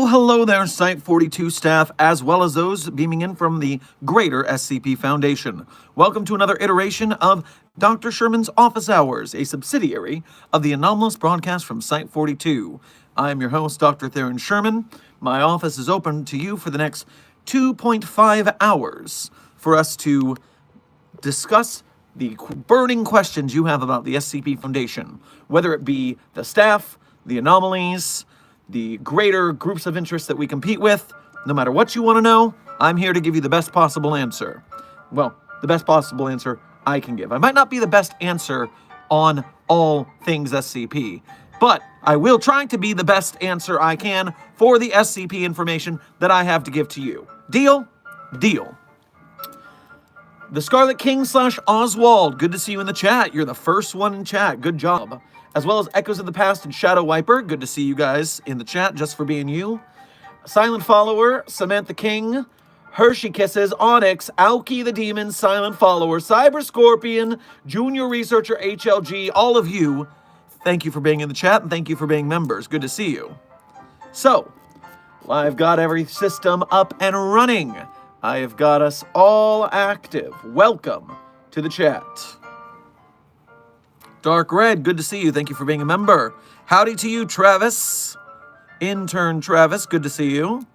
hello there, Site-42 staff, as well as those beaming in from the greater SCP Foundation. Welcome to another iteration of Dr. Sherman's Office Hours, a subsidiary of the Anomalous broadcast from Site-42. I am your host, Dr. Theron Sherman. My office is open to you for the next 2.5 hours for us to discuss the burning questions you have about the SCP Foundation, whether it be the staff, the anomalies, the greater groups of interest that we compete with. No matter what you want to know, I'm here to give you the best possible answer. Well, the best possible answer I can give. I might not be the best answer on all things SCP, but I will try to be the best answer I can for the SCP information that I have to give to you. Deal? Deal. The Scarlet King / Oswald, good to see you in the chat. You're the first one in chat. Good job. As well as Echoes of the Past and Shadow Wiper, good to see you guys in the chat just for being you. Silent Follower, Samantha King, Hershey Kisses, Onyx, Aoki the Demon, Silent Follower, Cyber Scorpion, Junior Researcher HLG, all of you, thank you for being in the chat and thank you for being members. Good to see you. So, I've got every system up and running. I have got us all active. Welcome to the chat. Dark Red, good to see you. Thank you for being a member. Howdy to you, Travis. Intern Travis, good to see you.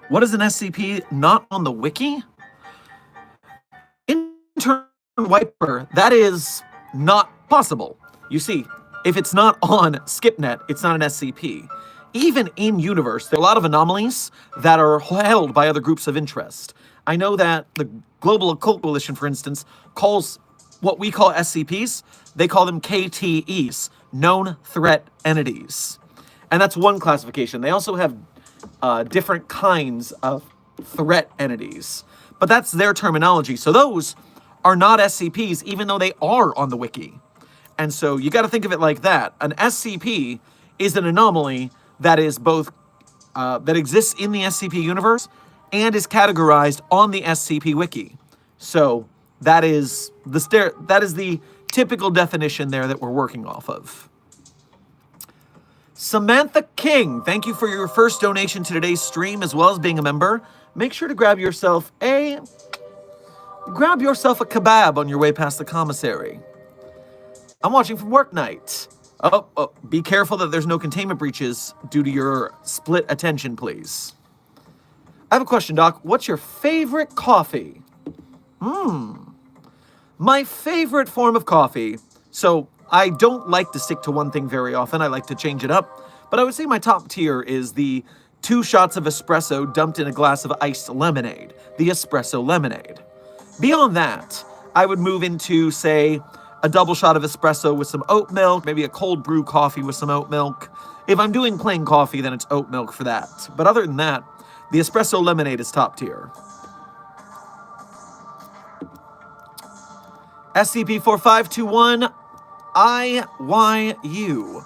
What is an SCP not on the Wiki? Intern Wiper, that is not possible. You see, if it's not on SkipNet, it's not an SCP. Even in universe, there are a lot of anomalies that are held by other groups of interest. I know that the Global Occult Coalition, for instance, calls what we call SCPs, they call them KTEs, Known Threat Entities. And that's one classification. They also have different kinds of threat entities. But that's their terminology. So those are not SCPs, even though they are on the Wiki. And so you got to think of it like that. An SCP is an anomaly that is both that exists in the SCP universe and is categorized on the SCP Wiki. So that is the typical definition there that we're working off of. Samantha King, thank you for your first donation to today's stream as well as being a member. Make sure to grab yourself a kebab on your way past the commissary. I'm watching from work night. Oh, be careful that there's no containment breaches due to your split attention, please. I have a question, Doc. What's your favorite coffee? My favorite form of coffee. So I don't like to stick to one thing very often. I like to change it up. But I would say my top tier is the 2 shots of espresso dumped in a glass of iced lemonade. The espresso lemonade. Beyond that, I would move into, say, a double shot of espresso with some oat milk, maybe a cold brew coffee with some oat milk. If I'm doing plain coffee, then it's oat milk for that. But other than that, the espresso lemonade is top tier. SCP-4521, IYU.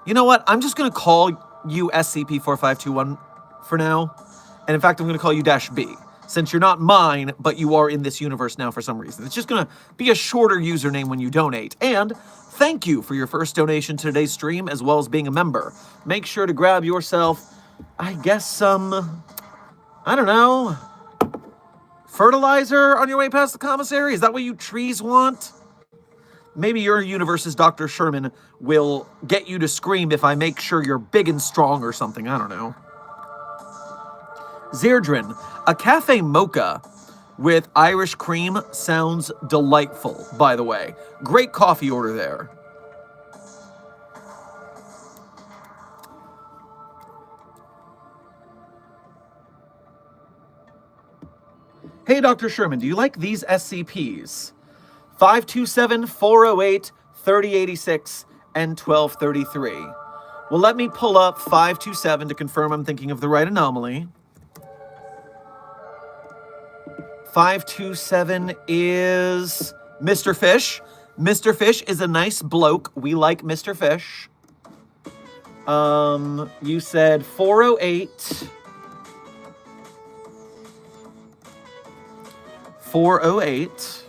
You know what? I'm just going to call you SCP-4521 for now. And in fact, I'm going to call you -B. Since you're not mine, but you are in this universe now for some reason. It's just going to be a shorter username when you donate. And thank you for your first donation to today's stream, as well as being a member. Make sure to grab yourself, I guess, some, I don't know, fertilizer on your way past the commissary? Is that what you trees want? Maybe your universe's Dr. Sherman will get you to scream if I make sure you're big and strong or something. I don't know. Zerdrin, a cafe mocha with Irish cream sounds delightful, by the way. Great coffee order there. Hey, Dr. Sherman, do you like these SCPs? 527, 408, 3086, and 1233. Well, let me pull up 527 to confirm I'm thinking of the right anomaly. 527 is Mr. Fish. Mr. Fish is a nice bloke. We like Mr. Fish. You said 408. 408.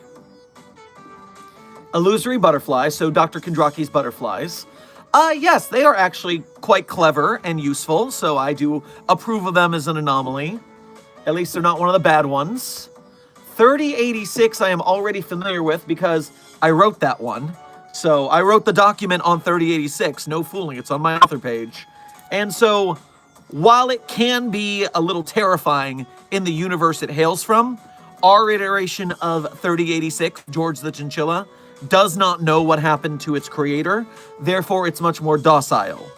Illusory butterflies, so Dr. Kondraki's butterflies. Yes, they are actually quite clever and useful, so I do approve of them as an anomaly. At least they're not one of the bad ones. 3086 I am already familiar with because I wrote that one. So I wrote the document on 3086, no fooling, it's on my author page. And so, while it can be a little terrifying in the universe it hails from, our iteration of 3086, George the Chinchilla, does not know what happened to its creator, therefore it's much more docile.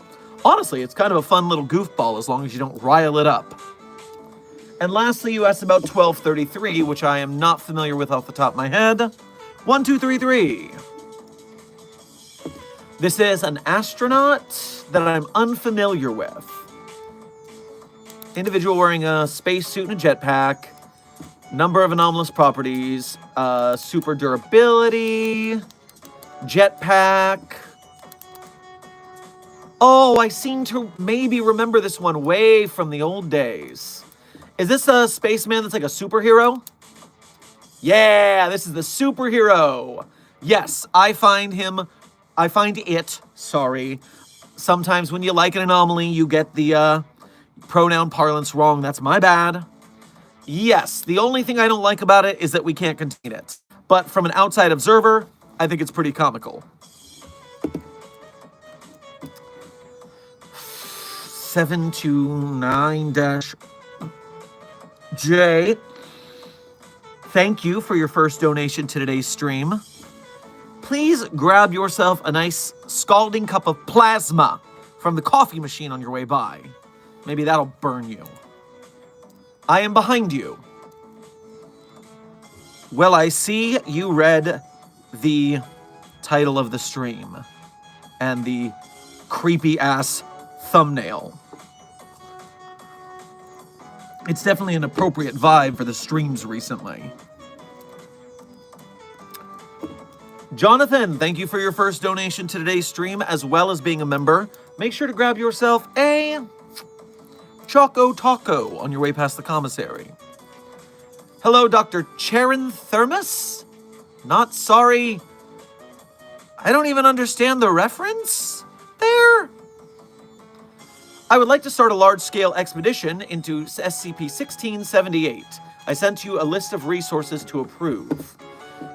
Honestly, it's kind of a fun little goofball as long as you don't rile it up. And lastly, you asked about 1233, which I am not familiar with off the top of my head. 1233. This is an astronaut that I'm unfamiliar with. Individual wearing a spacesuit and a jetpack. Number of anomalous properties. Super durability. Jetpack. Oh, I seem to maybe remember this one way from the old days. Is this a spaceman that's like a superhero? Yeah, this is the superhero. Yes, I find it, sorry. Sometimes when you like an anomaly, you get the pronoun parlance wrong. That's my bad. Yes, the only thing I don't like about it is that we can't contain it. But from an outside observer, I think it's pretty comical. 729-J. Thank you for your first donation to today's stream. Please grab yourself a nice scalding cup of plasma from the coffee machine on your way by. Maybe that'll burn you. I am behind you. Well, I see you read the title of the stream and the creepy-ass thumbnail. It's definitely an appropriate vibe for the streams recently. Jonathan, thank you for your first donation to today's stream, as well as being a member. Make sure to grab yourself a Choco Taco on your way past the commissary. Hello, Dr. Charon Thermos? Not sorry. I don't even understand the reference there. I would like to start a large-scale expedition into SCP-1678. I sent you a list of resources to approve.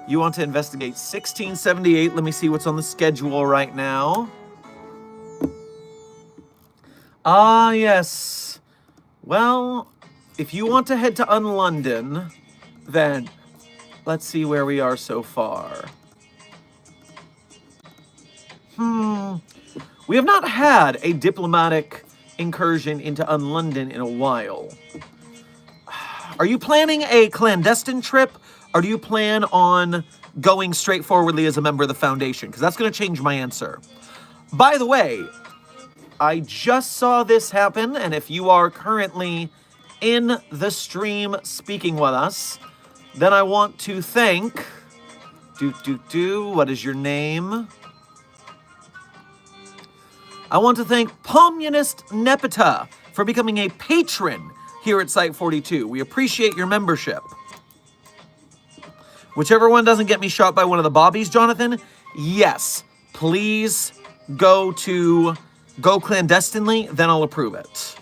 You want to investigate 1678. Let me see what's on the schedule right now. Ah, yes. Well, if you want to head to UnLondon, then let's see where we are so far. We have not had a diplomatic incursion into UnLondon in a while. Are you planning a clandestine trip, or do you plan on going straightforwardly as a member of the Foundation? Because that's going to change my answer. By the way, I just saw this happen, and if you are currently in the stream speaking with us, then I want to thank... What is your name? I want to thank Pommunist Nepeta for becoming a patron here at Site 42. We appreciate your membership. Whichever one doesn't get me shot by one of the bobbies, Jonathan, yes, please go clandestinely, then I'll approve it.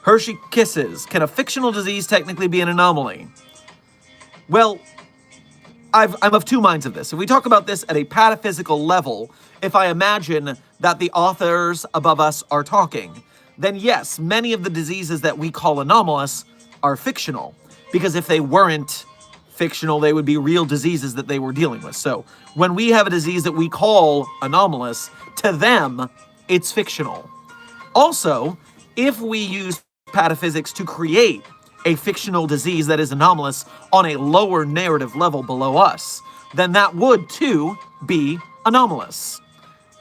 Hershey Kisses. Can a fictional disease technically be an anomaly? Well, I'm of two minds of this. If we talk about this at a pataphysical level, if I imagine that the authors above us are talking, then yes, many of the diseases that we call anomalous are fictional. Because if they weren't fictional, they would be real diseases that they were dealing with. So when we have a disease that we call anomalous, to them, it's fictional. Also, if we use pataphysics to create a fictional disease that is anomalous on a lower narrative level below us, then that would, too, be anomalous.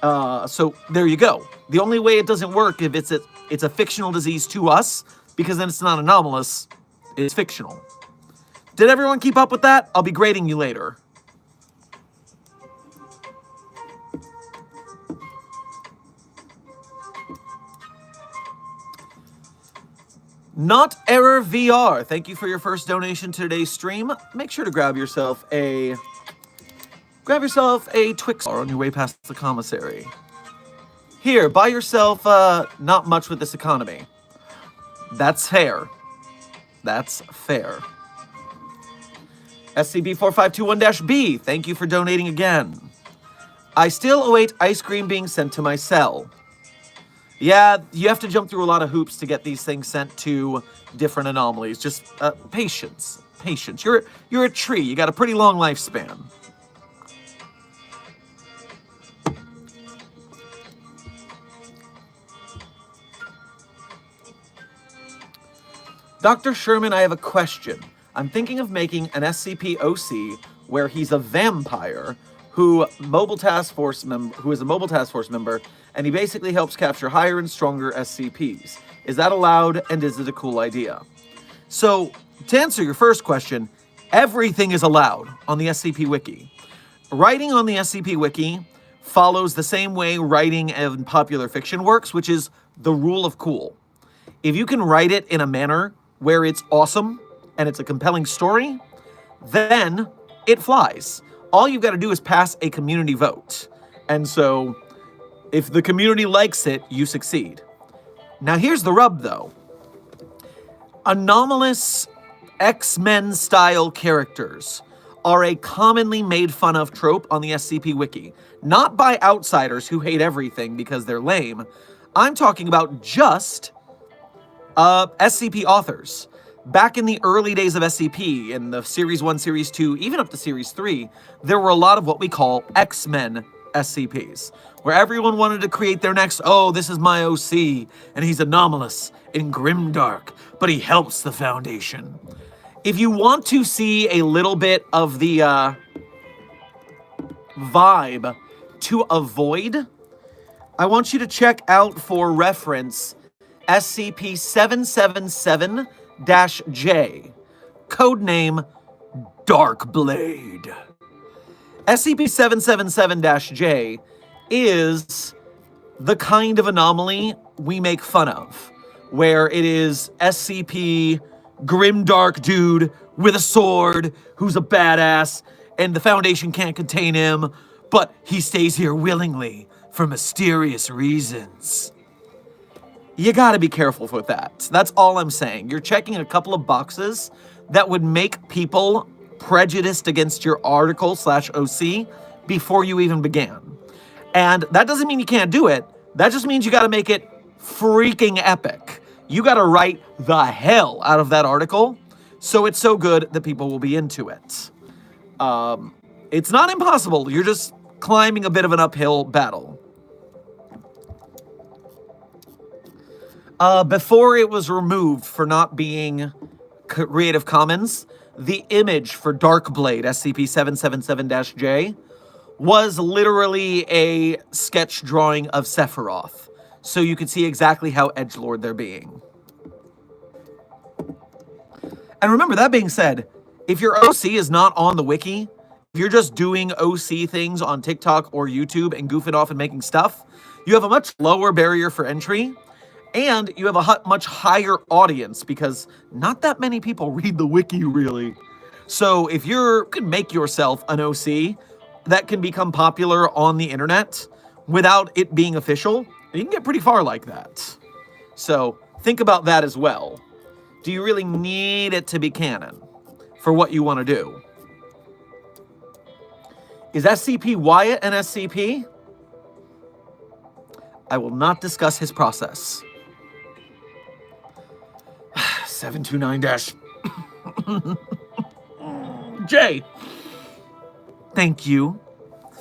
So there you go. The only way it doesn't work if it's a fictional disease to us, because then it's not anomalous, it's fictional. Did everyone keep up with that? I'll be grading you later. Not Error VR. Thank you for your first donation to today's stream. Make sure to grab yourself a grab yourself a Twix bar on your way past the commissary. Here, buy yourself, not much with this economy. That's fair. That's fair. SCP-4521-B, thank you for donating again. I still await ice cream being sent to my cell. Yeah, you have to jump through a lot of hoops to get these things sent to different anomalies. Just, patience. Patience. You're a tree. You got a pretty long lifespan. Dr. Sherman, I have a question. I'm thinking of making an SCP OC where he's a vampire who is a mobile task force member, and he basically helps capture higher and stronger SCPs. Is that allowed, and is it a cool idea? So, to answer your first question, everything is allowed on the SCP Wiki. Writing on the SCP Wiki follows the same way writing in popular fiction works, which is the rule of cool. If you can write it in a manner where it's awesome and it's a compelling story, then it flies. All you've got to do is pass a community vote. And so, if the community likes it, you succeed. Now here's the rub, though. Anomalous X-Men style characters are a commonly made fun of trope on the SCP Wiki. Not by outsiders who hate everything because they're lame. I'm talking about just SCP authors. Back in the early days of SCP, in the Series 1, Series 2, even up to Series 3, there were a lot of what we call X-Men SCPs, where everyone wanted to create their next, oh, this is my OC, and he's anomalous and grimdark, but he helps the Foundation. If you want to see a little bit of the vibe to avoid, I want you to check out, for reference, SCP-777-J, codename Darkblade. SCP-777-J is the kind of anomaly we make fun of, where it is SCP grimdark dude with a sword who's a badass, and the Foundation can't contain him, but he stays here willingly for mysterious reasons. You gotta be careful with that. That's all I'm saying. You're checking a couple of boxes that would make people prejudiced against your article/OC before you even began. And that doesn't mean you can't do it. That just means you gotta make it freaking epic. You gotta write the hell out of that article so it's so good that people will be into it. It's not impossible. You're just climbing a bit of an uphill battle. Before it was removed for not being Creative Commons, the image for Darkblade, SCP-777-J, was literally a sketch drawing of Sephiroth, so you could see exactly how edgelord they're being. And remember, that being said, if your OC is not on the wiki, if you're just doing OC things on TikTok or YouTube and goofing off and making stuff, you have a much lower barrier for entry, and you have a much higher audience because not that many people read the wiki, really. So if you can make yourself an OC that can become popular on the internet without it being official, you can get pretty far like that. So think about that as well. Do you really need it to be canon for what you want to do? Is SCP Wyatt an SCP? I will not discuss his process. 729-J. Thank you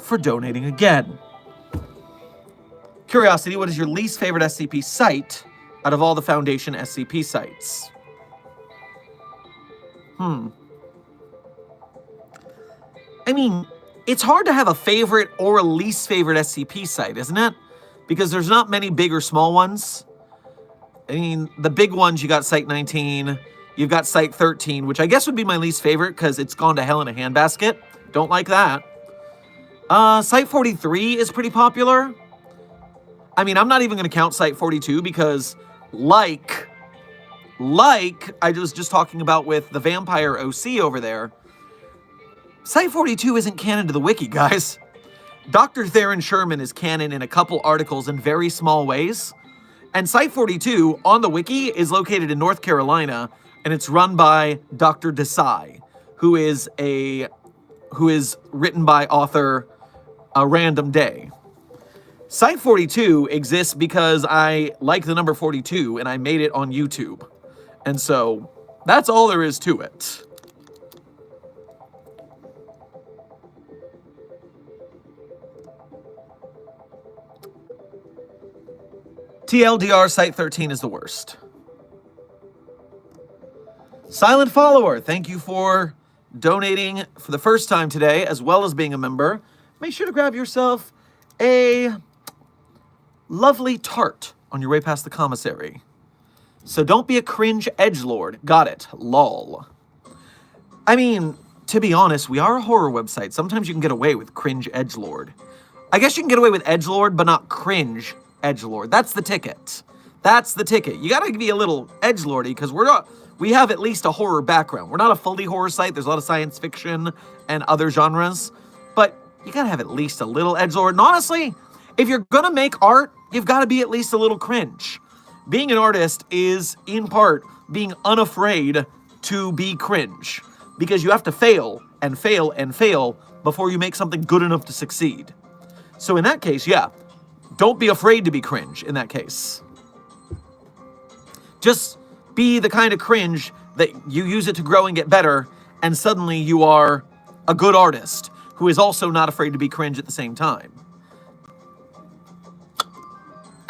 for donating again. Curiosity, what is your least favorite SCP site out of all the Foundation SCP sites? I mean, it's hard to have a favorite or a least favorite SCP site, isn't it? Because there's not many big or small ones. I mean, the big ones, you got Site 19, you've got Site 13, which I guess would be my least favorite because it's gone to hell in a handbasket. Don't like that. Site 43 is pretty popular. I mean, I'm not even going to count Site 42 because, like I was just talking about with the Vampire OC over there, Site-42 isn't canon to the wiki, guys. Dr. Theron Sherman is canon in a couple articles in very small ways. And Site-42 on the wiki is located in North Carolina, and it's run by Dr. Desai, who is written by author Random Day. Site-42 exists because I like the number 42 and I made it on YouTube. And so that's all there is to it. TLDR, Site-13 is the worst. Silent Follower, thank you for donating for the first time today, as well as being a member. Make sure to grab yourself a lovely tart on your way past the commissary. So don't be a cringe edgelord. Got it. Lol. I mean, to be honest, we are a horror website. Sometimes you can get away with cringe edgelord. I guess you can get away with edgelord, but not cringe edgelord. That's the ticket. That's the ticket. You gotta be a little edgelordy because we have at least a horror background. We're not a fully horror site. There's a lot of science fiction and other genres, but you gotta have at least a little edgelord. And honestly, if you're gonna make art, you've gotta be at least a little cringe. Being an artist is, in part, being unafraid to be cringe, because you have to fail and fail and fail before you make something good enough to succeed. So in that case, yeah, don't be afraid to be cringe in that case. Just be the kind of cringe that you use it to grow and get better, and suddenly you are a good artist who is also not afraid to be cringe at the same time.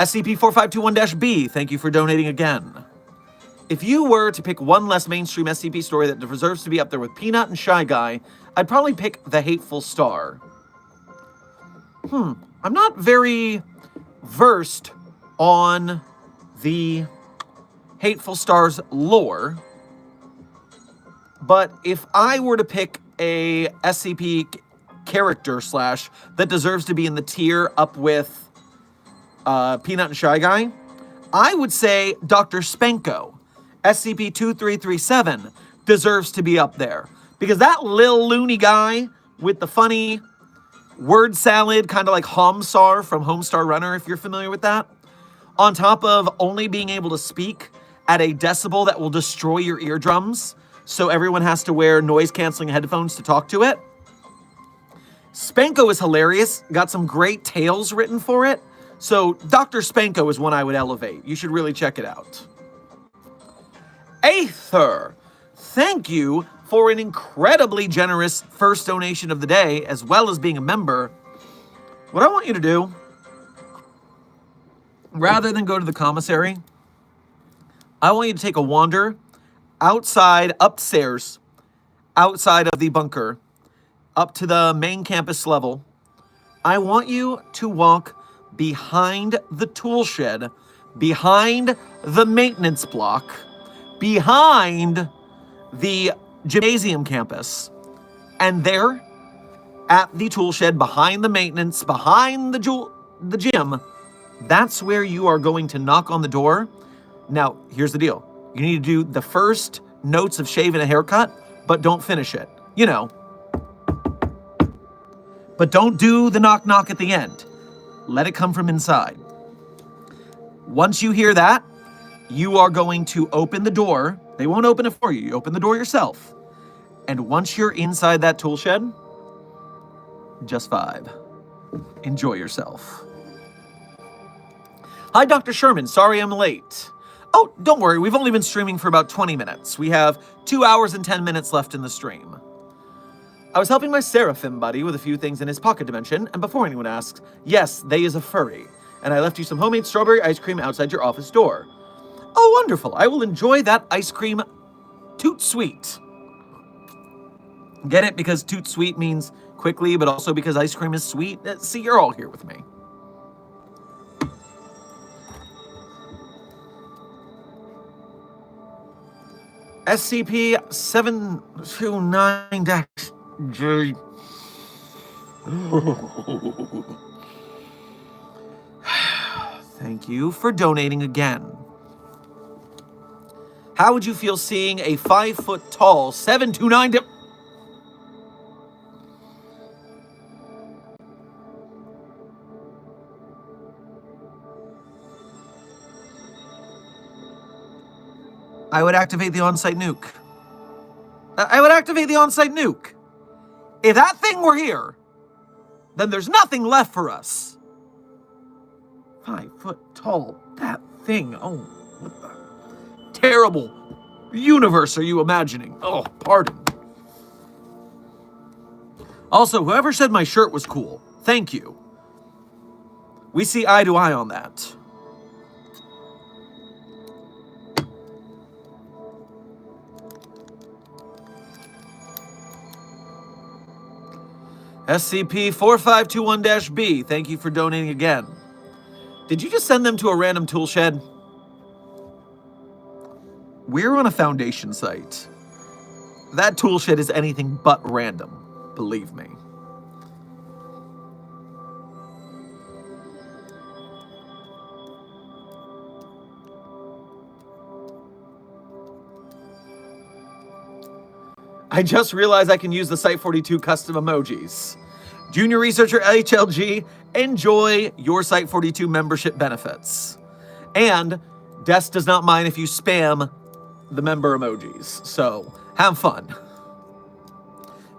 SCP-4521-B, thank you for donating again. If you were to pick one less mainstream SCP story that deserves to be up there with Peanut and Shy Guy, I'd probably pick The Hateful Star. I'm not very versed on the Hateful Star's lore, but if I were to pick a SCP character / that deserves to be in the tier up with Peanut and Shy Guy, I would say Dr. Spanko, SCP-2337, deserves to be up there. Because that lil loony guy with the funny word salad, kind of like Homstar from Homestar Runner, if you're familiar with that, on top of only being able to speak at a decibel that will destroy your eardrums, so everyone has to wear noise-canceling headphones to talk to it. Spanko is hilarious, got some great tales written for it, so Dr. Spanko is one I would elevate. You should really check it out. Aether, thank you for an incredibly generous first donation of the day, as well as being a member. What I want you to do, rather than go to the commissary, I want you to take a wander upstairs, outside of the bunker, up to the main campus level. I want you to walk behind the tool shed, behind the maintenance block, behind the gymnasium campus, and there at the tool shed, behind the maintenance, behind the gym, that's where you are going to knock on the door. Now, here's the deal. You need to do the first notes of shave and a haircut, but don't finish it. You know. But don't do the knock knock at the end. Let it come from inside. Once you hear that, you are going to open the door. They won't open it for you. You open the door yourself. And once you're inside that tool shed, just vibe. Enjoy yourself. Hi, Dr. Sherman. Sorry I'm late. Oh, don't worry. We've only been streaming for about 20 minutes. We have 2 hours and 10 minutes left in the stream. I was helping my Seraphim buddy with a few things in his pocket dimension, and before anyone asks, yes, they is a furry, and I left you some homemade strawberry ice cream outside your office door. Oh, wonderful. I will enjoy that ice cream toot sweet. Get it? Because toot sweet means quickly, but also because ice cream is sweet. See, you're all here with me. SCP-729-J. Thank you for donating again. How would you feel seeing a 5-foot tall 729 I would activate the on-site nuke. I would activate the on-site nuke. If that thing were here, then there's nothing left for us. 5 foot tall, that thing. Oh, what the terrible universe are you imagining? Oh, pardon. Also, whoever said my shirt was cool, thank you. We see eye to eye on that. SCP-4521-B, thank you for donating again. Did you just send them to a random tool shed? We're on a Foundation site. That tool shed is anything but random, believe me. I just realized I can use the Site42 custom emojis. Junior Researcher HLG, enjoy your Site42 membership benefits. And Des does not mind if you spam the member emojis, so have fun.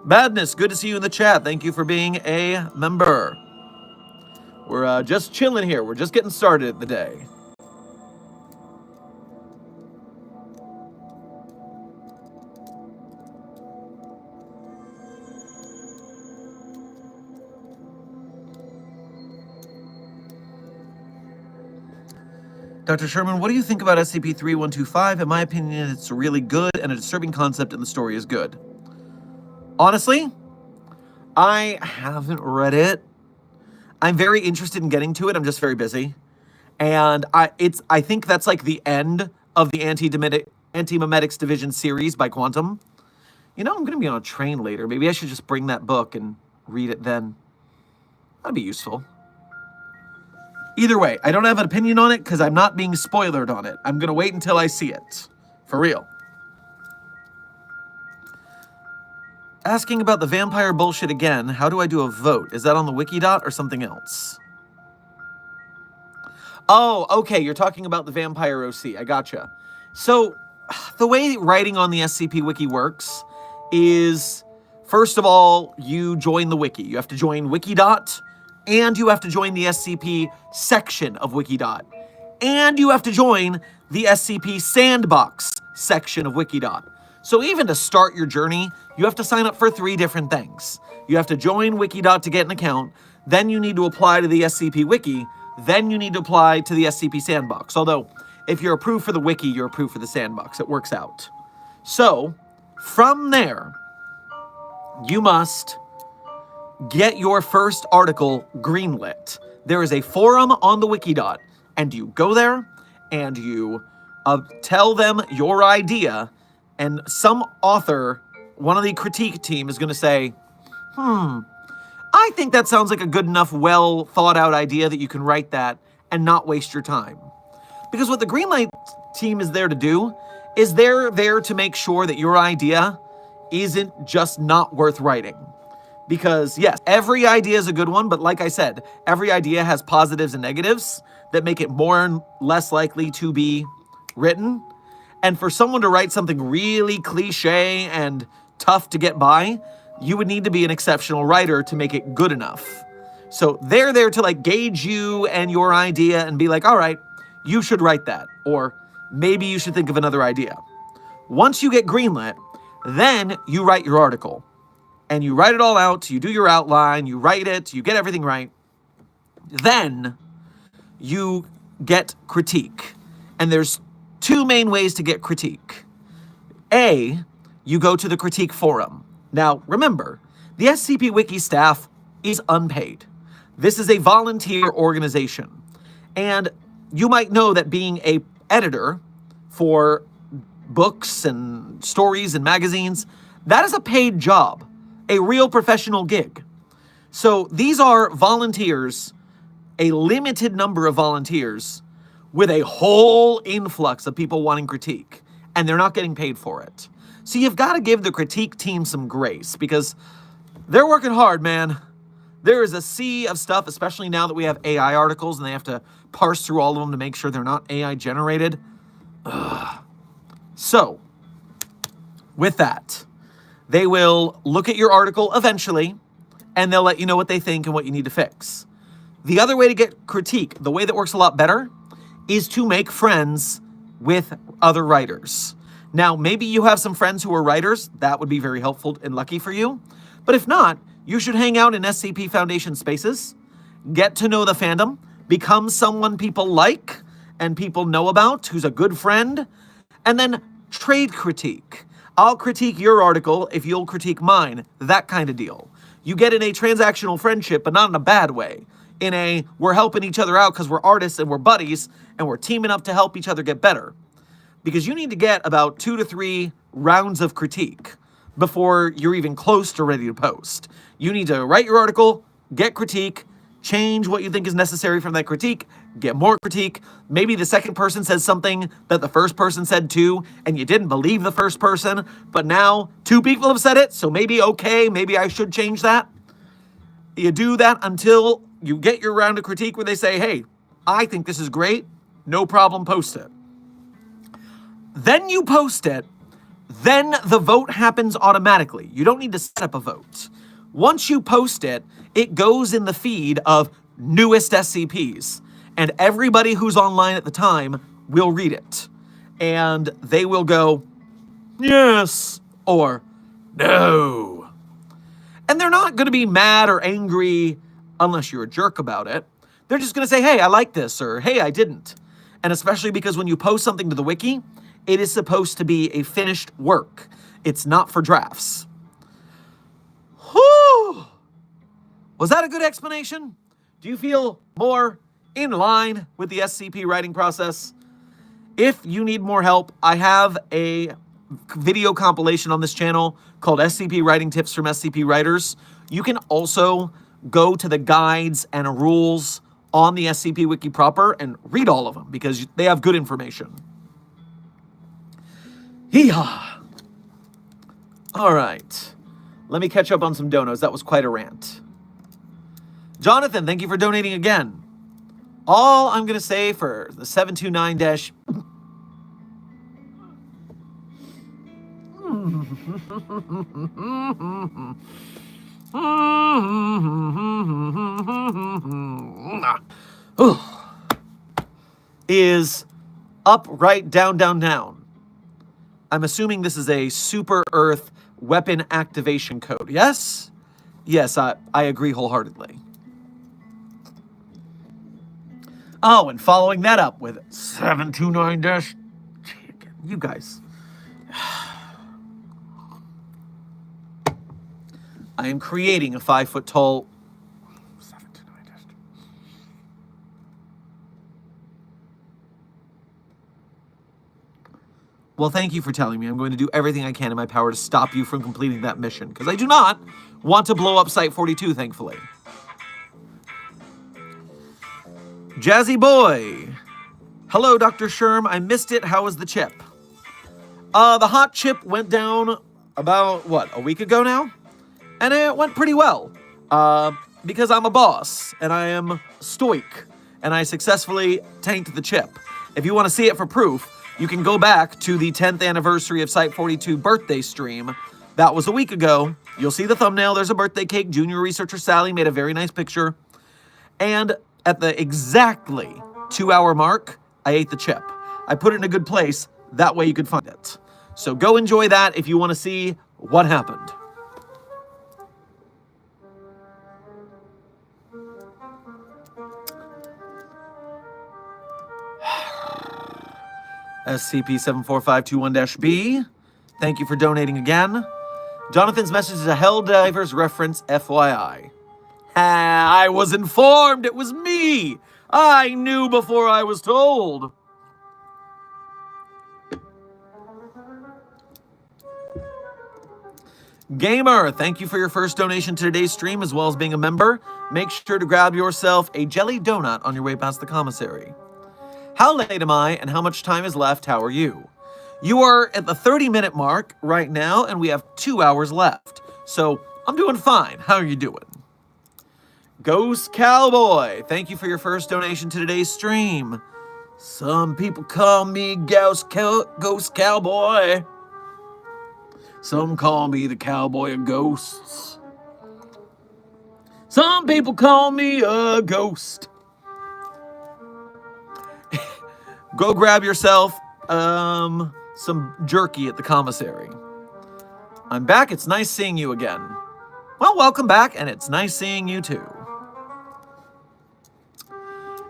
Badness, good to see you in the chat. Thank you for being a member. We're just chilling here. We're just getting started the day. Dr. Sherman, what do you think about SCP-3125? In my opinion, it's really good and a disturbing concept, and the story is good. Honestly, I haven't read it. I'm very interested in getting to it. I'm just very busy. And I think that's like the end of the Anti-Memetics Division series by Quantum. You know, I'm going to be on a train later. Maybe I should just bring that book and read it then. That'd be useful. Either way, I don't have an opinion on it because I'm not being spoilered on it. I'm going to wait until I see it. For real. Asking about the vampire bullshit again. How do I do a vote? Is that on the Wikidot or something else? Oh, okay. You're talking about the vampire OC. I gotcha. So, the way writing on the SCP Wiki works is, first of all, you join the Wiki. You have to join Wikidot. And you have to join the SCP section of Wikidot. And you have to join the SCP Sandbox section of Wikidot. So even to start your journey, you have to sign up for 3 different things. You have to join Wikidot to get an account, then you need to apply to the SCP Wiki, then you need to apply to the SCP Sandbox. Although, if you're approved for the Wiki, you're approved for the Sandbox. It works out. So, from there, you must get your first article greenlit. There is a forum on the Wikidot, and you go there, and you tell them your idea, and some author, one of the critique team, is going to say, I think that sounds like a good enough, well thought out idea that you can write that and not waste your time. Because what the Greenlight team is there to do is they're there to make sure that your idea isn't just not worth writing. Because, yes, every idea is a good one, but like I said, every idea has positives and negatives that make it more and less likely to be written. And for someone to write something really cliche and tough to get by, you would need to be an exceptional writer to make it good enough. So they're there to like gauge you and your idea and be like, all right, you should write that. Or maybe you should think of another idea. Once you get greenlit, then you write your article. And you write it all out, you do your outline, you write it, you get everything right. Then you get critique. And there's 2 main ways to get critique. A, you go to the critique forum. Now, remember, the SCP Wiki staff is unpaid. This is a volunteer organization. And you might know that being an editor for books and stories and magazines, that is a paid job. A real professional gig. So these are volunteers, a limited number of volunteers, with a whole influx of people wanting critique, and they're not getting paid for it. So you've got to give the critique team some grace, because they're working hard, man. There is a sea of stuff, especially now that we have AI articles, and they have to parse through all of them to make sure they're not AI generated. Ugh. So, with that, they will look at your article eventually, and they'll let you know what they think and what you need to fix. The other way to get critique, the way that works a lot better, is to make friends with other writers. Now, maybe you have some friends who are writers. That would be very helpful and lucky for you. But if not, you should hang out in SCP Foundation spaces, get to know the fandom, become someone people like and people know about, who's a good friend, and then trade critique. I'll critique your article if you'll critique mine, that kind of deal. You get in a transactional friendship, but not in a bad way. In a, we're helping each other out because we're artists and we're buddies and we're teaming up to help each other get better. Because you need to get about 2 to 3 rounds of critique before you're even close to ready to post. You need to write your article, get critique, change what you think is necessary from that critique, get more critique. Maybe the second person says something that the first person said too, and you didn't believe the first person, but now 2 people have said it, so maybe I should change that. You do that until you get your round of critique where they say, hey, I think this is great, no problem, post it. Then you post it, then the vote happens automatically. You don't need to set up a vote. Once you post it, it goes in the feed of newest SCPs, and everybody who's online at the time will read it. And they will go, yes, or no. And they're not going to be mad or angry unless you're a jerk about it. They're just going to say, hey, I like this, or hey, I didn't. And especially because when you post something to the wiki, it is supposed to be a finished work. It's not for drafts. Whew. Was that a good explanation? Do you feel more in line with the SCP writing process? If you need more help, I have a video compilation on this channel called SCP Writing Tips from SCP Writers. You can also go to the guides and rules on the SCP Wiki proper and read all of them because they have good information. Hee-haw. All right. Let me catch up on some donos. That was quite a rant. Jonathan, thank you for donating again. All I'm going to say for the 729 dash... is up, right, down, down, down. I'm assuming this is a Super Earth weapon activation code. Yes? Yes, I agree wholeheartedly. Oh, and following that up with 729 dash... You guys. I am creating a 5-foot-tall... 729 dash... Well, thank you for telling me. I'm going to do everything I can in my power to stop you from completing that mission, because I do not want to blow up Site 42, thankfully. Jazzy Boy. Hello, Dr. Sherm. I missed it. How was the chip? The hot chip went down about, what, a week ago now? And it went pretty well. Because I'm a boss, and I am stoic, and I successfully tanked the chip. If you want to see it for proof, you can go back to the 10th anniversary of Site 42 birthday stream. That was a week ago. You'll see the thumbnail. There's a birthday cake. Junior researcher Sally made a very nice picture. And at the exactly 2-hour mark, I ate the chip. I put it in a good place. That way you could find it. So go enjoy that if you want to see what happened. SCP-74521-B, thank you for donating again. Jonathan's message is a Helldivers reference, FYI. I was informed it was me. I knew before I was told. Gamer, thank you for your first donation to today's stream as well as being a member. Make sure to grab yourself a jelly donut on your way past the commissary. How late am I and how much time is left? How are you? You are at the 30-minute mark right now and we have 2 hours left. So I'm doing fine. How are you doing? Ghost Cowboy, thank you for your first donation to today's stream. Some people call me Ghost Cowboy. Some call me the Cowboy of Ghosts. Some people call me a ghost. Go grab yourself some jerky at the commissary. I'm back. It's nice seeing you again. Well, welcome back, and it's nice seeing you too.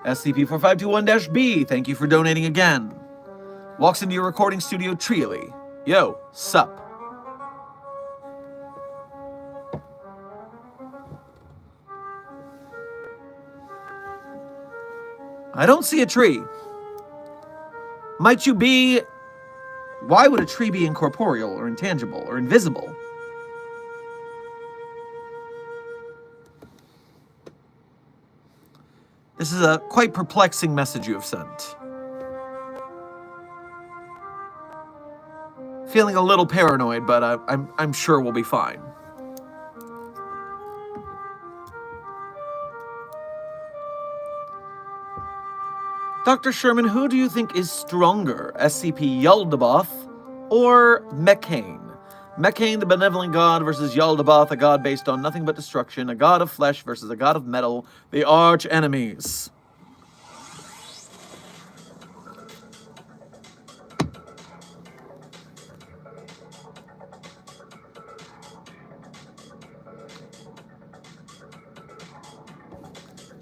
SCP-4521-B, thank you for donating again. Walks into your recording studio trially. Yo, sup? I don't see a tree. Might you be... Why would a tree be incorporeal or intangible or invisible? This is a quite perplexing message you have sent. Feeling a little paranoid, but I'm sure we'll be fine. Dr. Sherman, who do you think is stronger, SCP Yaldabaoth or Mechane? Mechane, the benevolent god, versus Yaldabaoth, a god based on nothing but destruction, a god of flesh versus a god of metal, the arch enemies.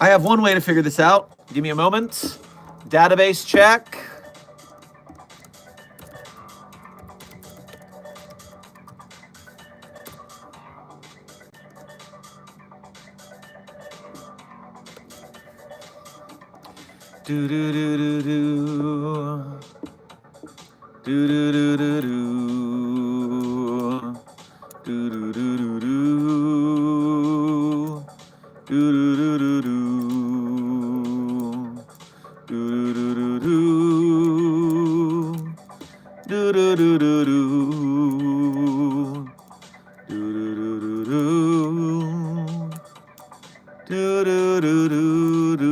I have one way to figure this out. Give me a moment. Database check. Do do do do do. Do do do do do. Do do do do do. Do do do do do. Do do do do. Do do do do do. Do do do do do. Do do do do do.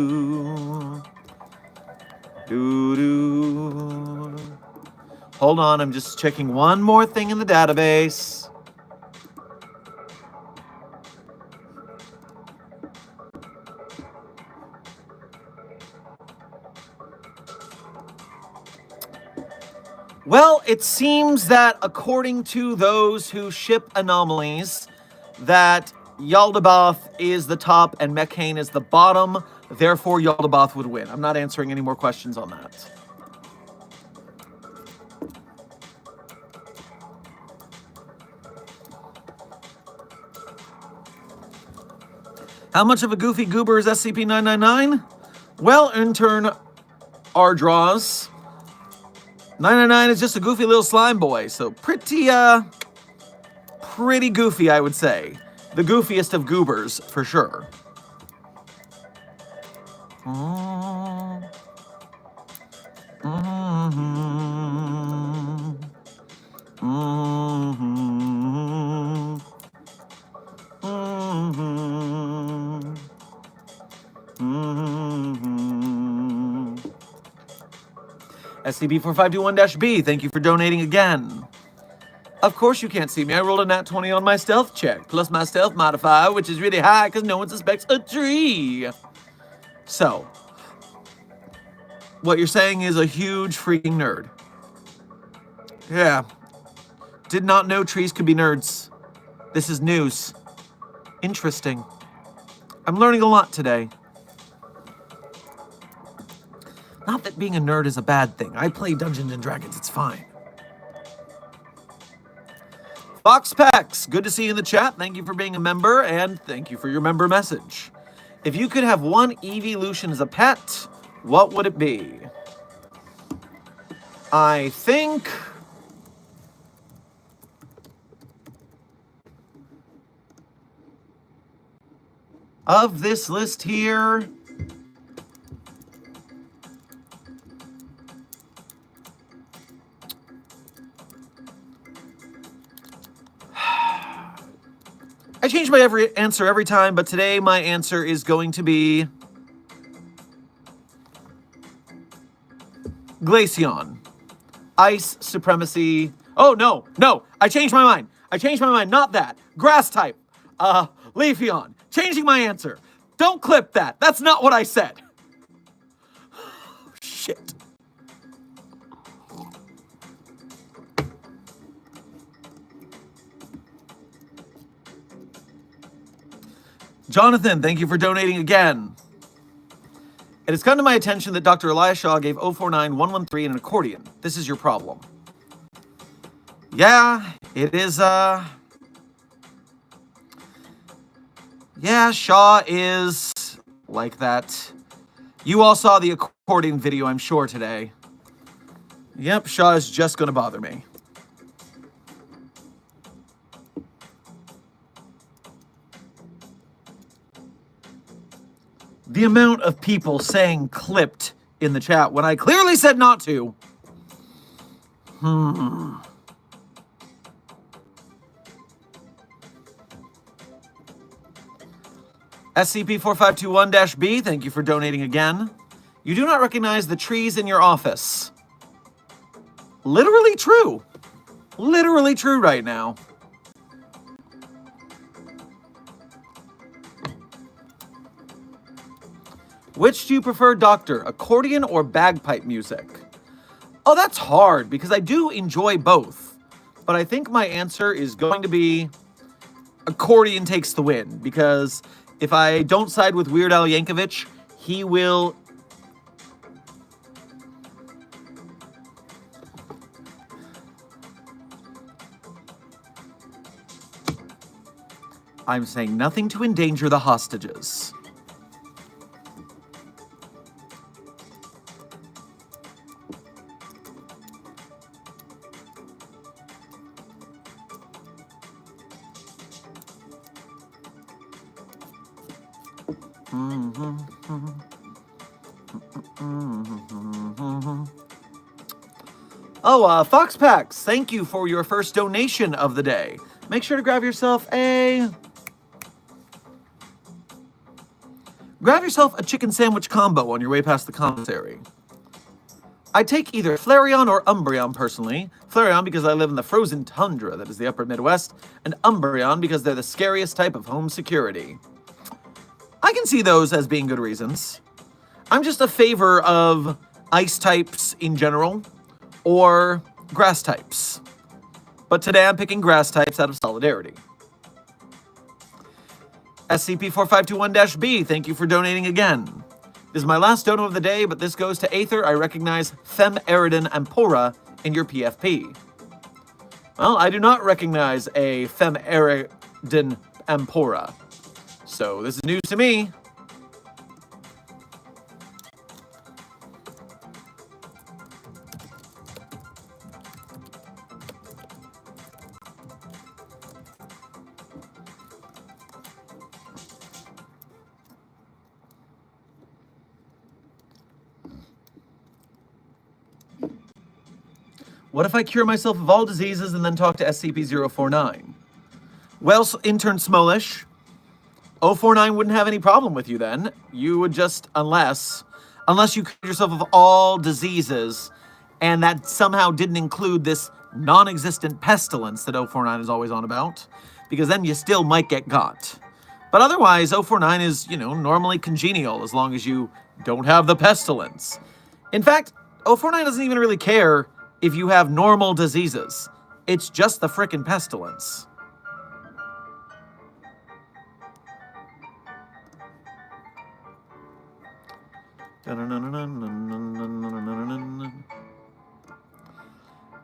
Doo-doo. Hold on, I'm just checking one more thing in the database. Well, it seems that according to those who ship anomalies, that Yaldabaoth is the top and Mechane is the bottom. Therefore, Yaldabaoth would win. I'm not answering any more questions on that. How much of a goofy goober is SCP-999? Well, intern R-Draws, 999 is just a goofy little slime boy, so pretty goofy, I would say. The goofiest of goobers, for sure. SCP-4521-B, thank you for donating again. Of course you can't see me. I rolled a nat 20 on my stealth check, plus my stealth modifier, which is really high because no one suspects a tree. So, what you're saying is a huge freaking nerd. Yeah. Did not know trees could be nerds. This is news. Interesting. I'm learning a lot today. Not that being a nerd is a bad thing. I play Dungeons and Dragons, it's fine. Foxpex, good to see you in the chat. Thank you for being a member, and thank you for your member message. If you could have one evolution as a pet, what would it be? I think... of this list here... I change my answer every time, but today my answer is going to be... Glaceon. Ice supremacy. Oh, no. I changed my mind. Not that. Grass type. Leafeon. Changing my answer. Don't clip that. That's not what I said. Shit. Jonathan, thank you for donating again. It has come to my attention that Dr. Elias Shaw gave 049113 an accordion. This is your problem. Yeah, it is, yeah, Shaw is like that. You all saw the accordion video, I'm sure, today. Yep, Shaw is just gonna bother me. The amount of people saying clipped in the chat when I clearly said not to. SCP-4521-B, thank you for donating again. You do not recognize the trees in your office. Literally true. Literally true right now. Which do you prefer, Doctor? Accordion or bagpipe music? Oh, that's hard, because I do enjoy both. But I think my answer is going to be accordion takes the win, because if I don't side with Weird Al Yankovic, he will... I'm saying nothing to endanger the hostages. Oh, Fox Packs, thank you for your first donation of the day. Make sure to grab yourself a chicken sandwich combo on your way past the commissary. I take either Flareon or Umbreon personally. Flareon because I live in the frozen tundra that is the upper Midwest, and Umbreon because they're the scariest type of home security. I can see those as being good reasons. I'm just a favor of ice types in general, or grass types. But today I'm picking grass types out of solidarity. SCP-4521-B, thank you for donating again. This is my last dono of the day, but this goes to Aether. I recognize Fem Eridan Ampora in your PFP. Well, I do not recognize a Fem Eridan Ampora. So this is news to me. What if I cure myself of all diseases and then talk to SCP-049? Well, Intern Smolish, 049 wouldn't have any problem with you then. You would just, unless you cured yourself of all diseases, and that somehow didn't include this non-existent pestilence that 049 is always on about, because then you still might get got. But otherwise, 049 is, normally congenial as long as you don't have the pestilence. In fact, 049 doesn't even really care if you have normal diseases. It's just the frickin' pestilence.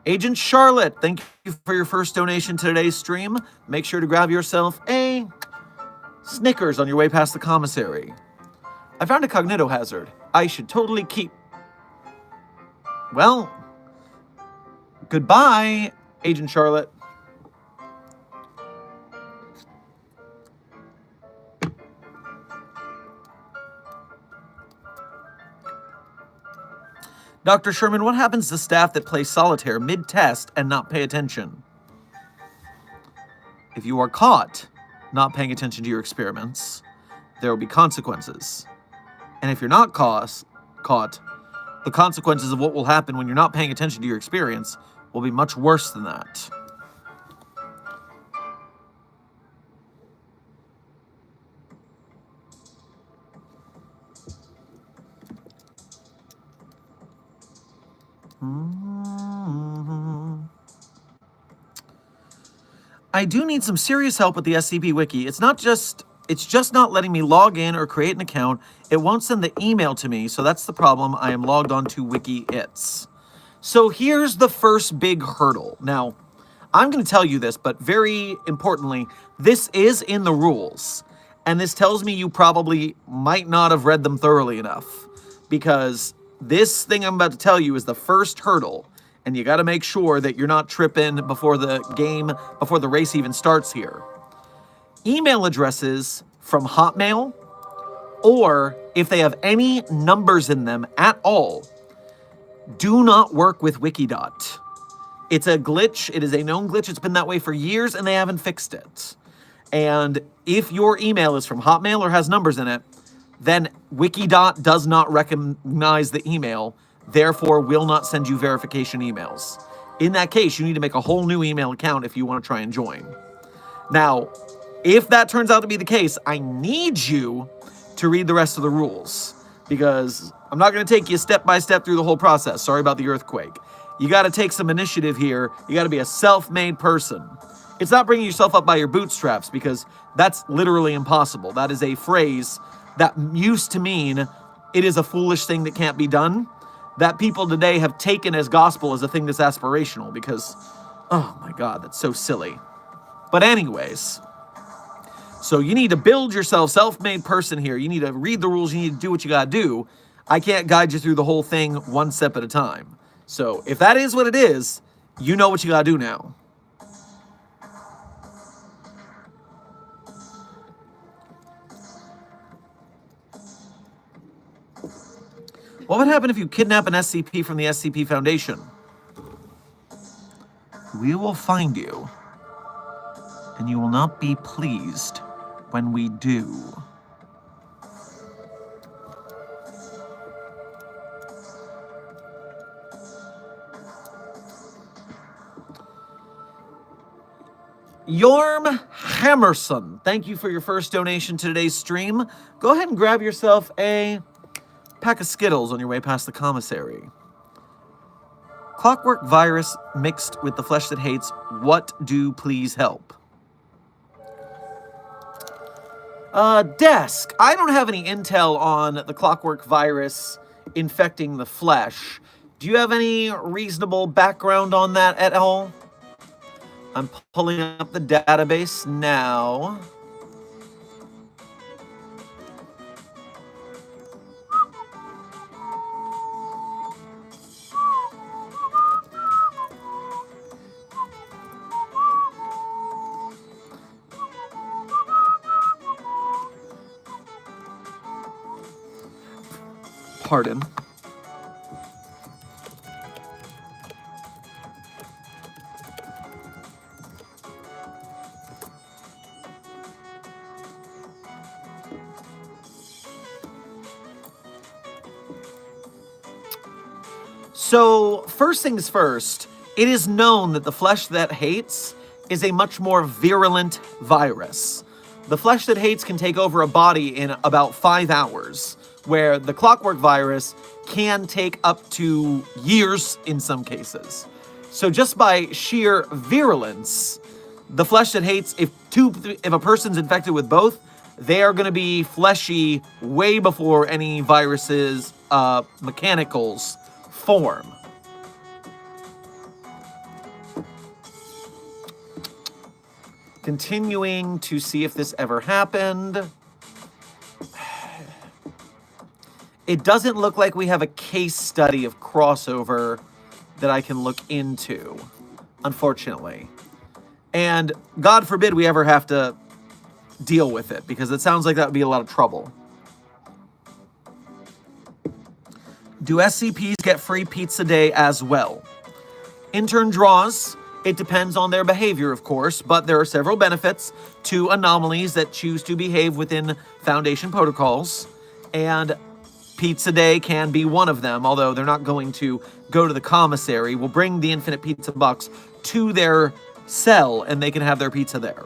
Agent Charlotte, thank you for your first donation to today's stream. Make sure to grab yourself a Snickers on your way past the commissary. I found a cognitohazard. I should totally keep... Well... Goodbye, Agent Charlotte. Dr. Sherman, what happens to staff that play solitaire mid-test and not pay attention? If you are caught not paying attention to your experiments, there will be consequences. And if you're not caught, the consequences of what will happen when you're not paying attention to your experience will be much worse than that. I do need some serious help with the SCP Wiki. It's just not letting me log in or create an account. It won't send the email to me, so that's the problem. I am logged on to Wiki It's. So here's the first big hurdle. Now, I'm going to tell you this, but very importantly, this is in the rules. And this tells me you probably might not have read them thoroughly enough, because this thing I'm about to tell you is the first hurdle. And you got to make sure that you're not tripping before the race even starts here. Email addresses from Hotmail, or if they have any numbers in them at all, do not work with Wikidot. It's a glitch. It is a known glitch. It's been that way for years, and they haven't fixed it. And if your email is from Hotmail or has numbers in it, then Wikidot does not recognize the email, therefore will not send you verification emails. In that case, you need to make a whole new email account if you want to try and join. Now, if that turns out to be the case, I need you to read the rest of the rules, because I'm not going to take you step by step through the whole process. Sorry about the earthquake. You got to take some initiative here. You got to be a self-made person. It's not bringing yourself up by your bootstraps, because that's literally impossible. That is a phrase that used to mean it is a foolish thing that can't be done, that people today have taken as gospel as a thing that's aspirational, because, oh my God, that's so silly. But anyways, so you need to build yourself, self-made person here. You need to read the rules. You need to do what you got to do. I can't guide you through the whole thing one step at a time. So if that is what it is, you know what you got to do now. What would happen if you kidnap an SCP from the SCP Foundation? We will find you, and you will not be pleased when we do. Yorm Hammerson, thank you for your first donation to today's stream. Go ahead and grab yourself a pack of Skittles on your way past the commissary. Clockwork virus mixed with the flesh that hates. What do please help? Desk. I don't have any intel on the clockwork virus infecting the flesh. Do you have any reasonable background on that at all? I'm pulling up the database now. Pardon. So, first things first, it is known that the flesh that hates is a much more virulent virus. The flesh that hates can take over a body in about 5 hours, where the clockwork virus can take up to years in some cases. So just by sheer virulence, the flesh that hates, if a person's infected with both, they are going to be fleshy way before any viruses, mechanicals form. Continuing to see if this ever happened. It doesn't look like we have a case study of crossover that I can look into, unfortunately. And God forbid we ever have to deal with it, because it sounds like that would be a lot of trouble. Do SCPs get free pizza day as well? Intern draws. It depends on their behavior, of course, but there are several benefits to anomalies that choose to behave within Foundation protocols. And Pizza Day can be one of them, although they're not going to go to the commissary. We'll bring the Infinite Pizza Box to their cell, and they can have their pizza there.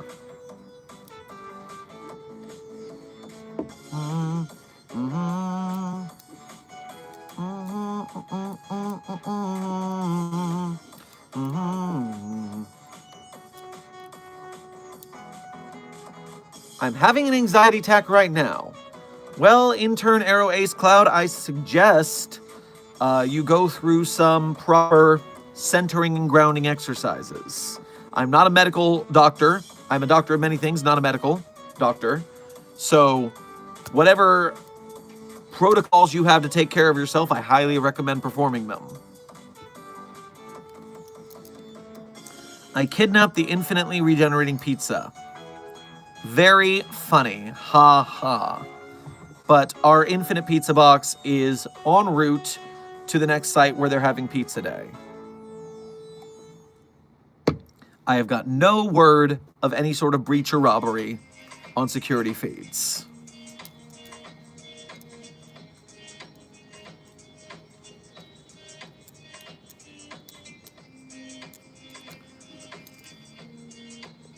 I'm having an anxiety attack right now. Well, intern Arrow Ace Cloud, I suggest you go through some proper centering and grounding exercises. I'm not a medical doctor. I'm a doctor of many things, not a medical doctor. So whatever protocols you have to take care of yourself, I highly recommend performing them. I kidnapped the infinitely regenerating pizza. Very funny. Ha ha. But our Infinite Pizza Box is en route to the next site where they're having Pizza Day. I have got no word of any sort of breach or robbery on security feeds.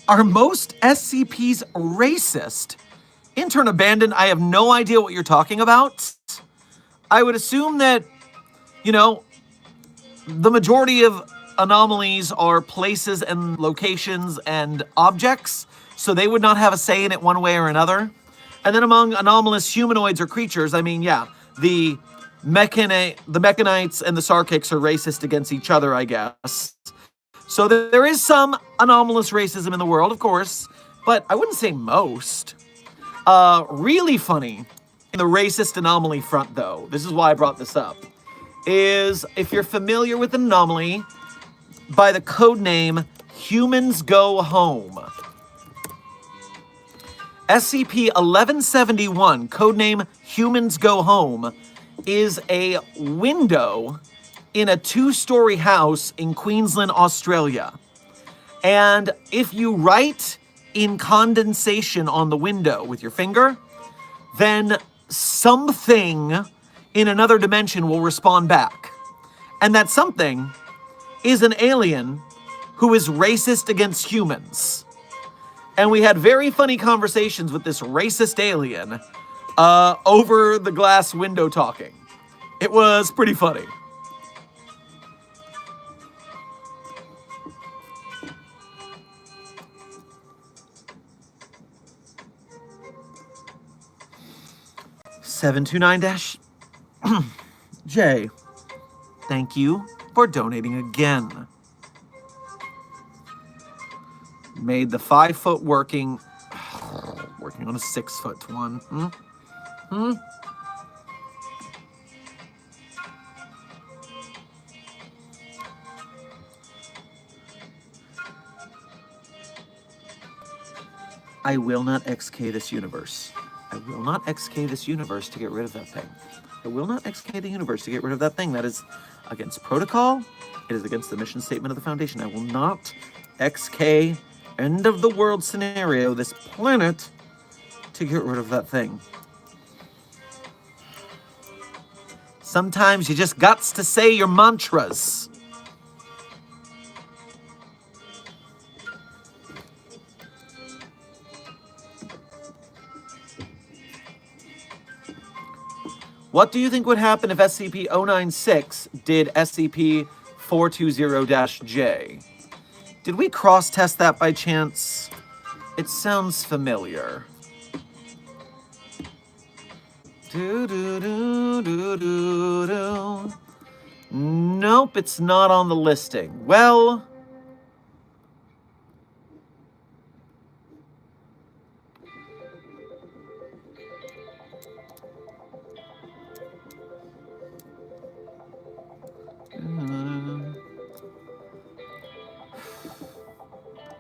Are most SCPs racist? Intern Abandoned, I have no idea what you're talking about. I would assume that, you know, the majority of anomalies are places and locations and objects, so they would not have a say in it one way or another. And then among anomalous humanoids or creatures, I mean, yeah, the Mechanites and the Sarkics are racist against each other, I guess. So there is some anomalous racism in the world, of course, but I wouldn't say most. Really funny in the racist anomaly front, though, this is why I brought this up, is if you're familiar with an anomaly by the code name Humans Go Home. SCP-1171, codename Humans Go Home, is a window in a 2-story house in Queensland, Australia. And if you write in condensation on the window with your finger, then something in another dimension will respond back. And that something is an alien who is racist against humans. And we had very funny conversations with this racist alien over the glass window talking. It was pretty funny. (729-J). Thank you for donating again. Made the 5-foot working on a 6-foot one. I will not XK this universe. I will not XK this universe to get rid of that thing. I will not XK the universe to get rid of that thing. That is against protocol. It is against the mission statement of the Foundation. I will not XK end of the world scenario this planet to get rid of that thing. Sometimes you just gots to say your mantras. What do you think would happen if SCP-096 did SCP-420-J? Did we cross-test that by chance? It sounds familiar. Nope, it's not on the listing. Well...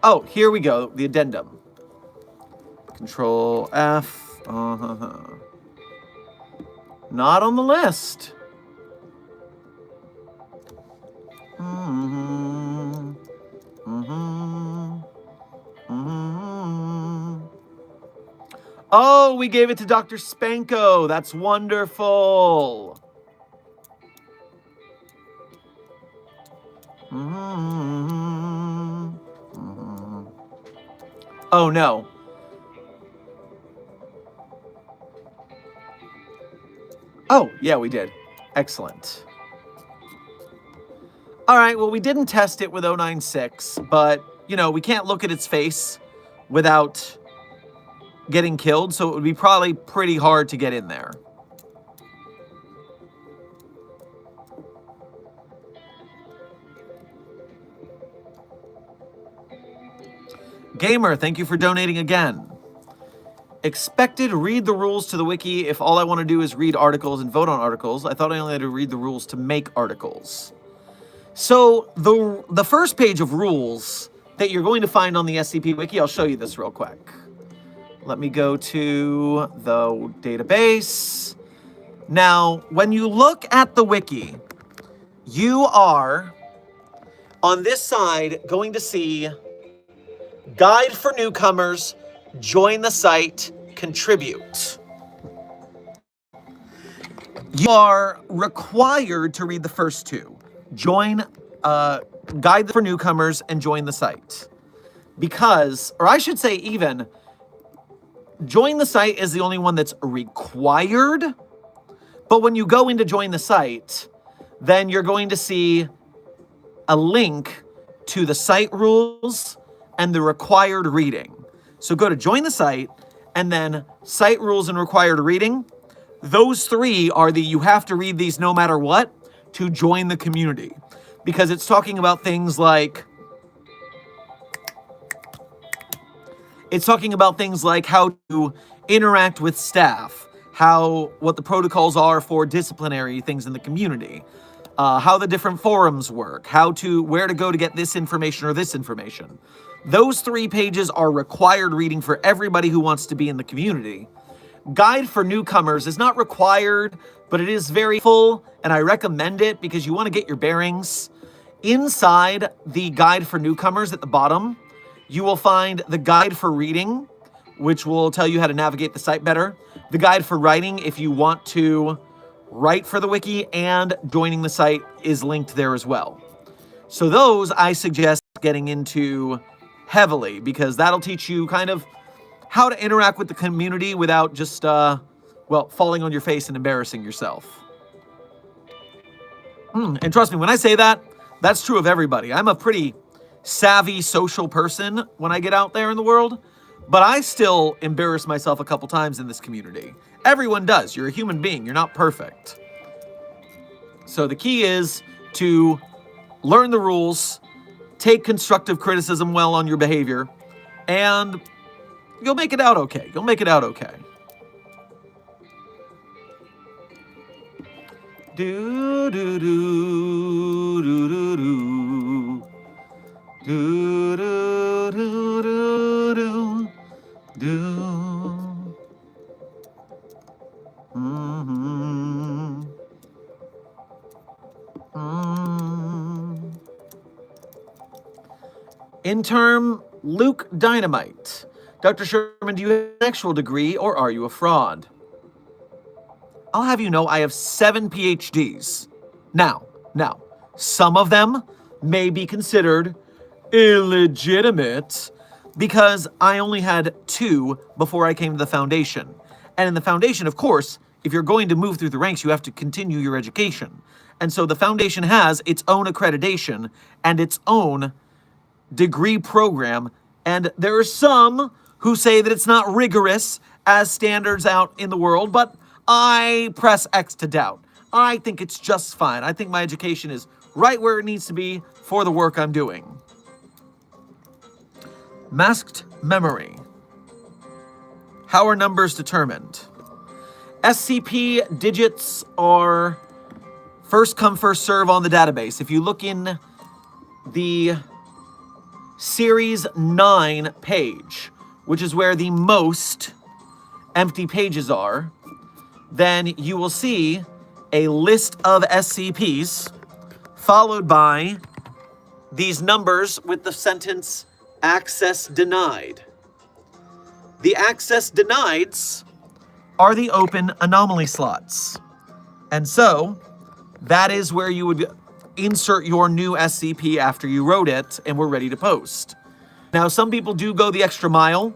Oh, here we go. The addendum. Control F. Not on the list. Oh, we gave it to Dr. Spanko. That's wonderful. Oh, no. Oh, yeah, we did. Excellent. All right, well, we didn't test it with 096, but, we can't look at its face without getting killed, so it would be probably pretty hard to get in there. Gamer, thank you for donating again. Expected read the rules to the wiki if all I want to do is read articles and vote on articles. I thought I only had to read the rules to make articles. So the first page of rules that you're going to find on the SCP Wiki, I'll show you this real quick. Let me go to the database. Now, when you look at the wiki, you are, on this side, going to see Guide for Newcomers, Join the Site, Contribute. You are required to read the first two. Join, Guide for Newcomers, and Join the Site. Because, or I should say even, Join the Site is the only one that's required. But when you go into Join the Site, then you're going to see a link to the site rules and the required reading. So go to Join the Site, and then Site Rules and Required Reading. Those three are the you have to read these no matter what to join the community. Because it's talking about things like how to interact with staff, what the protocols are for disciplinary things in the community, how the different forums work, where to go to get this information or this information. Those 3 pages are required reading for everybody who wants to be in the community. Guide for Newcomers is not required, but it is very full, and I recommend it because you want to get your bearings. Inside the Guide for Newcomers at the bottom, you will find the Guide for Reading, which will tell you how to navigate the site better. The Guide for Writing, if you want to write for the wiki, and joining the site is linked there as well. So those I suggest getting into heavily, because that'll teach you kind of how to interact with the community without just, falling on your face and embarrassing yourself. And trust me, when I say that, that's true of everybody. I'm a pretty savvy social person when I get out there in the world, but I still embarrass myself a couple times in this community. Everyone does. You're a human being. You're not perfect. So the key is to learn the rules, take constructive criticism well on your behavior, and you'll make it out okay. You'll make it out okay. Do do do do do do do do do do do. Intern Luke Dynamite. Dr. Sherman, do you have an actual degree or are you a fraud? I'll have you know I have 7 PhDs. Now, some of them may be considered illegitimate because I only had 2 before I came to the Foundation. And in the Foundation, of course, if you're going to move through the ranks, you have to continue your education. And so the Foundation has its own accreditation and its own degree program. And there are some who say that it's not rigorous as standards out in the world, but I press X to doubt. I think it's just fine. I think my education is right where it needs to be for the work I'm doing. Masked memory. How are numbers determined? SCP digits are first come, first serve on the database. If you look in the Series 9 page, which is where the most empty pages are, then you will see a list of SCPs followed by these numbers with the sentence access denied. The access denieds are the open anomaly slots. And so that is where you would insert your new SCP after you wrote it and were ready to post. Now, some people do go the extra mile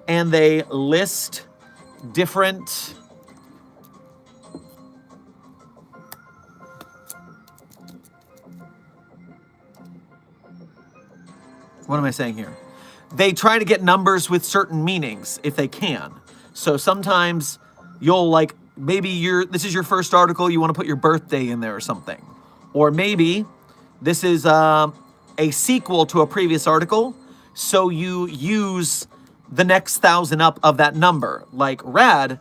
and they list different what am I saying here? They try to get numbers with certain meanings if they can. So sometimes you'll like, maybe this is your first article, you want to put your birthday in there or something. Or maybe this is a sequel to a previous article, so you use the next 1,000 up of that number. Like Rad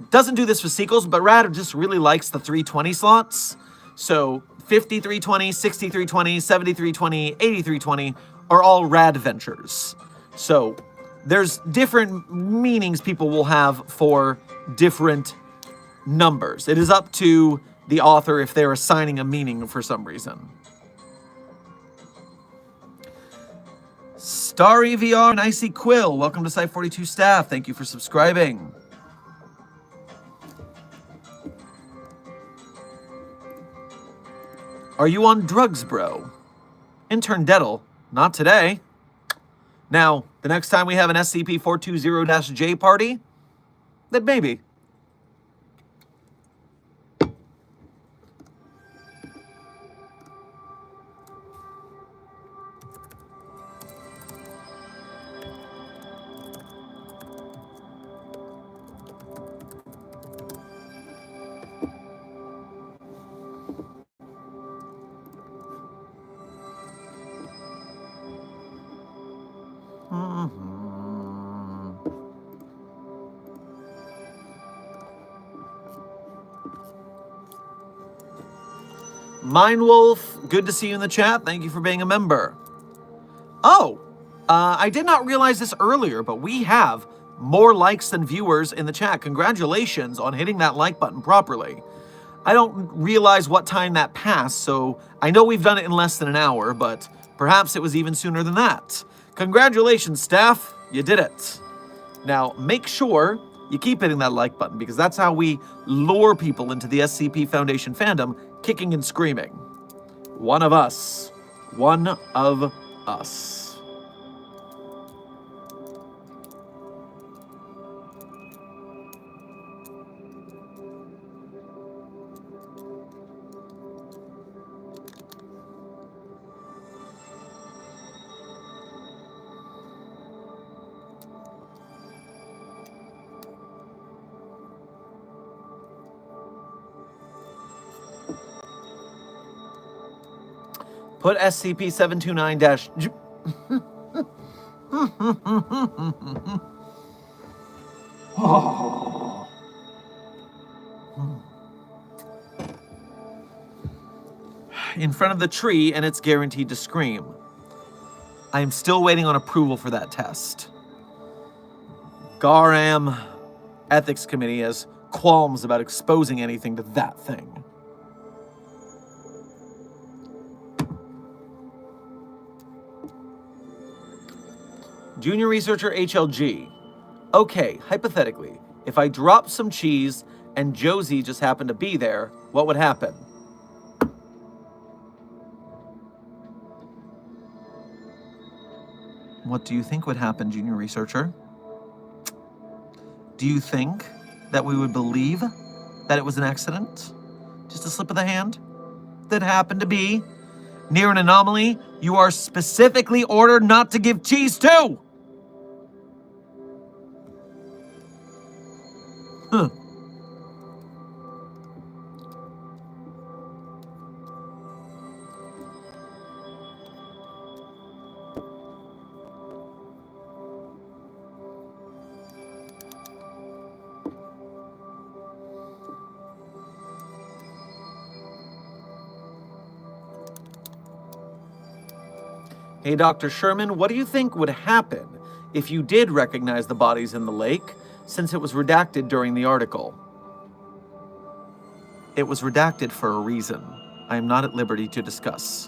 doesn't do this for sequels, but Rad just really likes the 320 slots. So 5320, 6320, 7320, 8320 are all Rad ventures. So there's different meanings people will have for different numbers. It is up to the author if they're assigning a meaning for some reason. Starry VR and Icy Quill, welcome to Site 42 staff. Thank you for subscribing. Are you on drugs, bro? Intern Deddle, not today. Now, the next time we have an SCP-420-J party, then maybe. Mindwolf, good to see you in the chat. Thank you for being a member. Oh, I did not realize this earlier, but we have more likes than viewers in the chat. Congratulations on hitting that like button properly. I don't realize what time that passed, so I know we've done it in less than an hour, but perhaps it was even sooner than that. Congratulations, staff. You did it. Now, make sure you keep hitting that like button, because that's how we lure people into the SCP Foundation fandom, kicking and screaming. One of us. One of us. Put SCP-729- in front of the tree, and it's guaranteed to scream. I am still waiting on approval for that test. Garam Ethics Committee has qualms about exposing anything to that thing. Junior Researcher HLG. Okay, hypothetically, if I dropped some cheese and Josie just happened to be there, what would happen? What do you think would happen, Junior Researcher? Do you think that we would believe that it was an accident? Just a slip of the hand? That happened to be near an anomaly you are specifically ordered not to give cheese to? Huh. Hey, Dr. Sherman, what do you think would happen if you did recognize the bodies in the lake, since it was redacted during the article? It was redacted for a reason. I am not at liberty to discuss.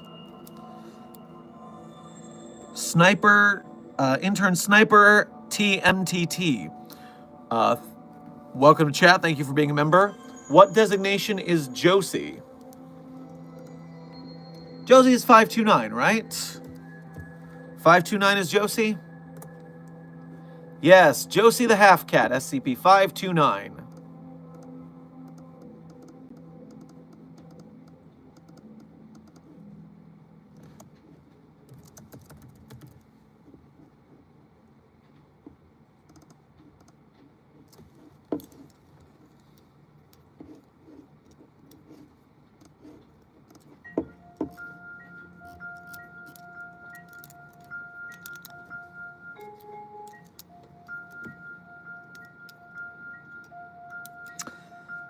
Intern Sniper TMTT. Welcome to chat. Thank you for being a member. What designation is Josie? Josie is 529, right? 529 is Josie? Yes, Josie the Half Cat, SCP 529.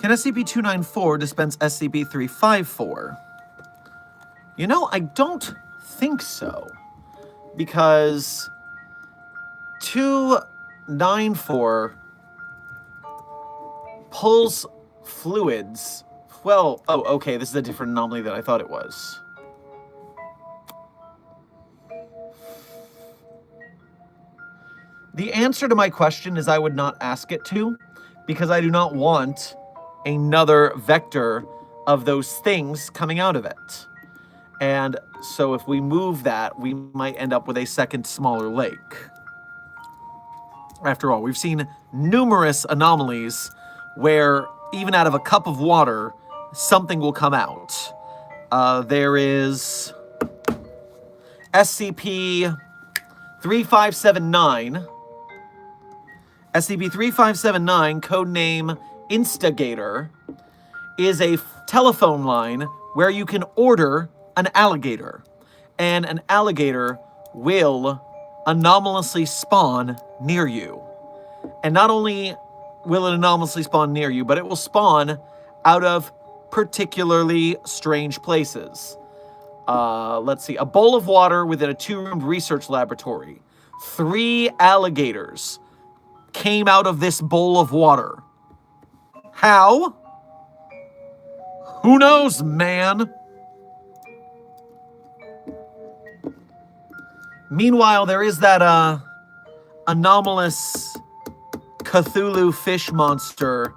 Can SCP-294 dispense SCP-354? You know, I don't think so. Because 294 pulls fluids. Well, oh, okay, this is a different anomaly than I thought it was. The answer to my question is I would not ask it to, because I do not want another vector of those things coming out of it. And so if we move that, we might end up with a second smaller lake. After all, we've seen numerous anomalies where even out of a cup of water, something will come out. There is SCP-3579. SCP-3579, codename Instigator, is a telephone line where you can order an alligator, and an alligator will anomalously spawn near you. And not only will it anomalously spawn near you, but it will spawn out of particularly strange places. Let's see, a bowl of water within a 2-roomed research laboratory. 3 alligators came out of this bowl of water. How? Who knows, man? Meanwhile, there is that anomalous Cthulhu fish monster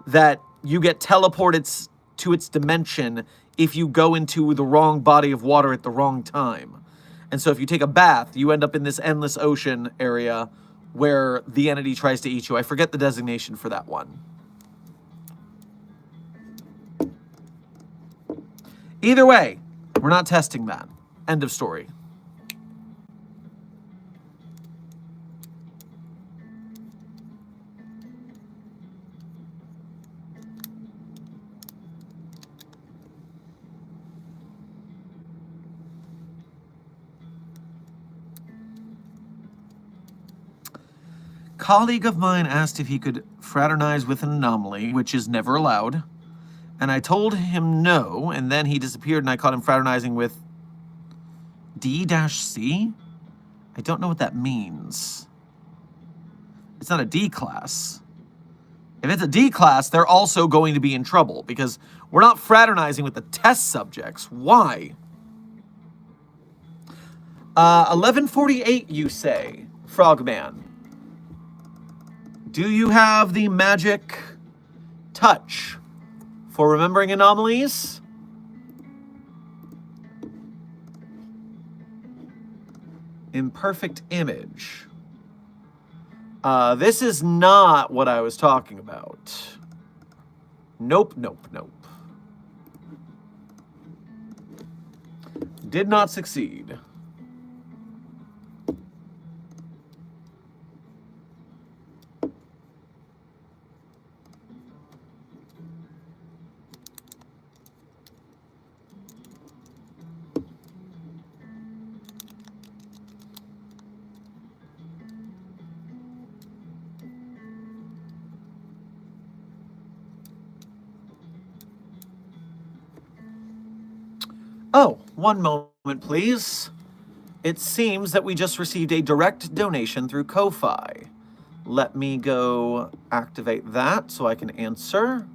that you get teleported to its dimension if you go into the wrong body of water at the wrong time. And so if you take a bath, you end up in this endless ocean area where the entity tries to eat you. I forget the designation for that one. Either way, we're not testing that. End of story. Colleague of mine asked if he could fraternize with an anomaly, which is never allowed. And I told him no, and then he disappeared and I caught him fraternizing with D-C? I don't know what that means. It's not a D class. If it's a D class, they're also going to be in trouble because we're not fraternizing with the test subjects. Why? 1148, you say, Frogman. Do you have the magic touch for remembering anomalies? Imperfect image. This is not what I was talking about. Nope, nope, nope. Did not succeed. Oh, one moment, please. It seems that we just received a direct donation through Ko-Fi. Let me go activate that so I can answer.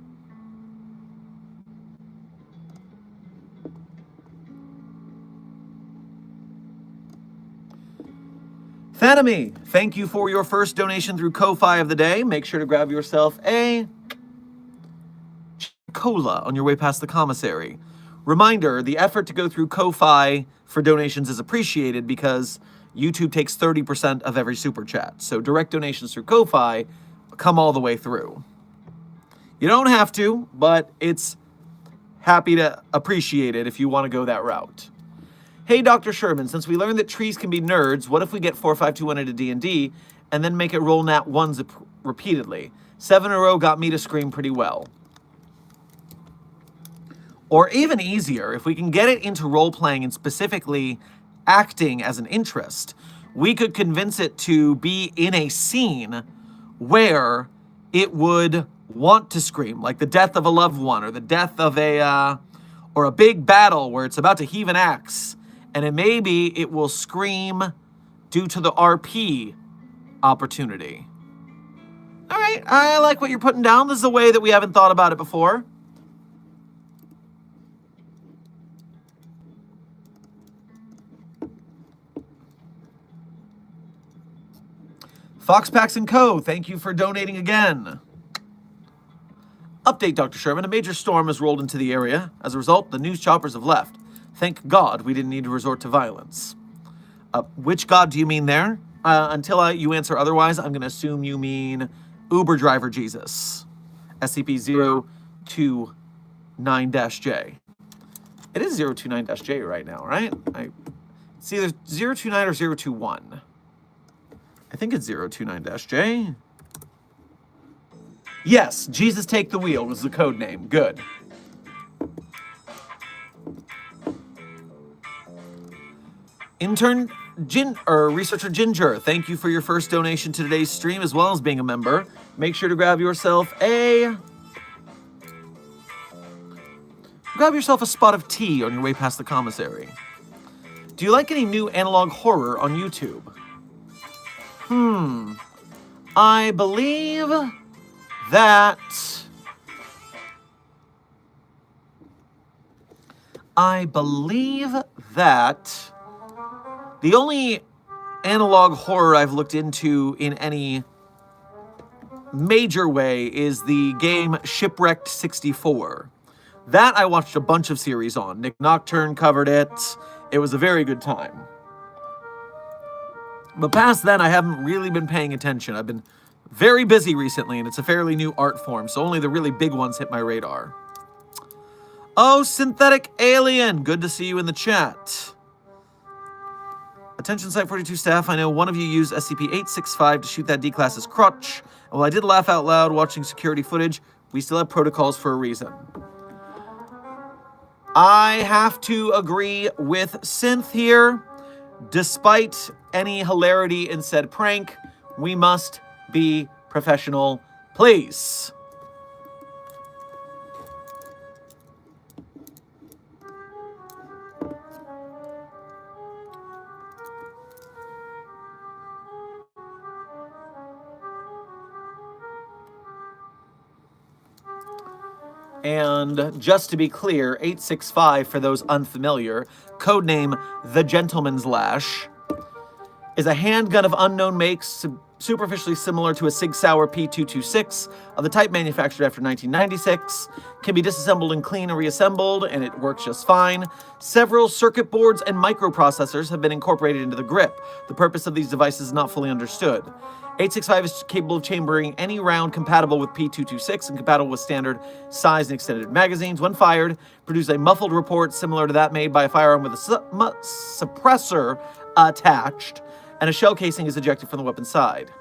Fanemy, thank you for your first donation through Ko-Fi of the day. Make sure to grab yourself a cola on your way past the commissary. Reminder, the effort to go through Ko-Fi for donations is appreciated because YouTube takes 30% of every super chat. So direct donations through Ko-Fi come all the way through. You don't have to, but it's happy to appreciate it if you want to go that route. Hey, Dr. Sherman, since we learned that trees can be nerds, what if we get 452 into D&D and then make it roll nat ones repeatedly? 7 in a row got me to scream pretty well. Or even easier, if we can get it into role-playing and specifically acting as an interest, we could convince it to be in a scene where it would want to scream, like the death of a loved one or the death of a big battle where it's about to heave an axe, and maybe it will scream due to the RP opportunity. All right, I like what you're putting down. This is a way that we haven't thought about it before. Foxpacks & Co., thank you for donating again. Update, Dr. Sherman. A major storm has rolled into the area. As a result, the news choppers have left. Thank God we didn't need to resort to violence. Which God do you mean there? Until you answer otherwise, I'm going to assume you mean Uber driver Jesus. SCP-029-J. It is 029-J right now, right? It's either 029 or 021. I think it's 029-J. Yes, Jesus Take the Wheel was the code name. Good. Intern Researcher Ginger, thank you for your first donation to today's stream as well as being a member. Make sure to grab yourself a spot of tea on your way past the commissary. Do you like any new analog horror on YouTube? I believe that the only analog horror I've looked into in any major way is the game Shipwrecked 64. That I watched a bunch of series on. Nick Nocturne covered it. It was a very good time. But past then, I haven't really been paying attention. I've been very busy recently, and it's a fairly new art form, so only the really big ones hit my radar. Oh, Synthetic Alien! Good to see you in the chat. Attention Site 42 staff, I know one of you used SCP-865 to shoot that D-Class's crotch. And while I did laugh out loud watching security footage, we still have protocols for a reason. I have to agree with Synth here. Despite any hilarity in said prank, we must be professional, please. And just to be clear, 865, for those unfamiliar, codename The Gentleman's Lash, is a handgun of unknown make, superficially similar to a Sig Sauer P226 of the type manufactured after 1996, can be disassembled and cleaned and reassembled, and it works just fine. Several circuit boards and microprocessors have been incorporated into the grip. The purpose of these devices is not fully understood. 865 is capable of chambering any round compatible with P226 and compatible with standard size and extended magazines. When fired, produce a muffled report similar to that made by a firearm with a suppressor attached, and a shell casing is ejected from the weapon's side.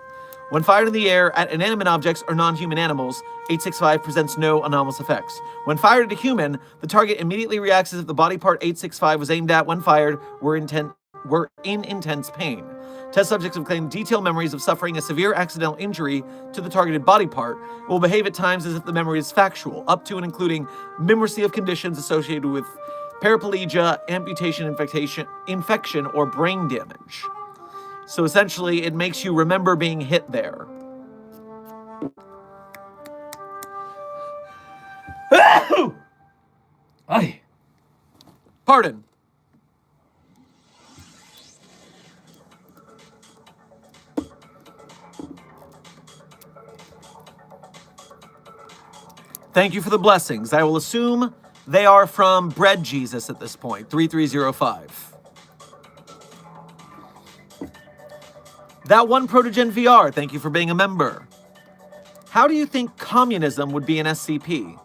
When fired in the air at inanimate objects or non-human animals, 865 presents no anomalous effects. When fired at a human, the target immediately reacts as if the body part 865 was aimed at when fired were in intense pain. Test subjects have claimed detailed memories of suffering a severe accidental injury to the targeted body part. It will behave at times as if the memory is factual, up to and including memory of conditions associated with paraplegia, amputation, infection, or brain damage. So essentially, it makes you remember being hit there. Aye. Pardon. Thank you for the blessings. I will assume they are from Bread Jesus at this point, 3305. That one Protogen VR, thank you for being a member. How do you think communism would be an SCP?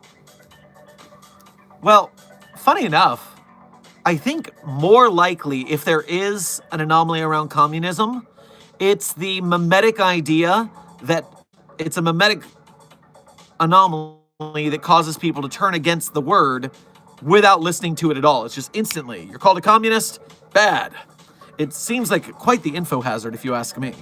Well, funny enough, I think more likely if there is an anomaly around communism, it's the mimetic idea that it's a mimetic anomaly that causes people to turn against the word without listening to it at all. It's just instantly. You're called a communist? Bad. It seems like quite the info hazard, if you ask me.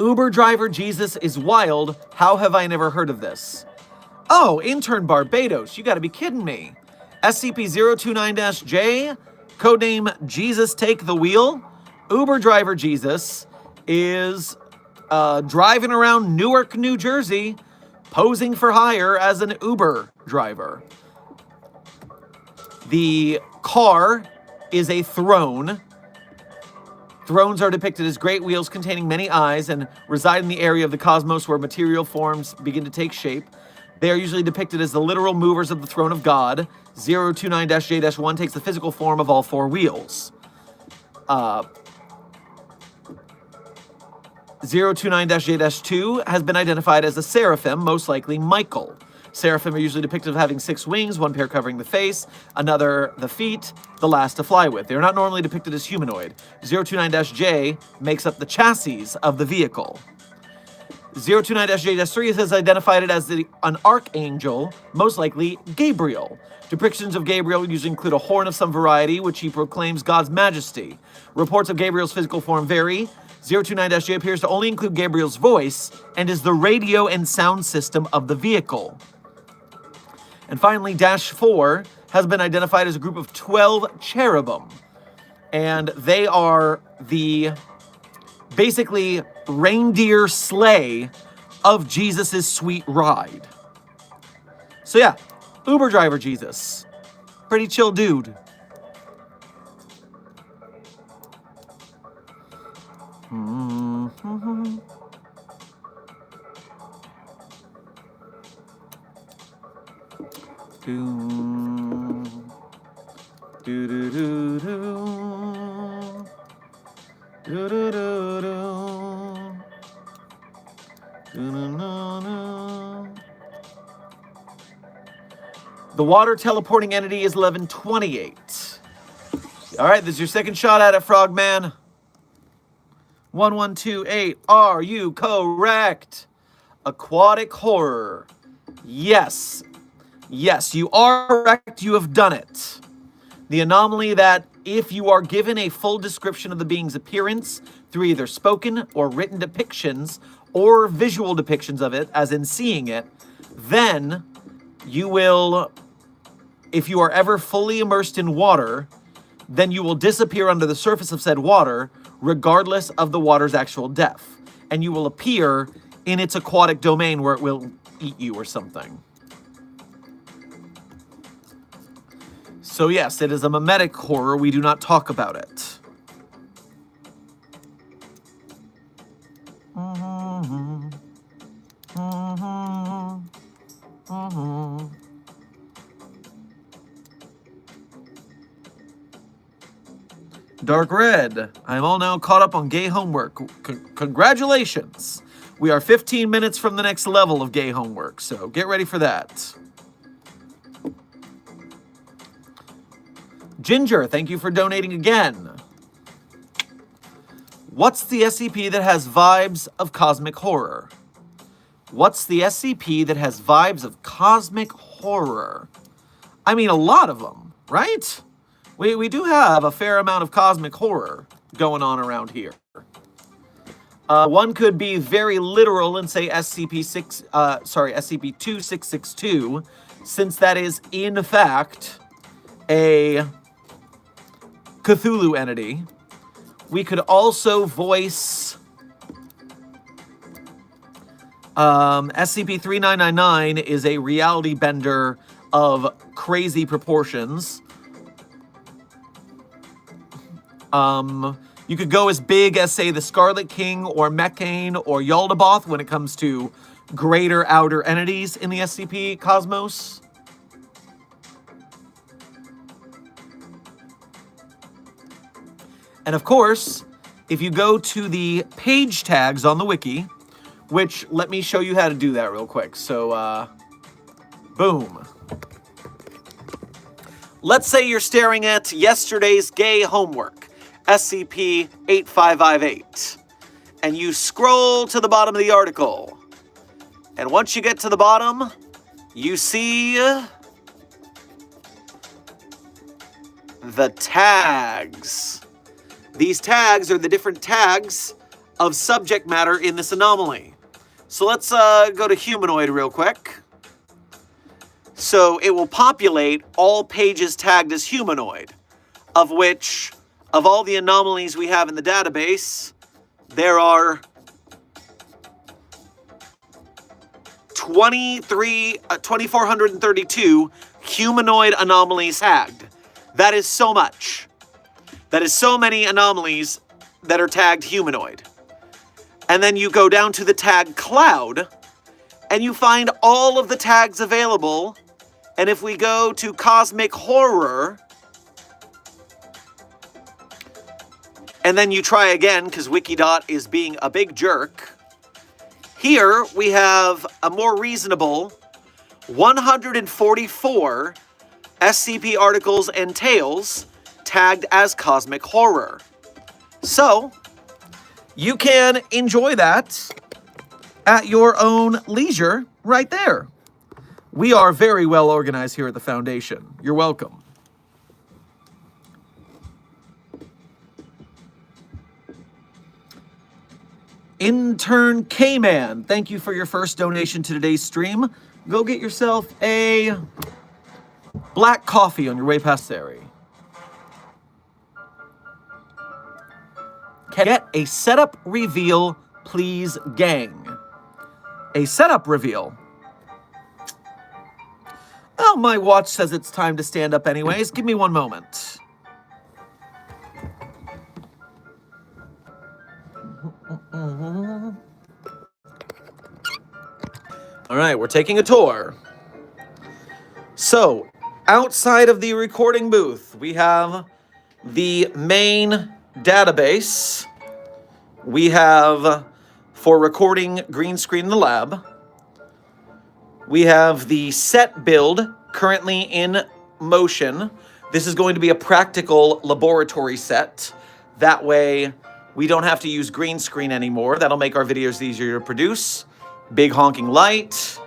Uber driver Jesus is wild. How have I never heard of this? Oh, intern Barbados. You gotta be kidding me. SCP-029-J, codename Jesus Take the Wheel. Uber driver Jesus is driving around Newark, New Jersey, posing for hire as an Uber driver. The car is a throne. Thrones are depicted as great wheels containing many eyes and reside in the area of the cosmos where material forms begin to take shape. They are usually depicted as the literal movers of the throne of God. 029-J-1 takes the physical form of all four wheels. 029-J-2 has been identified as a seraphim, most likely Michael. Seraphim are usually depicted as having 6 wings, one pair covering the face, another the feet, the last to fly with. They are not normally depicted as humanoid. 029-J makes up the chassis of the vehicle. 029-J-3 is identified as an archangel, most likely Gabriel. Depictions of Gabriel usually include a horn of some variety, which he proclaims God's majesty. Reports of Gabriel's physical form vary. 029-J appears to only include Gabriel's voice and is the radio and sound system of the vehicle. And finally, -4 has been identified as a group of 12 cherubim. And they are the, basically, reindeer sleigh of Jesus' sweet ride. So yeah, Uber driver Jesus. Pretty chill dude. The water teleporting entity is 1128. All right, this is your second shot at it, Frogman. 1128. Are you correct? Aquatic horror. Yes. Yes, you are correct. You have done it. The anomaly that if you are given a full description of the being's appearance through either spoken or written depictions or visual depictions of it, as in seeing it, then you will, if you are ever fully immersed in water, then you will disappear under the surface of said water, regardless of the water's actual depth. And you will appear in its aquatic domain where it will eat you or something. So yes, it is a mimetic horror. We do not talk about it. Dark Red, I'm all now caught up on gay homework. Congratulations. We are 15 minutes from the next level of gay homework, so get ready for that. Ginger, thank you for donating again. What's the SCP that has vibes of cosmic horror? What's the SCP that has vibes of cosmic horror? I mean, a lot of them, right? We do have a fair amount of cosmic horror going on around here. One could be very literal and say SCP-2662, since that is in fact a Cthulhu entity. We could also voice SCP-3999 is a reality bender of crazy proportions. You You could go as big as, say, the Scarlet King or Mechane or Yaldabaoth when it comes to greater outer entities in the SCP cosmos. And of course, if you go to the page tags on the wiki, which, let me show you how to do that real quick. So, boom. Let's say you're staring at yesterday's gay homework, SCP-8558, and you scroll to the bottom of the article. And once you get to the bottom, you see the tags. These tags are the different tags of subject matter in this anomaly. So let's go to humanoid real quick. So it will populate all pages tagged as humanoid, of which, of all the anomalies we have in the database, there are 2,432 humanoid anomalies tagged. That is so much. That is so many anomalies that are tagged humanoid. And then you go down to the tag cloud, and you find all of the tags available. And if we go to cosmic horror, and then you try again, because Wikidot is being a big jerk, here we have a more reasonable 144 SCP articles and tales tagged as cosmic horror. So, you can enjoy that at your own leisure right there. We are very well organized here at the Foundation. You're welcome. Intern K-Man, thank you for your first donation to today's stream. Go get yourself a black coffee on your way past the area. Get a setup reveal, please, gang. A setup reveal. Oh, my watch says it's time to stand up anyways. Give me one moment. All right, we're taking a tour. So, outside of the recording booth, we have the main database. We have, for recording, green screen in the lab. We have the set build currently in motion. This is going to be a practical laboratory set. That way, we don't have to use green screen anymore. That'll make our videos easier to produce. Big honking light.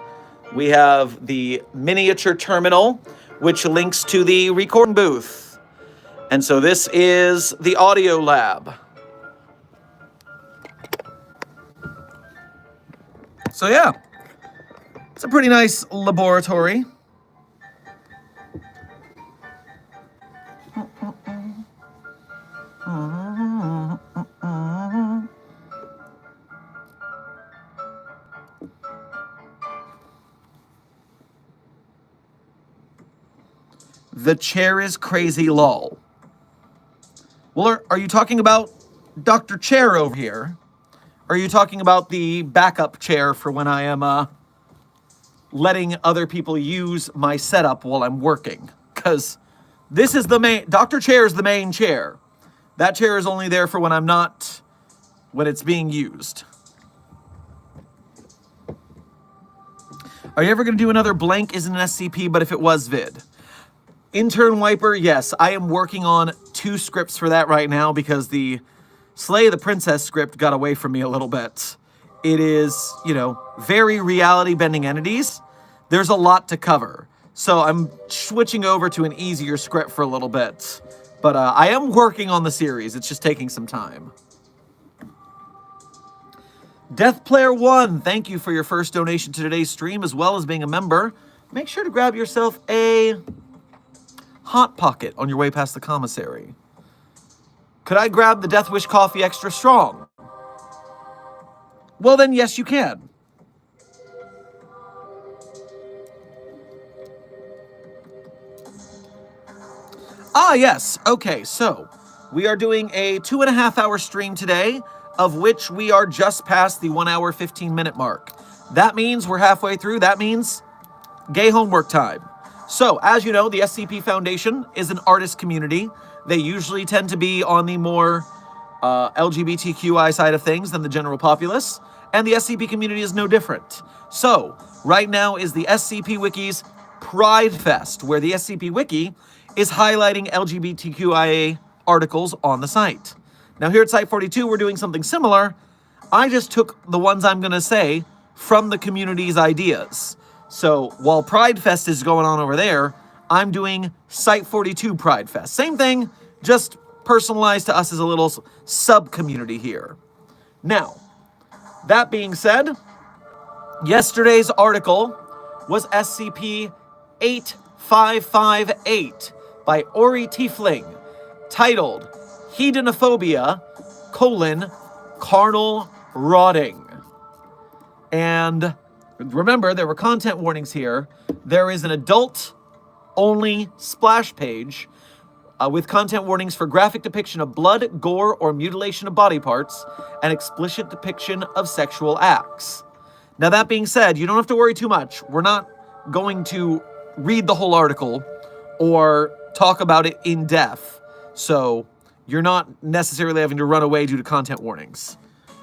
We have the miniature terminal, which links to the recording booth. And so this is the audio lab. So yeah, it's a pretty nice laboratory. The chair is crazy, lol. Well, are you talking about Dr. Chair over here? Or are you talking about the backup chair for when I am letting other people use my setup while I'm working? Because this is the main, Dr. Chair is the main chair. That chair is only there for when I'm not, when it's being used. Are you ever going to do another blank isn't an SCP, but if it was vid? Intern Wiper, yes, I am working on 2 scripts for that right now because the Slay the Princess script got away from me a little bit. It is, you know, very reality-bending entities. There's a lot to cover. So I'm switching over to an easier script for a little bit. But I am working on the series. It's just taking some time. DeathPlayer1, thank you for your first donation to today's stream, as well as being a member. Make sure to grab yourself a Hot Pocket on your way past the commissary. Could I grab the Death Wish coffee extra strong? Well then, yes, you can. Ah, yes. Okay, so We are doing a 2.5-hour stream today, of which we are just past the 1 hour, 15-minute mark. That means we're halfway through. That means gay homework time. So, as you know, the SCP Foundation is an artist community. They usually tend to be on the more LGBTQI side of things than the general populace, and the SCP community is no different. So, right now is the SCP Wiki's PrideFest, where the SCP Wiki is highlighting LGBTQIA articles on the site. Now, here at Site 42, we're doing something similar. I just took the ones I'm going to say from the community's ideas. So while PrideFest is going on over there, I'm doing Site 42 PrideFest. Same thing, just personalized to us as a little sub-community here. Now, that being said, yesterday's article was SCP 8558 by Ori Tiefling, titled Hedonophobia, Carnal Rotting. And remember, there were content warnings here. There is an adult-only splash page with content warnings for graphic depiction of blood, gore, or mutilation of body parts, and explicit depiction of sexual acts. Now, that being said, you don't have to worry too much. We're not going to read the whole article or talk about it in depth, so you're not necessarily having to run away due to content warnings.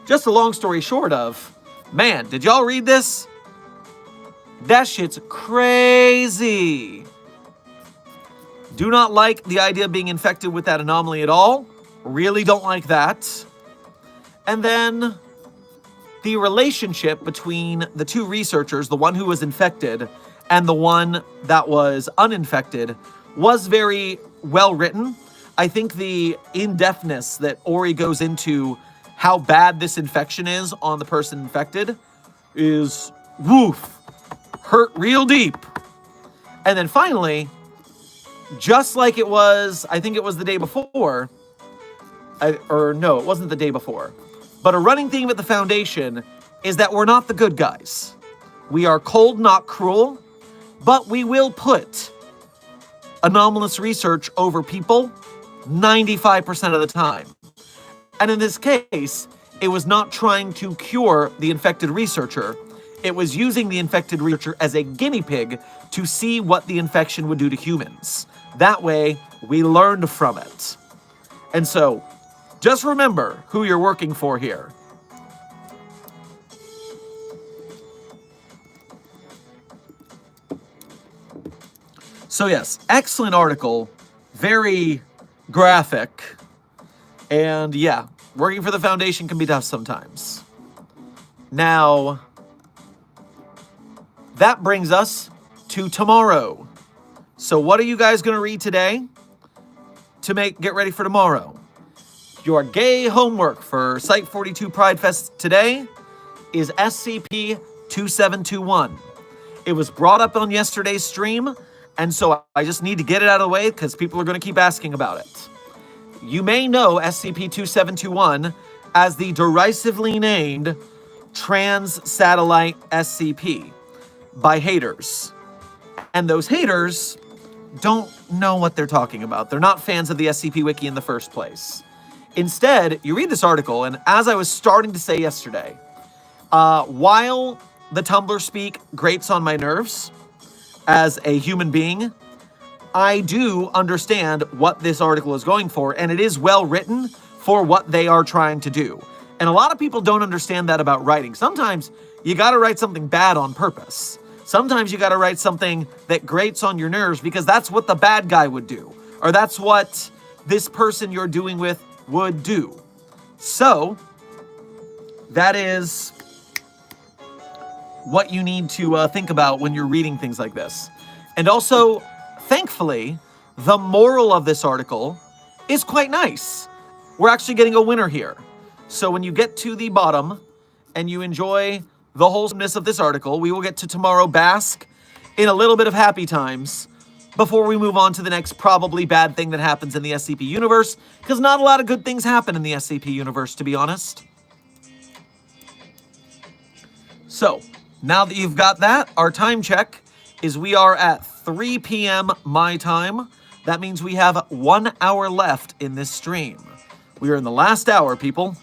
Just a long story short of, man, did y'all read this? That shit's crazy. Do not like the idea of being infected with that anomaly at all. Really don't like that. And then the relationship between the two researchers, the one who was infected and the one that was uninfected, was very well written. I think the in-depthness that Ori goes into how bad this infection is on the person infected is, woof, hurt real deep. And then finally, just like it was, I think it was the day before, or no, it wasn't the day before, but a running theme at the Foundation is that we're not the good guys. We are cold, not cruel, but we will put anomalous research over people 95% of the time. And in this case, it was not trying to cure the infected researcher. It was using the infected researcher as a guinea pig to see what the infection would do to humans. That way, we learned from it. And so, just remember who you're working for here. So yes, excellent article, very graphic, and yeah, working for the Foundation can be tough sometimes. Now, that brings us to tomorrow. So what are you guys going to read today to get ready for tomorrow? Your gay homework for Site 42 PrideFest today is SCP-2721. It was brought up on yesterday's stream, and so I just need to get it out of the way because people are going to keep asking about it. You may know SCP-2721 as the derisively named Trans Satellite SCP by haters. And those haters don't know what they're talking about. They're not fans of the SCP Wiki in the first place. Instead, you read this article, and as I was starting to say yesterday, while the Tumblr speak grates on my nerves as a human being, I do understand what this article is going for, and it is well written for what they are trying to do. And a lot of people don't understand that about writing. Sometimes you gotta write something bad on purpose. Sometimes you gotta write something that grates on your nerves because that's what the bad guy would do, or that's what this person you're doing with would do. So, that is what you need to think about when you're reading things like this. And also, thankfully, the moral of this article is quite nice. We're actually getting a winner here. So when you get to the bottom and you enjoy the wholesomeness of this article, we will get to tomorrow bask in a little bit of happy times before we move on to the next probably bad thing that happens in the SCP universe, because not a lot of good things happen in the SCP universe, to be honest. So, now that you've got that, our time check is we are at 3 p.m. my time That means we have 1 hour left in this stream. We are in the last hour, people.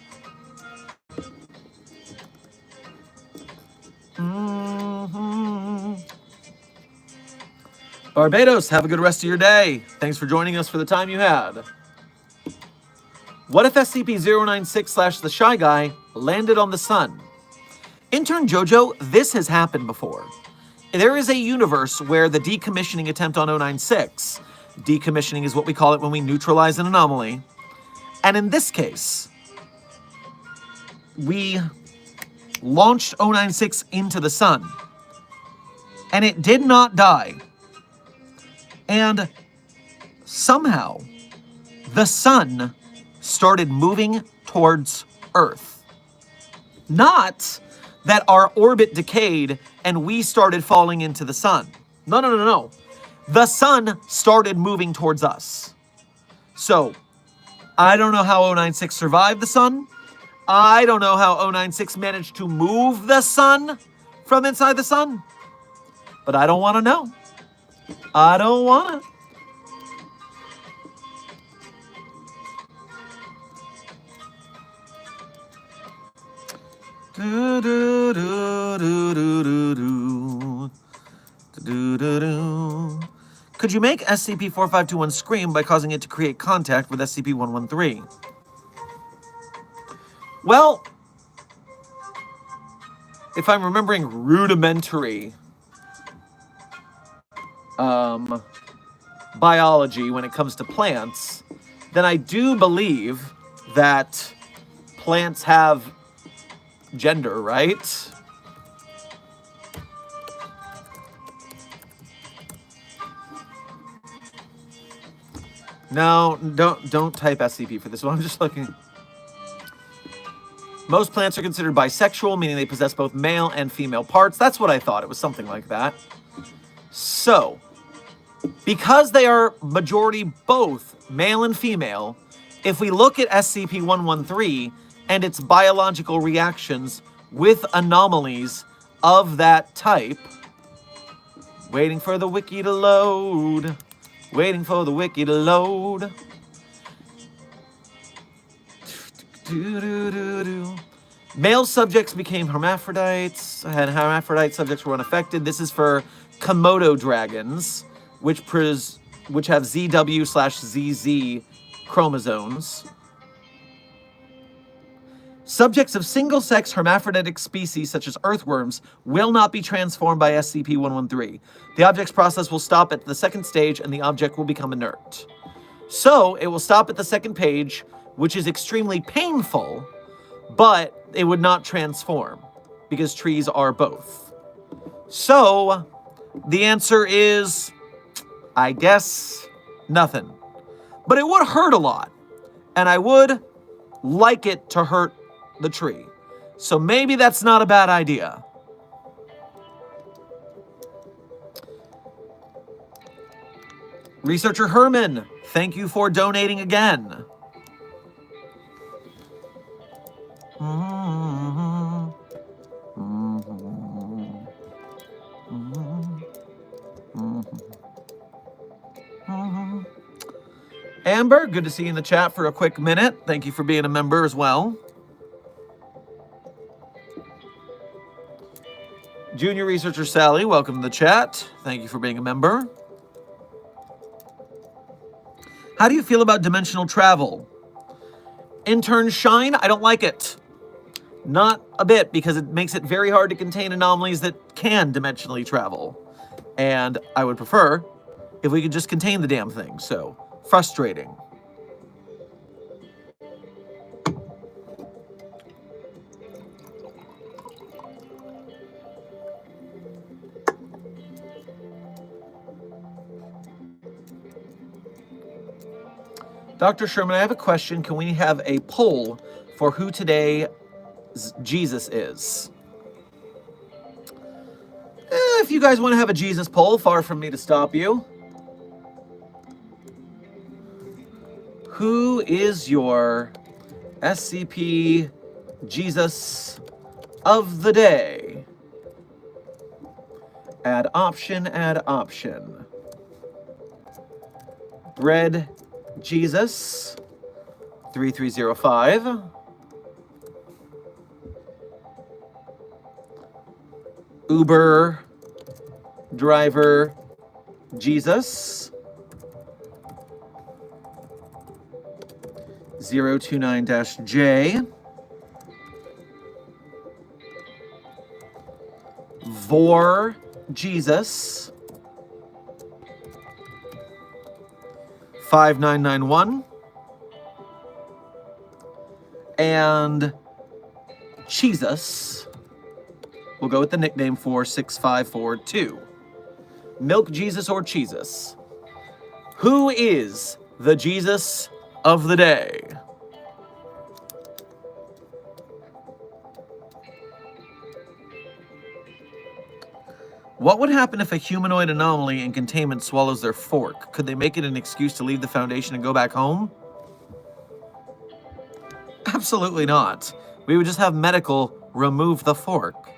Barbados, have a good rest of your day. Thanks for joining us for the time you had. What if SCP-096/The Shy Guy landed on the sun? Intern Jojo, this has happened before. There is a universe where the decommissioning attempt on 096, decommissioning is what we call it when we neutralize an anomaly, and in this case, we launched 096 into the sun, and it did not die. And somehow, the sun started moving towards Earth. Not that our orbit decayed and we started falling into the sun. No. The sun started moving towards us. So, I don't know how 096 survived the sun. I don't know how 096 managed to move the sun from inside the sun. But I don't want to know. I don't want to. Could you make SCP-4521 scream by causing it to create contact with SCP-113? Well, if I'm remembering rudimentary biology when it comes to plants, then I do believe that plants have gender, right? No, don't type SCP for this one. I'm just looking. Most plants are considered bisexual, meaning they possess both male and female parts. That's what I thought. It was something like that. So, because they are majority both male and female, if we look at SCP-113 and its biological reactions with anomalies of that type, waiting for the wiki to load, waiting for the wiki to load. Male subjects became hermaphrodites, and hermaphrodite subjects were unaffected. This is for Komodo dragons, which have ZW/ZZ chromosomes. Subjects of single-sex hermaphroditic species such as earthworms will not be transformed by SCP-113. The object's process will stop at the second stage and the object will become inert. So, it will stop at the second page, which is extremely painful, but it would not transform, because trees are both. So, the answer is, I guess, nothing. But it would hurt a lot, and I would like it to hurt the tree. So maybe that's not a bad idea. Researcher Herman, thank you for donating again. Amber, good to see you in the chat for a quick minute. Thank you for being a member as well. Junior Researcher Sally, welcome to the chat. Thank you for being a member. How do you feel about dimensional travel? Intern Shine, I don't like it. Not a bit, because it makes it very hard to contain anomalies that can dimensionally travel. And I would prefer if we could just contain the damn thing, so frustrating. Dr. Sherman, I have a question. Can we have a poll for who today's Jesus is? If you guys want to have a Jesus poll, far from me to stop you. Who is your SCP Jesus of the day? Add option, add option. Red Jesus 3305. Uber driver Jesus 029-J. Vor Jesus 5991. And Jesus, we'll go with the nickname for 6542. Milk Jesus or Jesus? Who is the Jesus of the day? What would happen if a humanoid anomaly in containment swallows their fork? Could they make it an excuse to leave the Foundation and go back home? Absolutely not. We would just have medical remove the fork.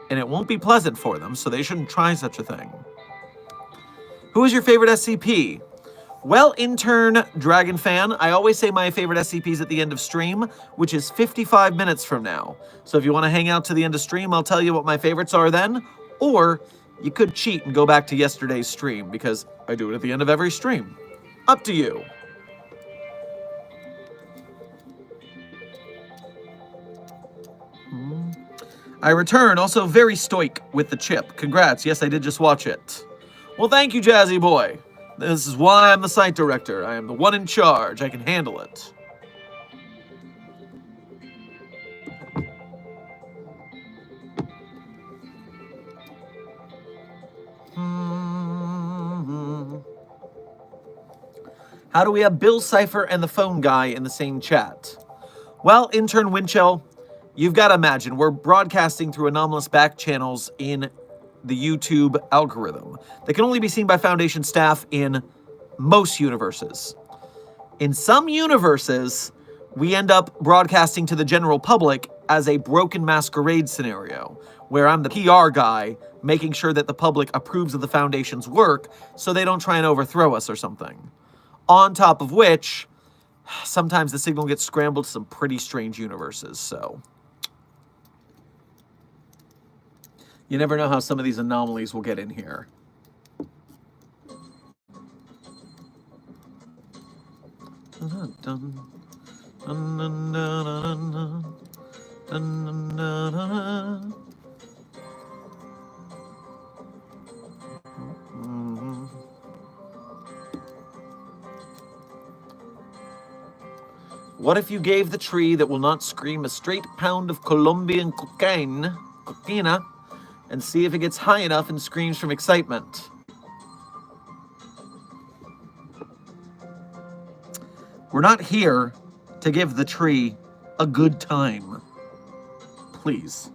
And it won't be pleasant for them, so they shouldn't try such a thing. Who is your favorite SCP? Well, intern Dragon Fan, I always say my favorite SCPs at the end of stream, which is 55 minutes from now. So if you want to hang out to the end of stream, I'll tell you what my favorites are then. Or you could cheat and go back to yesterday's stream, because I do it at the end of every stream. Up to you. I return, also very stoic with the chip. Congrats, yes, I did just watch it. Well, thank you, Jazzy Boy. This is why I'm the site director. I am the one in charge. I can handle it. How do we have Bill Cipher and the phone guy in the same chat? Well, intern Winchell, you've got to imagine, we're broadcasting through anomalous back channels in the YouTube algorithm. They can only be seen by Foundation staff in most universes. In some universes, we end up broadcasting to the general public as a broken masquerade scenario, where I'm the PR guy, making sure that the public approves of the Foundation's work so they don't try and overthrow us or something. On top of which, sometimes the signal gets scrambled to some pretty strange universes, so. You never know how some of these anomalies will get in here. What if you gave the tree that will not scream a straight pound of Colombian cocaina, and see if it gets high enough and screams from excitement? We're not here to give the tree a good time. Please.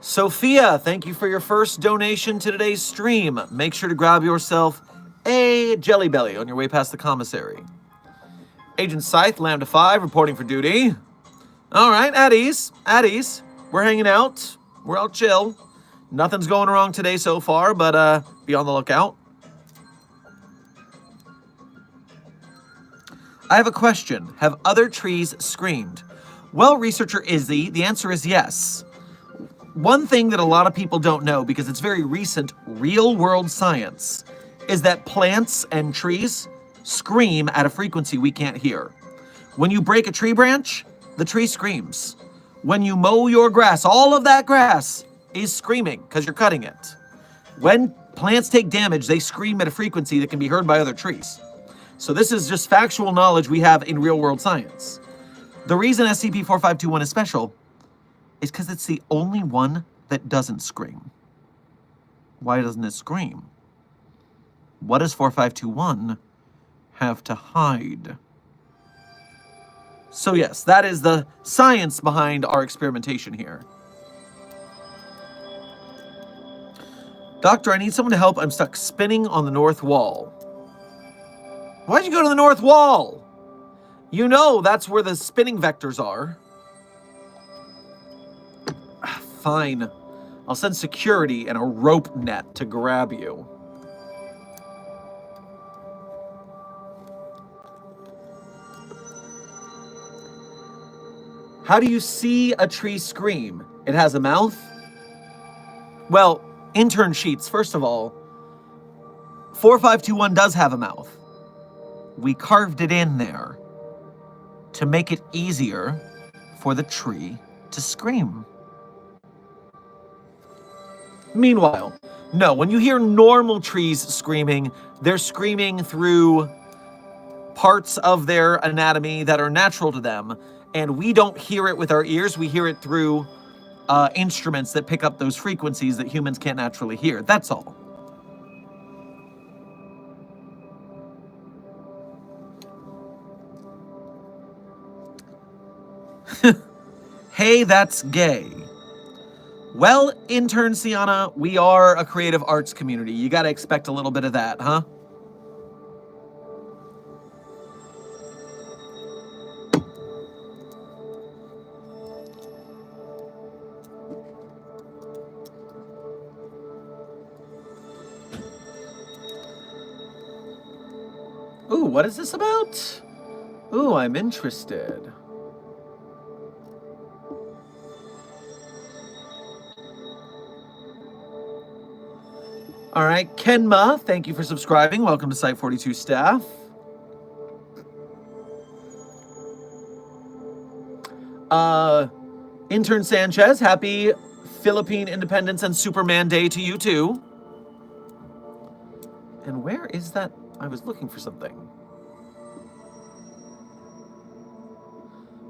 Sophia, thank you for your first donation to today's stream. Make sure to grab yourself a Jelly Belly on your way past the commissary. Agent Scythe, Lambda 5, reporting for duty. All right, at ease. We're hanging out. We're all chill. Nothing's going wrong today so far, but be on the lookout. I have a question. Have other trees screamed? Well, researcher Izzy, the answer is yes. One thing that a lot of people don't know, because it's very recent real-world science, is that plants and trees scream at a frequency we can't hear. When you break a tree branch, the tree screams. When you mow your grass, all of that grass is screaming because you're cutting it. When plants take damage, they scream at a frequency that can be heard by other trees. So this is just factual knowledge we have in real-world science. The reason SCP-4521 is special is because it's the only one that doesn't scream. Why doesn't it scream? What does 4521 have to hide? So yes, that is the science behind our experimentation here. Doctor, I need someone to help. I'm stuck spinning on the north wall. Why'd you go to the north wall? You know that's where the spinning vectors are. Fine. I'll send security and a rope net to grab you. How do you see a tree scream? It has a mouth? Well, intern sheets, first of all, 4521 does have a mouth. We carved it in there to make it easier for the tree to scream. Meanwhile, no, when you hear normal trees screaming, they're screaming through parts of their anatomy that are natural to them, and we don't hear it with our ears, we hear it through instruments that pick up those frequencies that humans can't naturally hear. That's all. Hey, that's gay. Well, intern Sienna, we are a creative arts community. You gotta expect a little bit of that, huh? Ooh, what is this about? Ooh, I'm interested. All right, Kenma, thank you for subscribing. Welcome to Site 42 staff. Intern Sanchez, happy Philippine Independence and Superman Day to you too. And where is that? I was looking for something.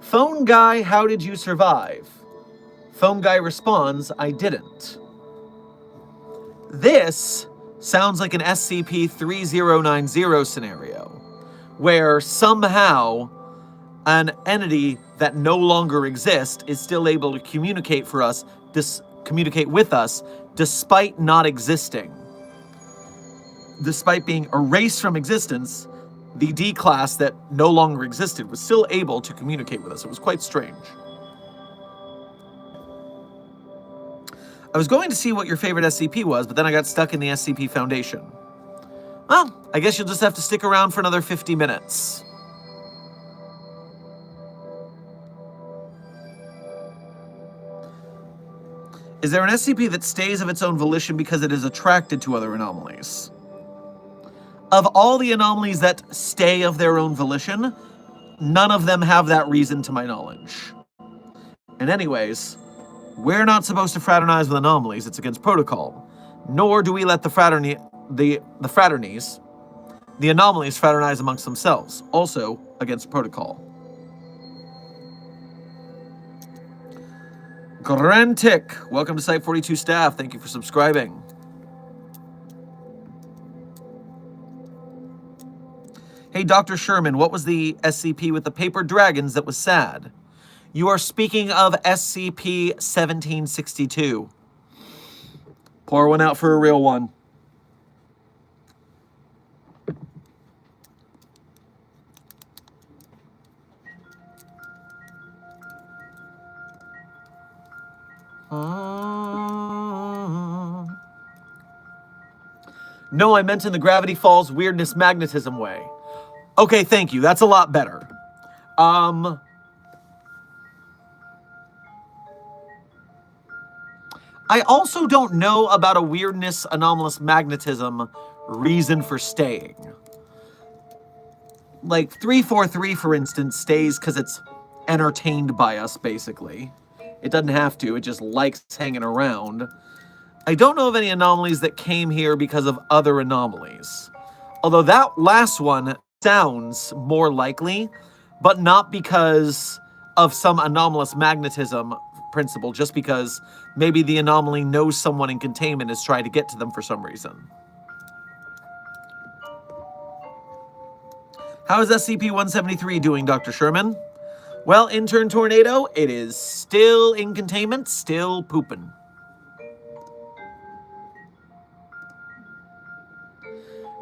Phone guy, how did you survive? Phone guy responds, I didn't. This sounds like an SCP-3090 scenario, where somehow an entity that no longer exists is still able to communicate with us despite not existing. Despite being erased from existence, the D class that no longer existed was still able to communicate with us. It was quite strange. I was going to see what your favorite SCP was, but then I got stuck in the SCP Foundation. Well, I guess you'll just have to stick around for another 50 minutes. Is there an SCP that stays of its own volition because it is attracted to other anomalies? Of all the anomalies that stay of their own volition, none of them have that reason to my knowledge. And anyways, we're not supposed to fraternize with anomalies. It's against protocol. Nor do we let the anomalies fraternize amongst themselves. Also against protocol. Grantic, welcome to Site 42 staff. Thank you for subscribing. Hey, Dr. Sherman, what was the SCP with the paper dragons that was sad? You are speaking of SCP-1762. Pour one out for a real one. No, I meant in the Gravity Falls weirdness magnetism way. Okay, thank you. That's a lot better. I also don't know about a weirdness anomalous magnetism reason for staying. Like 343, for instance, stays because it's entertained by us, basically. It doesn't have to, it just likes hanging around. I don't know of any anomalies that came here because of other anomalies. Although that last one sounds more likely, but not because of some anomalous magnetism principle, just because maybe the anomaly knows someone in containment is trying to get to them for some reason. How is SCP-173 doing, Dr. Sherman? Well, Intern Tornado, it is still in containment, still pooping.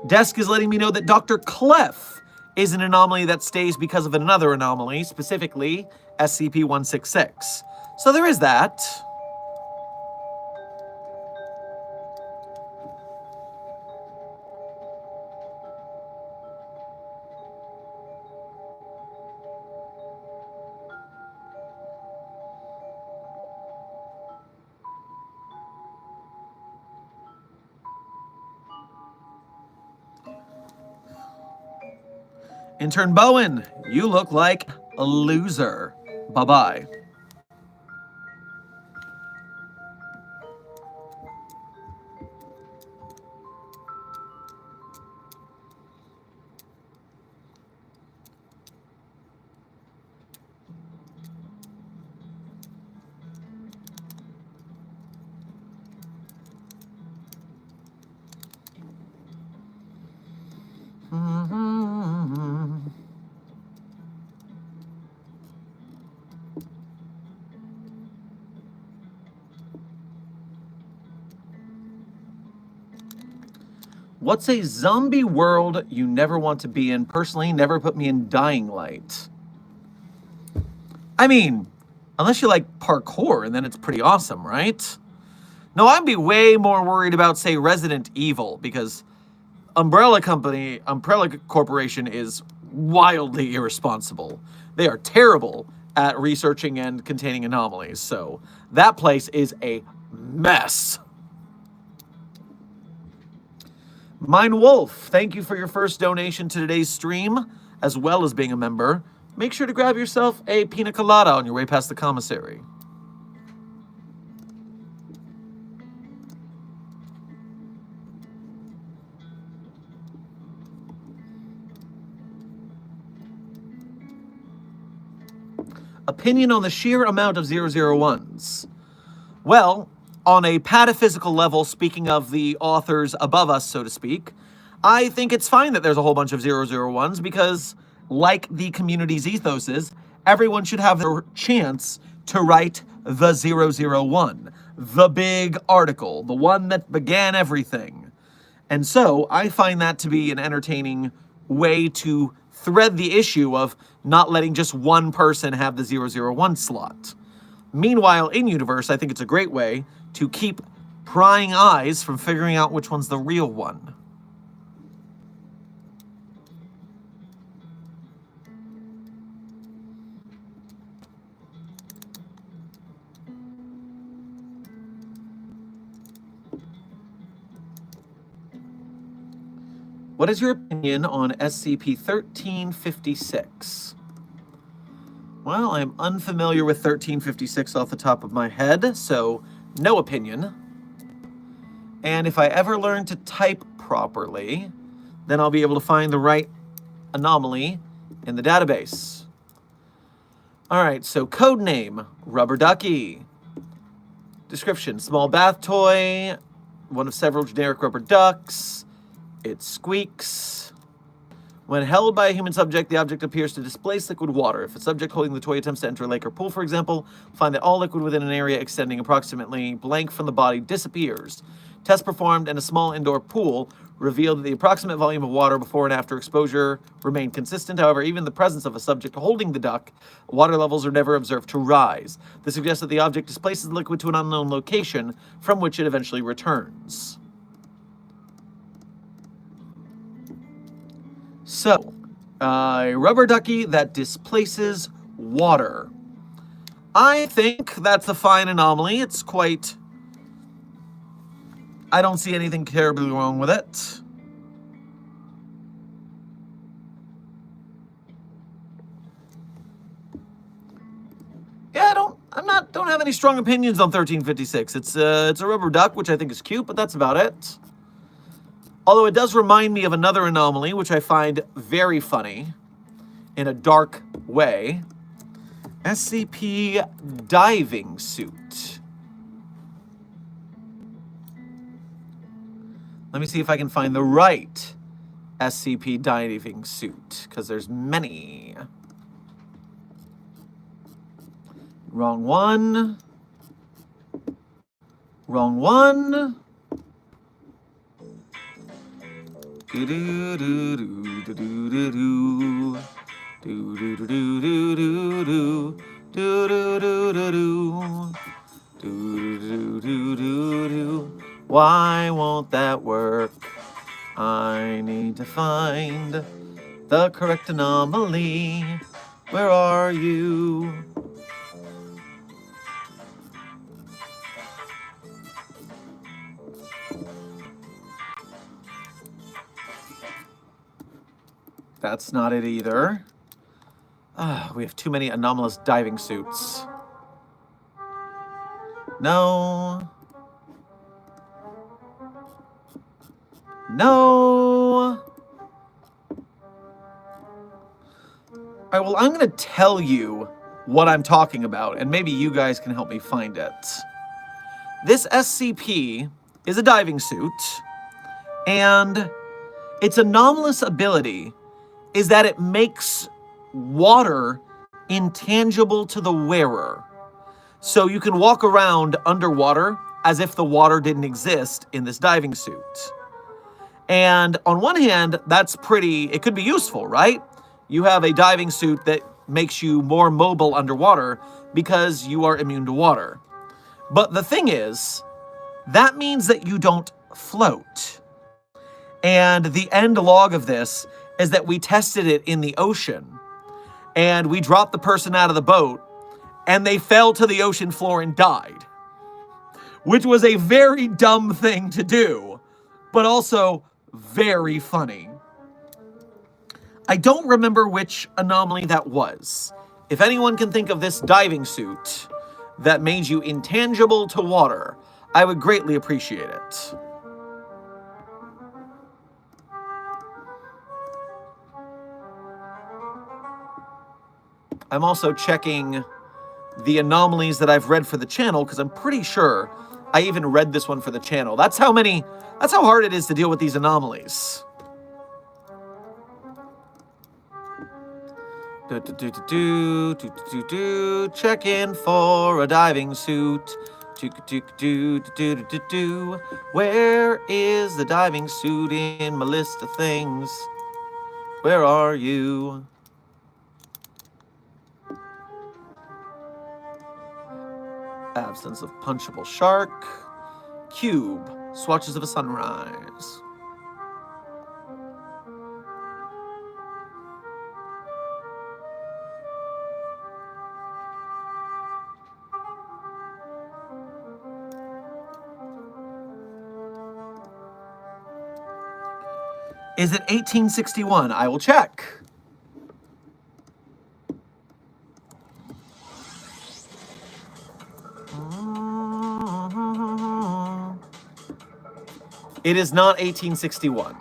Desk is letting me know that Dr. Clef is an anomaly that stays because of another anomaly, specifically SCP-166. So there is that. Intern Bowen, you look like a loser. Bye-bye. What's a zombie world you never want to be in? Personally, never put me in Dying Light. I mean, unless you like parkour, and then it's pretty awesome, right? No, I'd be way more worried about, say, Resident Evil, because Umbrella Corporation is wildly irresponsible. They are terrible at researching and containing anomalies, so that place is a mess. Mine Wolf, thank you for your first donation to today's stream, as well as being a member. Make sure to grab yourself a pina colada on your way past the commissary. Opinion on the sheer amount of 001s. Well, on a pataphysical level, speaking of the authors above us, so to speak, I think it's fine that there's a whole bunch of 001s because, like the community's ethos is, everyone should have their chance to write the 001, the big article, the one that began everything. And so I find that to be an entertaining way to thread the issue of not letting just one person have the 001 slot. Meanwhile, in universe, I think it's a great way to keep prying eyes from figuring out which one's the real one. What is your opinion on SCP-1356? Well, I'm unfamiliar with 1356 off the top of my head, so no opinion. And if I ever learn to type properly, then I'll be able to find the right anomaly in the database. All right, so code name, Rubber Ducky. Description, small bath toy, one of several generic rubber ducks. It squeaks. When held by a human subject, the object appears to displace liquid water. If a subject holding the toy attempts to enter a lake or pool, for example, find that all liquid within an area extending approximately blank from the body disappears. Tests performed in a small indoor pool revealed that the approximate volume of water before and after exposure remained consistent. However, even in the presence of a subject holding the duck, water levels are never observed to rise. This suggests that the object displaces the liquid to an unknown location from which it eventually returns. So, a rubber ducky that displaces water. I think that's a fine anomaly. It's quite... I don't see anything terribly wrong with it. Yeah, I don't have any strong opinions on 1356. It's a rubber duck, which I think is cute, but that's about it. Although it does remind me of another anomaly, which I find very funny in a dark way. SCP diving suit. Let me see if I can find the right SCP diving suit, because there's many. Wrong one. Wrong one. Do do do do do do do do do do do do do do do do do do. Why won't that work? I need to find the correct anomaly. Where are you? That's not it either. We have too many anomalous diving suits. No. No. All right, well, I'm going to tell you what I'm talking about, and maybe you guys can help me find it. This SCP is a diving suit, and its anomalous ability is that it makes water intangible to the wearer. So you can walk around underwater as if the water didn't exist in this diving suit. And on one hand, it could be useful, right? You have a diving suit that makes you more mobile underwater because you are immune to water. But the thing is, that means that you don't float. And the end log of this is that we tested it in the ocean, and we dropped the person out of the boat, and they fell to the ocean floor and died. Which was a very dumb thing to do, but also very funny. I don't remember which anomaly that was. If anyone can think of this diving suit that made you intangible to water, I would greatly appreciate it. I'm also checking the anomalies that I've read for the channel, because I'm pretty sure I even read this one for the channel. That's how hard it is to deal with these anomalies. Check in for a diving suit. Where is the diving suit in my list of things? Where are you? Absence of punchable shark. Cube. Swatches of a sunrise. Is it 1861? I will check. It is not 1861.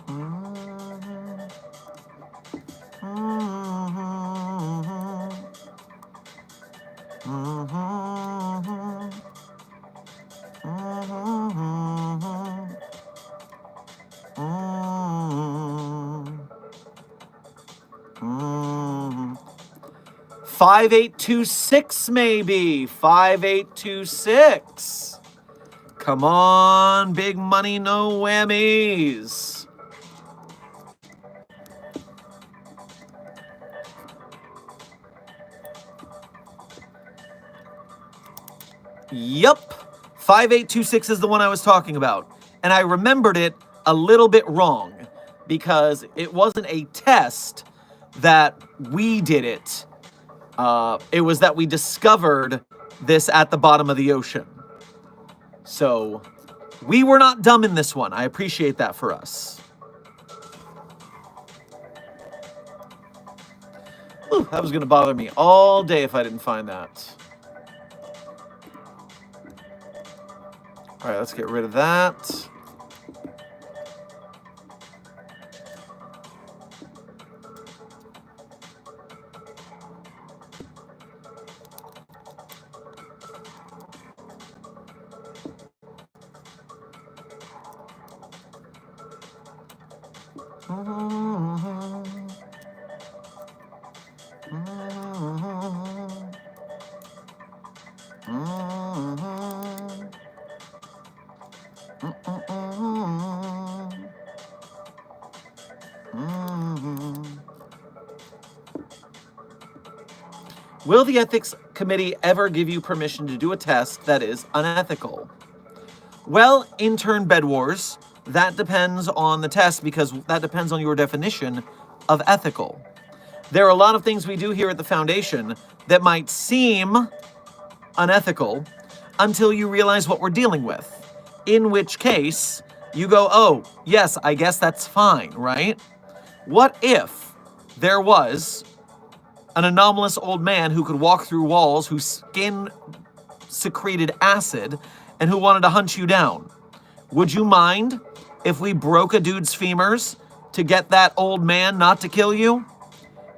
Mm. 5826 maybe. 5826. Come on, big money, no whammies. Yup. 5826 is the one I was talking about. And I remembered it a little bit wrong because it wasn't a test that we did it. It was that we discovered this at the bottom of the ocean. So we were not dumb in this one. I appreciate that for us. Whew, that was going to bother me all day if I didn't find that. All right, let's get rid of that. Will the ethics committee ever give you permission to do a test that is unethical? Well, intern Bed Wars, that depends on the test because that depends on your definition of ethical. There are a lot of things we do here at the Foundation that might seem unethical until you realize what we're dealing with. In which case, you go, oh, yes, I guess that's fine, right? What if there was an anomalous old man who could walk through walls, whose skin secreted acid, and who wanted to hunt you down? Would you mind if we broke a dude's femurs to get that old man not to kill you?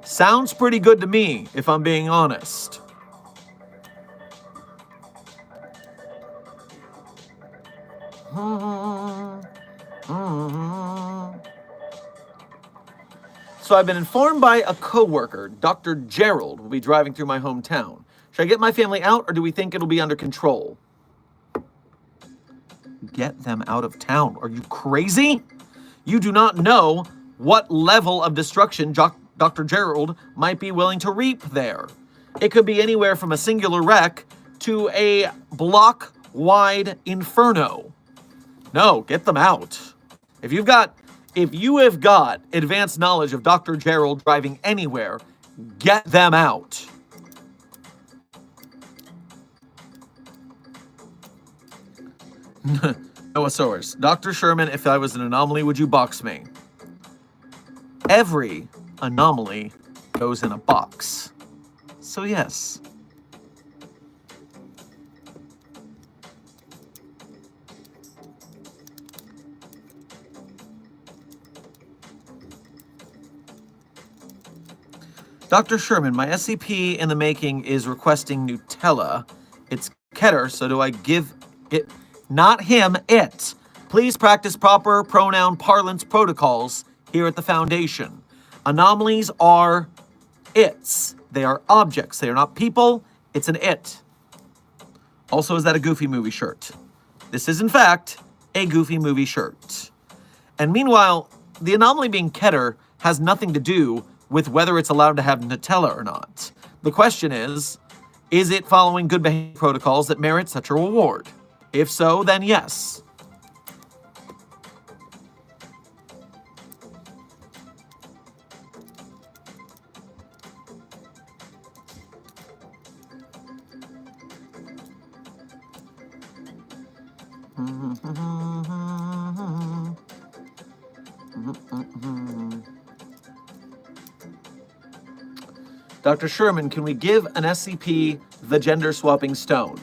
Sounds pretty good to me, if I'm being honest. So I've been informed by a coworker, Dr. Gerald, will be driving through my hometown. Should I get my family out, or do we think it'll be under control? Get them out of town. Are you crazy? You do not know what level of destruction Dr. Gerald might be willing to reap there. It could be anywhere from a singular wreck to a block-wide inferno. No, get them out. If you have got advanced knowledge of Dr. Gerald driving anywhere, get them out. Noah Sowers. Dr. Sherman, if I was an anomaly, would you box me? Every anomaly goes in a box. So yes. Dr. Sherman, my SCP in the making is requesting Nutella. It's Keter, so do I give it? Not him, it. Please practice proper pronoun parlance protocols here at the Foundation. Anomalies are its. They are objects. They are not people. It's an it. Also, is that a Goofy movie shirt? This is, in fact, a Goofy movie shirt. And meanwhile, the anomaly being Keter has nothing to do with whether it's allowed to have Nutella or not. The question is it following good behavior protocols that merit such a reward? If so, then yes. Dr. Sherman, can we give an SCP the gender-swapping stone?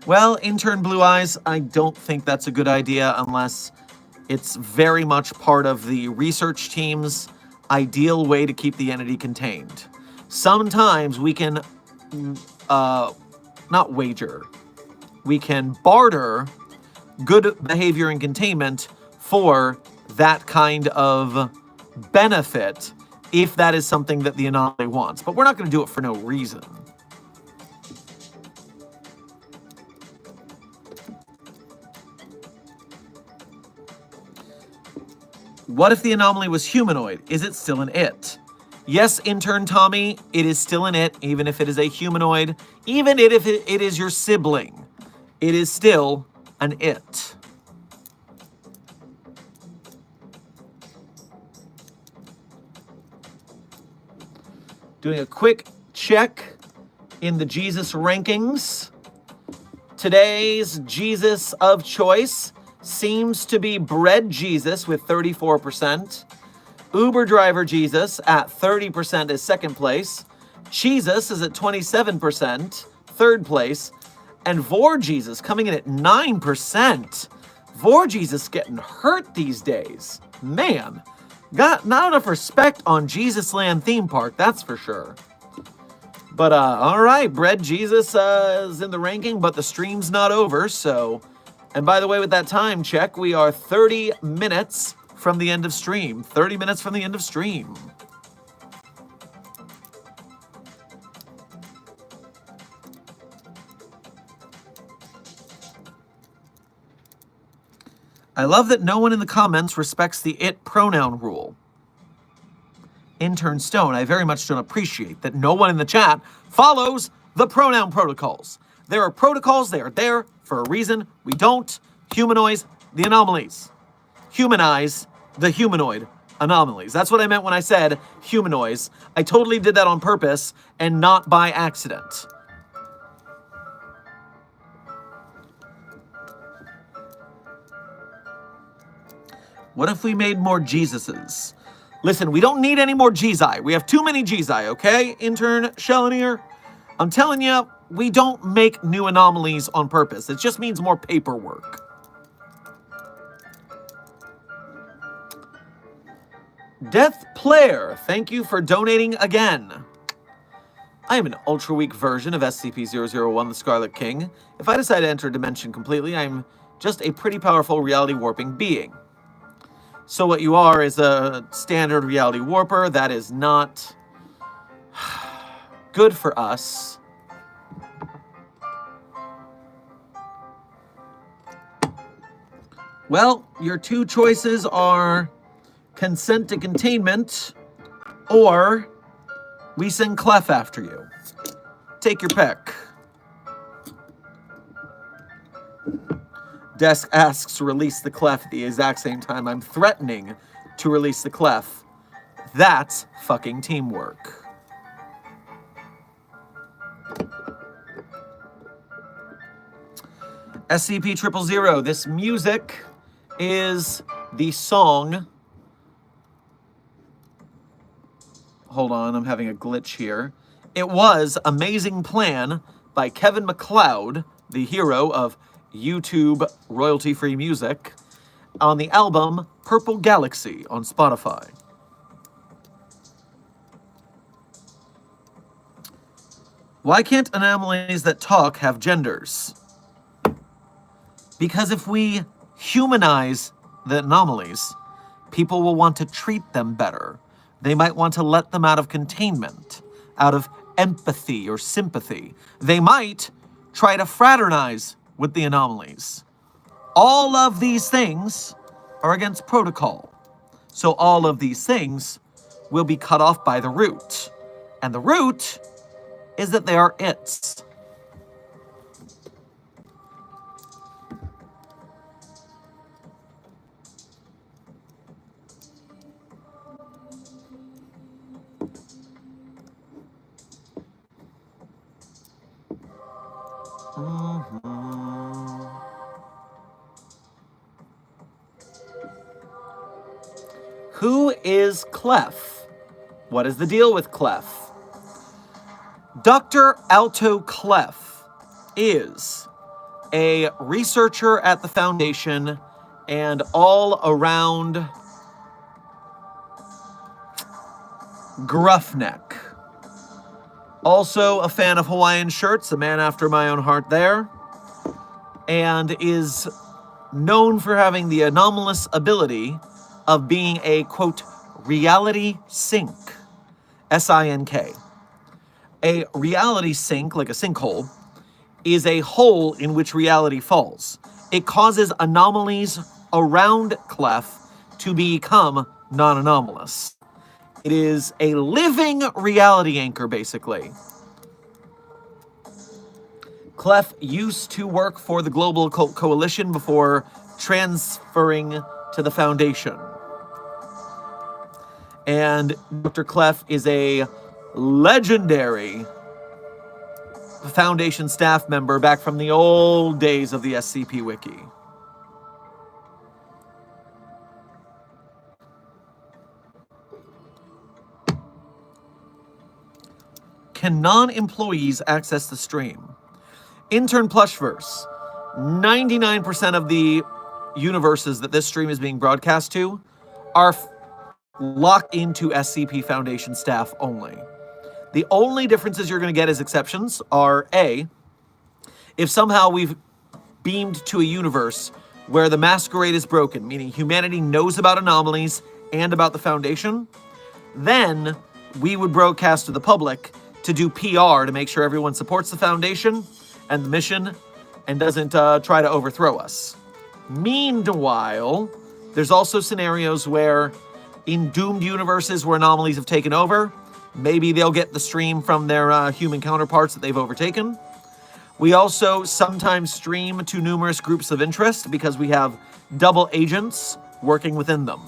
Well, intern Blue Eyes, I don't think that's a good idea unless it's very much part of the research team's ideal way to keep the entity contained. Sometimes we can, not wager, we can barter good behavior and containment for that kind of benefit if that is something that the anomaly wants. But we're not going to do it for no reason. What if the anomaly was humanoid? Is it still an it? Yes, intern Tommy, it is still an it, even if it is a humanoid. Even if it is your sibling, it is still an it. Doing a quick check in the Jesus rankings. Today's Jesus of choice seems to be Bread Jesus with 34%. Uber Driver Jesus at 30% is second place. Jesus is at 27%, third place. And Vor Jesus coming in at 9%. Vor Jesus getting hurt these days. Man, got not enough respect on Jesus Land theme park, that's for sure. But all right, Bread Jesus is in the ranking, but the stream's not over, so... And by the way, with that time check, we are 30 minutes from the end of stream. 30 minutes from the end of stream. I love that no one in the comments respects the it pronoun rule. Intern Stone, I very much don't appreciate that no one in the chat follows the pronoun protocols. There are protocols, they are there for a reason. We don't humanoize the anomalies. Humanize the humanoid anomalies. That's what I meant when I said humanoize. I totally did that on purpose and not by accident. What if we made more Jesuses? Listen, we don't need any more Jezi. We have too many Jezi, okay? Intern Shelenier? I'm telling you, we don't make new anomalies on purpose. It just means more paperwork. Death Player, thank you for donating again. I am an ultra-weak version of SCP-001, the Scarlet King. If I decide to enter a dimension completely, I'm just a pretty powerful reality-warping being. So what you are is a standard reality warper. That is not good for us. Well, your two choices are consent to containment or we send Clef after you. Take your pick. Desk asks to release the Clef at the exact same time I'm threatening to release the Clef. That's fucking teamwork. SCP-000, this music is the song... Hold on, I'm having a glitch here. It was Amazing Plan by Kevin MacLeod, the hero of YouTube royalty-free music, on the album Purple Galaxy on Spotify. Why can't anomalies that talk have genders? Because if we humanize the anomalies, people will want to treat them better. They might want to let them out of containment, out of empathy or sympathy. They might try to fraternize with the anomalies. All of these things are against protocol. So all of these things will be cut off by the root. And the root is that they are its. Who is Clef? What is the deal with Clef? Dr. Alto Clef is a researcher at the Foundation and all-around gruffneck. Also a fan of Hawaiian shirts, a man after my own heart there, and is known for having the anomalous ability of being a, quote, reality sink, S-I-N-K. A reality sink, like a sinkhole, is a hole in which reality falls. It causes anomalies around Clef to become non-anomalous. It is a living reality anchor, basically. Clef used to work for the Global Occult Coalition before transferring to the Foundation. And Dr. Clef is a legendary Foundation staff member back from the old days of the SCP Wiki. Can non-employees access the stream? Intern Plushverse. 99% of the universes that this stream is being broadcast to are locked into SCP Foundation staff only. The only differences you're going to get as exceptions are A, if somehow we've beamed to a universe where the masquerade is broken, meaning humanity knows about anomalies and about the Foundation, then we would broadcast to the public to do PR to make sure everyone supports the Foundation and the mission and doesn't try to overthrow us. Meanwhile, there's also scenarios where in doomed universes where anomalies have taken over, maybe they'll get the stream from their human counterparts that they've overtaken. We also sometimes stream to numerous groups of interest because we have double agents working within them.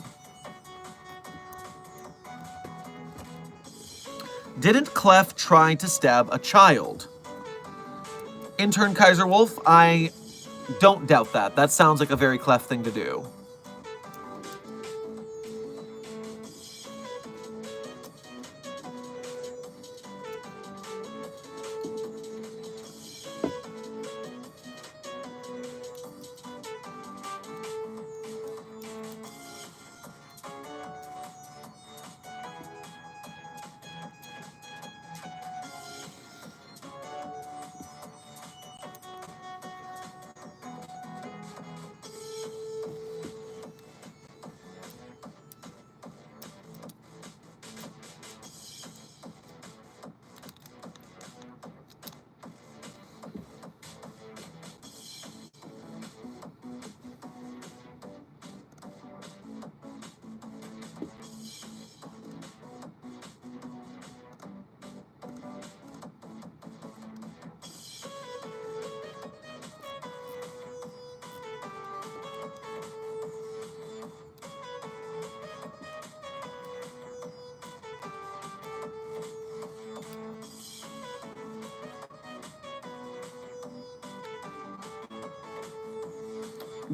Didn't Clef try to stab a child? Intern Kaiser Wolf, I don't doubt that. That sounds like a very Clef thing to do.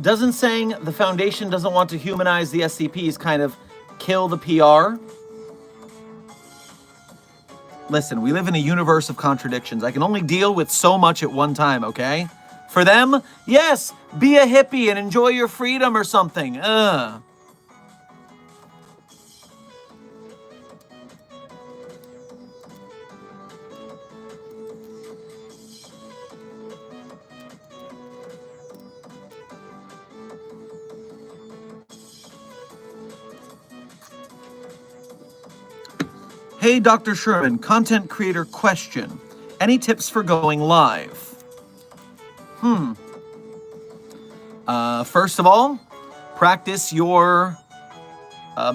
Doesn't saying the Foundation doesn't want to humanize the SCPs kind of kill the PR? Listen, we live in a universe of contradictions. I can only deal with so much at one time, okay? For them, yes, be a hippie and enjoy your freedom or something. Hey, Dr. Sherman, content creator question. Any tips for going live? First of all, practice your...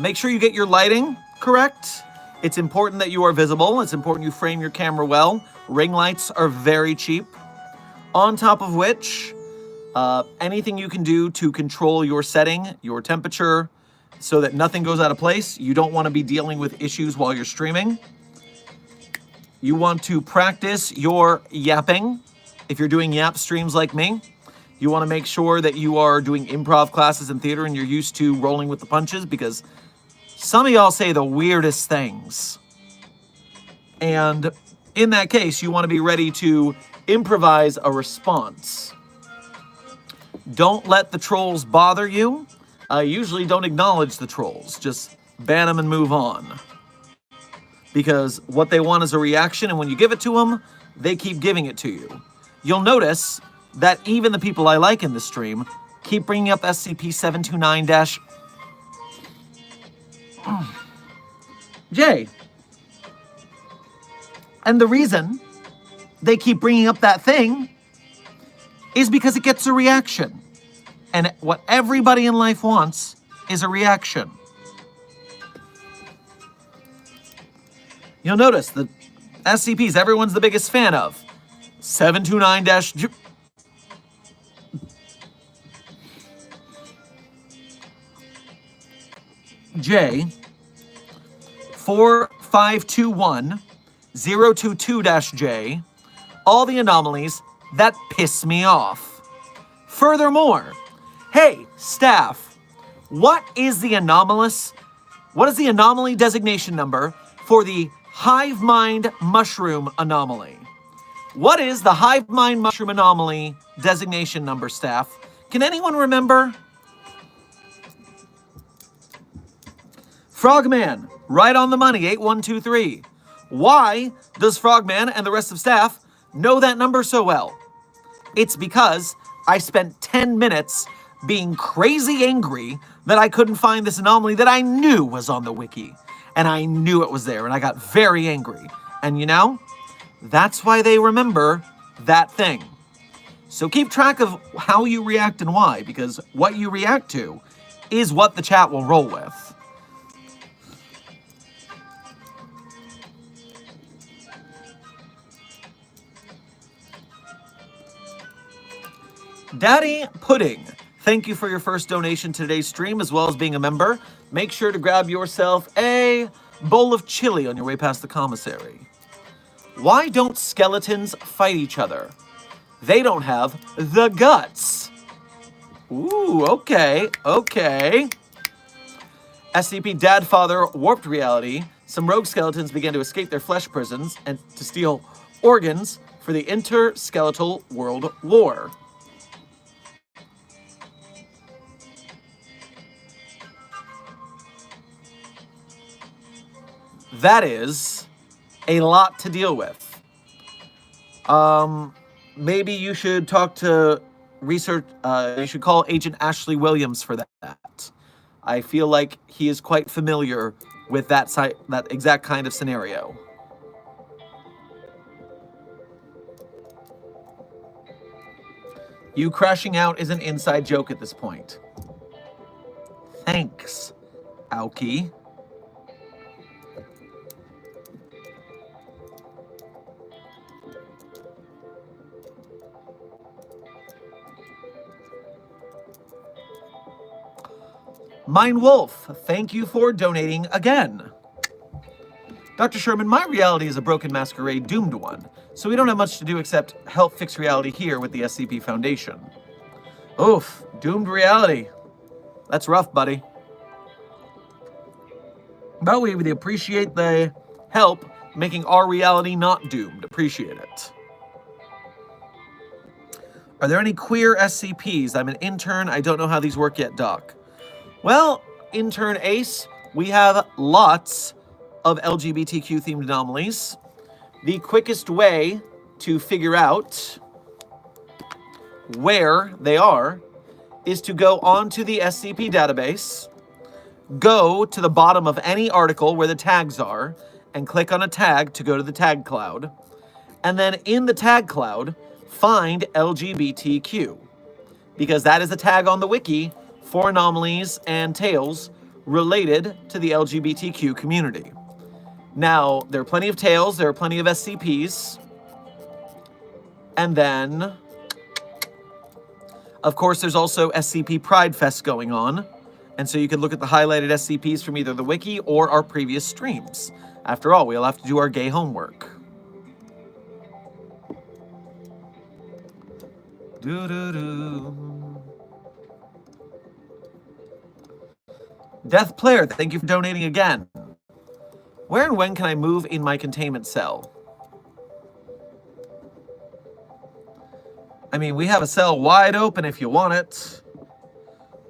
make sure you get your lighting correct. It's important that you are visible. It's important you frame your camera well. Ring lights are very cheap. On top of which, anything you can do to control your setting, your temperature, so that nothing goes out of place. You don't want to be dealing with issues while you're streaming. You want to practice your yapping. If you're doing yap streams like me, you want to make sure that you are doing improv classes in theater and you're used to rolling with the punches, because some of y'all say the weirdest things. And in that case, you want to be ready to improvise a response. Don't let the trolls bother you. Usually don't acknowledge the trolls. Just ban them and move on. Because what they want is a reaction, and when you give it to them, they keep giving it to you. You'll notice that even the people I like in the stream keep bringing up SCP-729- J. And the reason they keep bringing up that thing is because it gets a reaction. And what everybody in life wants is a reaction. You'll notice the SCPs everyone's the biggest fan of. 729- J 4521-022-J, all the anomalies that piss me off. Furthermore, hey, staff, what is the anomalous? What is the anomaly designation number for the hive mind mushroom anomaly? What is the hive mind mushroom anomaly designation number, staff? Can anyone remember? Frogman, right on the money, 8123. Why does Frogman and the rest of staff know that number so well? It's because I spent 10 minutes being crazy angry that I couldn't find this anomaly that I knew was on the wiki. And I knew it was there, and I got very angry. And you know, that's why they remember that thing. So keep track of how you react and why, because what you react to is what the chat will roll with. Daddy Pudding, thank you for your first donation to today's stream, as well as being a member. Make sure to grab yourself a bowl of chili on your way past the commissary. Why don't skeletons fight each other? They don't have the guts. Ooh, okay. SCP Dadfather warped reality. Some rogue skeletons began to escape their flesh prisons and to steal organs for the interskeletal world war. That is a lot to deal with. Maybe you should talk to research, you should call Agent Ashley Williams for that. I feel like he is quite familiar with that exact kind of scenario. You crashing out is an inside joke at this point. Thanks, Aoki. Mine Wolf, thank you for donating again. Dr. Sherman, my reality is a broken masquerade doomed one, so we don't have much to do except help fix reality here with the SCP Foundation. Oof, doomed reality. That's rough, buddy. But we would appreciate the help making our reality not doomed. Appreciate it. Are there any queer SCPs? I'm an intern. I don't know how these work yet, Doc. Well, intern Ace, we have lots of LGBTQ-themed anomalies. The quickest way to figure out where they are is to go onto the SCP database, go to the bottom of any article where the tags are, and click on a tag to go to the tag cloud. And then in the tag cloud, find LGBTQ, because that is a tag on the wiki for anomalies and tales related to the LGBTQ community. Now, there are plenty of tales, there are plenty of SCPs, and then, of course, there's also SCP PrideFest going on, and so you can look at the highlighted SCPs from either the wiki or our previous streams. After all, we'll have to do our gay homework. Death Player, thank you for donating again. Where and when can I move in my containment cell? I mean, we have a cell wide open if you want it. As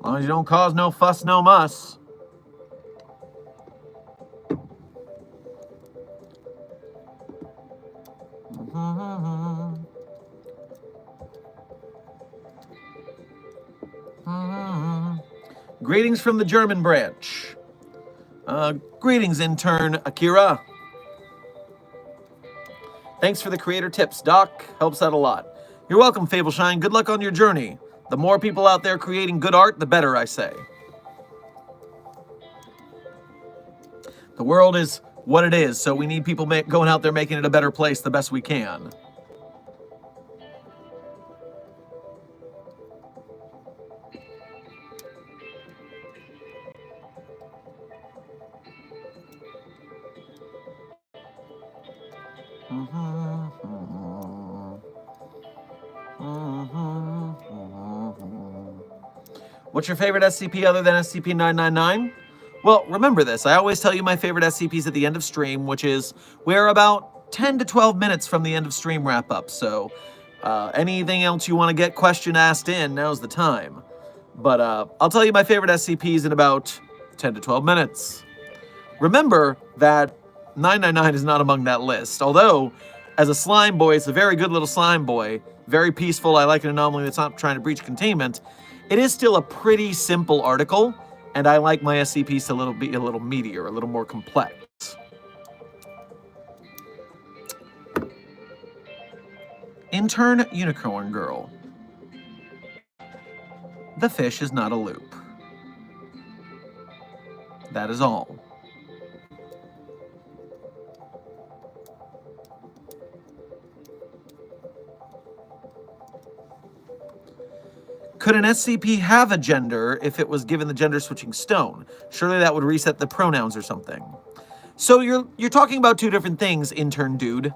long as you don't cause no fuss, no muss. Greetings from the German branch. Greetings, intern Akira. Thanks for the creator tips, Doc. Helps out a lot. You're welcome, Fableshine. Good luck on your journey. The more people out there creating good art, the better, I say. The world is what it is, so we need people going out there making it a better place the best we can. What's your favorite SCP other than SCP-999? Well, remember this. I always tell you my favorite SCPs at the end of stream, which is we're about 10 to 12 minutes from the end of stream wrap-up. So anything else you want to get question asked in, now's the time. But I'll tell you my favorite SCPs in about 10 to 12 minutes. Remember that 999 is not among that list. Although, as a slime boy, it's a very good little slime boy. Very peaceful. I like an anomaly that's not trying to breach containment. It is still a pretty simple article, and I like my SCPs to be a little meatier, a little more complex. Intern Unicorn Girl. The fish is not a loop. That is all. Could an SCP have a gender if it was given the gender switching stone? Surely that would reset the pronouns or something. So you're talking about two different things, intern dude.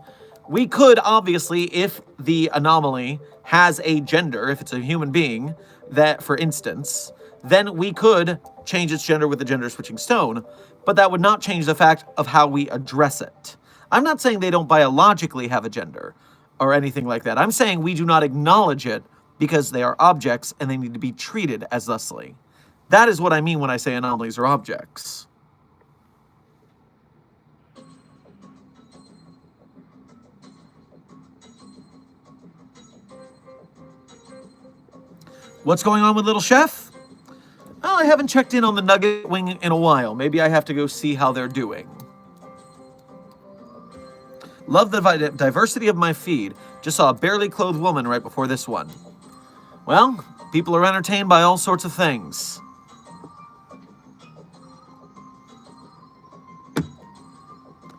We could, obviously, if the anomaly has a gender, if it's a human being, that, for instance, then we could change its gender with the gender switching stone, but that would not change the fact of how we address it. I'm not saying they don't biologically have a gender or anything like that. I'm saying we do not acknowledge it because they are objects and they need to be treated as thusly. That is what I mean when I say anomalies are objects. What's going on with Little Chef? Well, I haven't checked in on the Nugget Wing in a while. Maybe I have to go see how they're doing. Love the diversity of my feed. Just saw a barely clothed woman right before this one. Well, people are entertained by all sorts of things.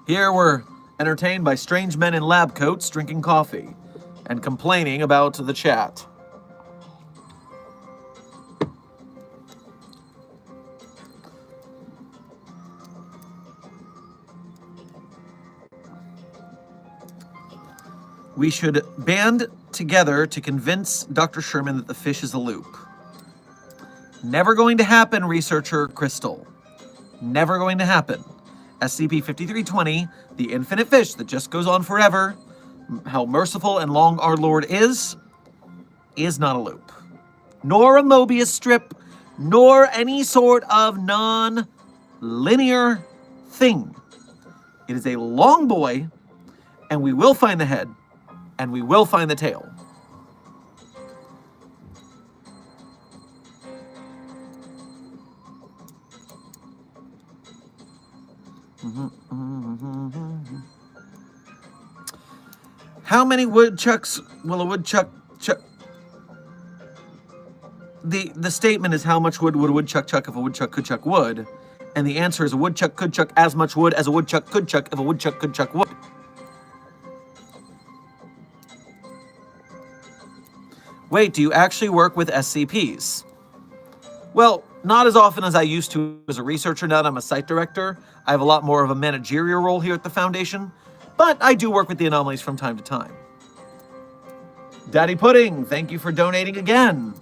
Here we're entertained by strange men in lab coats drinking coffee and complaining about the chat. We should band together to convince Dr. Sherman that the fish is a loop. Never going to happen, researcher Crystal. Never going to happen. SCP-5320, the infinite fish that just goes on forever, how merciful and long our Lord is not a loop. Nor a Mobius strip, nor any sort of non-linear thing. It is a long boy, and we will find the head. And we will find the tail. How many woodchucks will a woodchuck chuck? The statement is how much wood would a woodchuck chuck if a woodchuck could chuck wood? And the answer is a woodchuck could chuck as much wood as a woodchuck could chuck if a woodchuck could chuck wood. Wait, do you actually work with SCPs? Well, not as often as I used to as a researcher. Now that I'm a site director, I have a lot more of a managerial role here at the Foundation, but I do work with the anomalies from time to time. Daddy Pudding, thank you for donating again.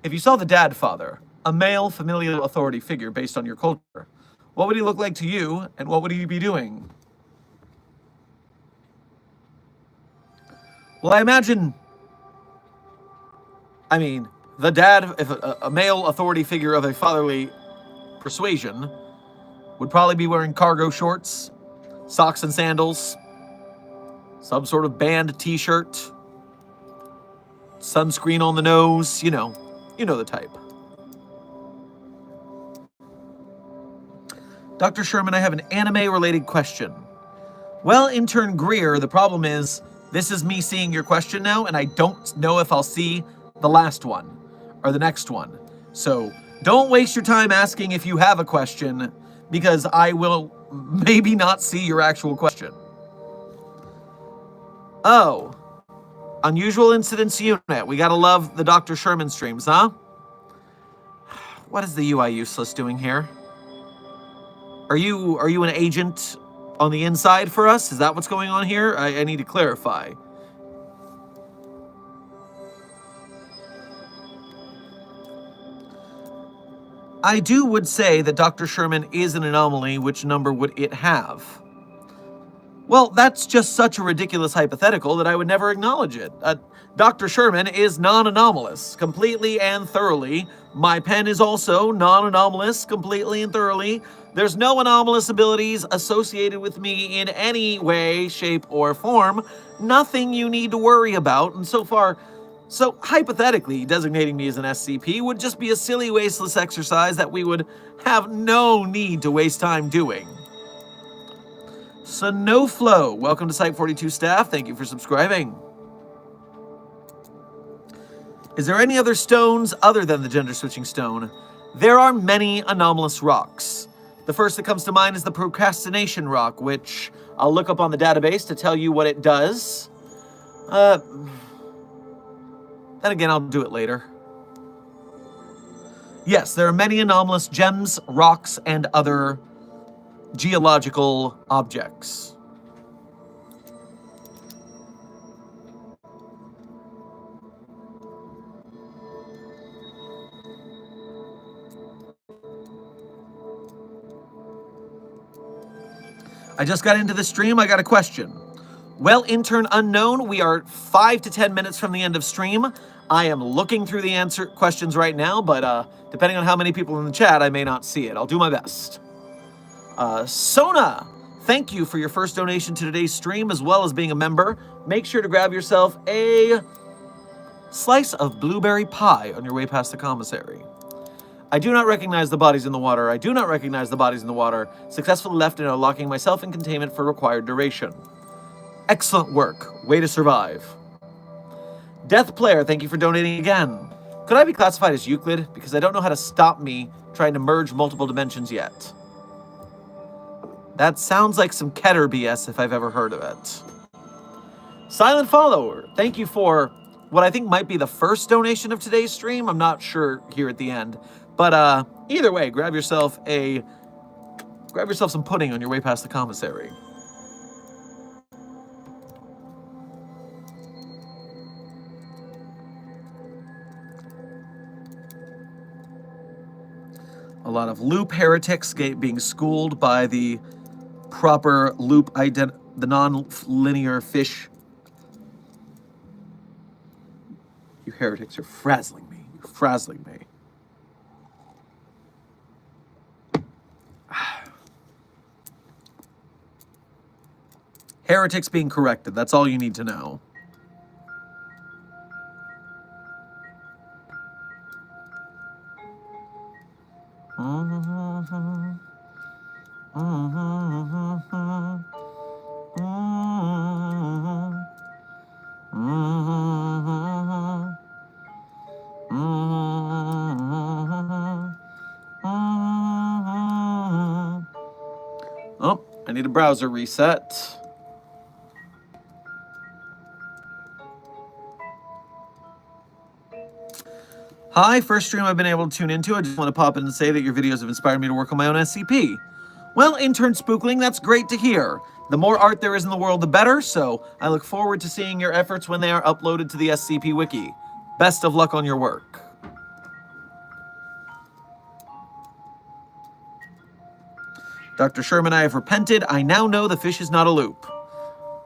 If you saw the Dad Father, a male familial authority figure based on your culture, what would he look like to you, and what would he be doing? Well, I imagine... the dad, if a male authority figure of a fatherly persuasion, would probably be wearing cargo shorts, socks and sandals, some sort of band t-shirt, sunscreen on the nose, you know the type. Dr. Sherman, I have an anime-related question. Well, intern Greer, the problem is, this is me seeing your question now, and I don't know if I'll see the last one or the next one. So don't waste your time asking if you have a question, because I will maybe not see your actual question. Oh, Unusual Incidents Unit. We gotta love the Dr. Sherman streams, huh? What is the UI Useless doing here? Are you an agent on the inside for us? Is that what's going on here? I need to clarify. I would say that Dr. Sherman is an anomaly. Which number would it have? Well, that's just such a ridiculous hypothetical that I would never acknowledge it. Dr. Sherman is non-anomalous, completely and thoroughly. My pen is also non-anomalous, completely and thoroughly. There's no anomalous abilities associated with me in any way, shape, or form. Nothing you need to worry about. And so far, So, hypothetically, designating me as an SCP would just be a silly, wasteless exercise that we would have no need to waste time doing. So, no flow. Welcome to Site 42 staff. Thank you for subscribing. Is there any other stones other than the gender-switching stone? There are many anomalous rocks. The first that comes to mind is the procrastination rock, which I'll look up on the database to tell you what it does. Then again, I'll do it later. Yes, there are many anomalous gems, rocks, and other geological objects. I just got into the stream. I got a question. Well, intern unknown, we are 5 to 10 minutes from the end of stream. I am looking through the questions right now, but depending on how many people in the chat, I may not see it. I'll do my best. Sona, thank you for your first donation to today's stream, as well as being a member. Make sure to grab yourself a slice of blueberry pie on your way past the commissary. I do not recognize the bodies in the water. I do not recognize the bodies in the water. Successfully left and are locking myself in containment for required duration. Excellent work. Way to survive. Death Player, thank you for donating again. Could I be classified as Euclid? Because I don't know how to stop me trying to merge multiple dimensions yet. That sounds like some Keter BS if I've ever heard of it. Silent Follower, thank you for what I think might be the first donation of today's stream. I'm not sure here at the end. But either way, grab yourself some pudding on your way past the commissary. A lot of loop heretics being schooled by the proper loop the non-linear fish. You heretics are frazzling me. You're frazzling me. Heretics being corrected. That's all you need to know. Oh, I need a browser reset. Hi, first stream I've been able to tune into. I just want to pop in and say that your videos have inspired me to work on my own SCP. Well, intern Spookling, that's great to hear. The more art there is in the world, the better, so I look forward to seeing your efforts when they are uploaded to the SCP Wiki. Best of luck on your work. Dr. Sherman, I have repented. I now know the fish is not a loop.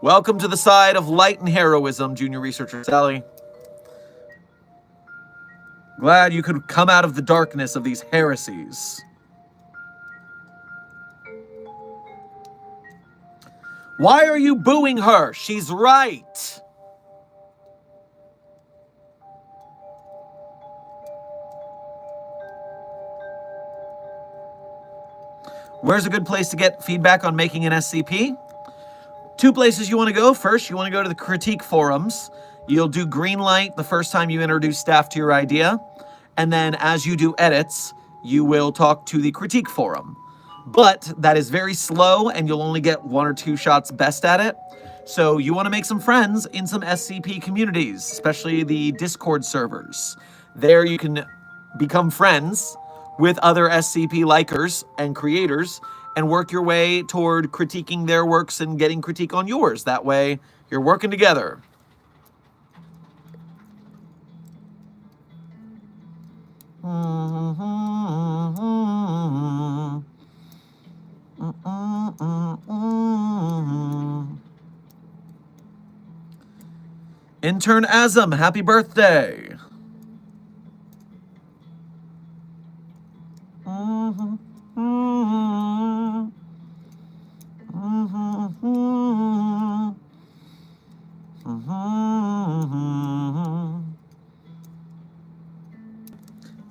Welcome to the side of light and heroism, Junior Researcher Sally. Glad you could come out of the darkness of these heresies. Why are you booing her? She's right. Where's a good place to get feedback on making an SCP? 2 places you want to go. First, you want to go to the critique forums. You'll do green light the first time you introduce staff to your idea. And then as you do edits, you will talk to the critique forum. But that is very slow and you'll only get 1 or 2 shots best at it. So you want to make some friends in some SCP communities, especially the Discord servers. There you can become friends with other SCP likers and creators and work your way toward critiquing their works and getting critique on yours. That way you're working together. Intern Azam, happy birthday.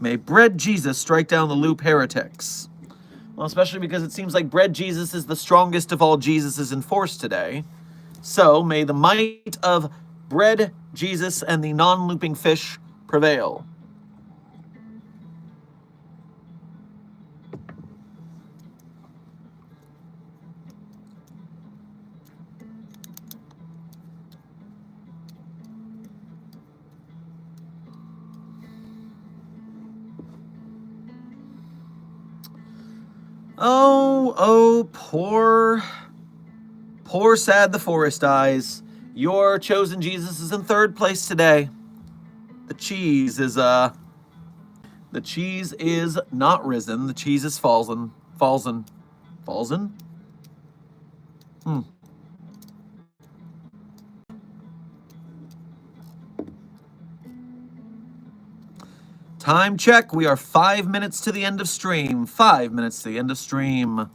May Bread Jesus strike down the loop heretics. Well, especially because it seems like Bread Jesus is the strongest of all Jesuses in force today. So, may the might of Bread Jesus and the non-looping fish prevail. Oh, poor sad the forest dies. Your chosen Jesus is in third place today. The cheese is not risen. The cheese is fallen. Time check. We are 5 minutes to the end of stream. 5 minutes to the end of stream.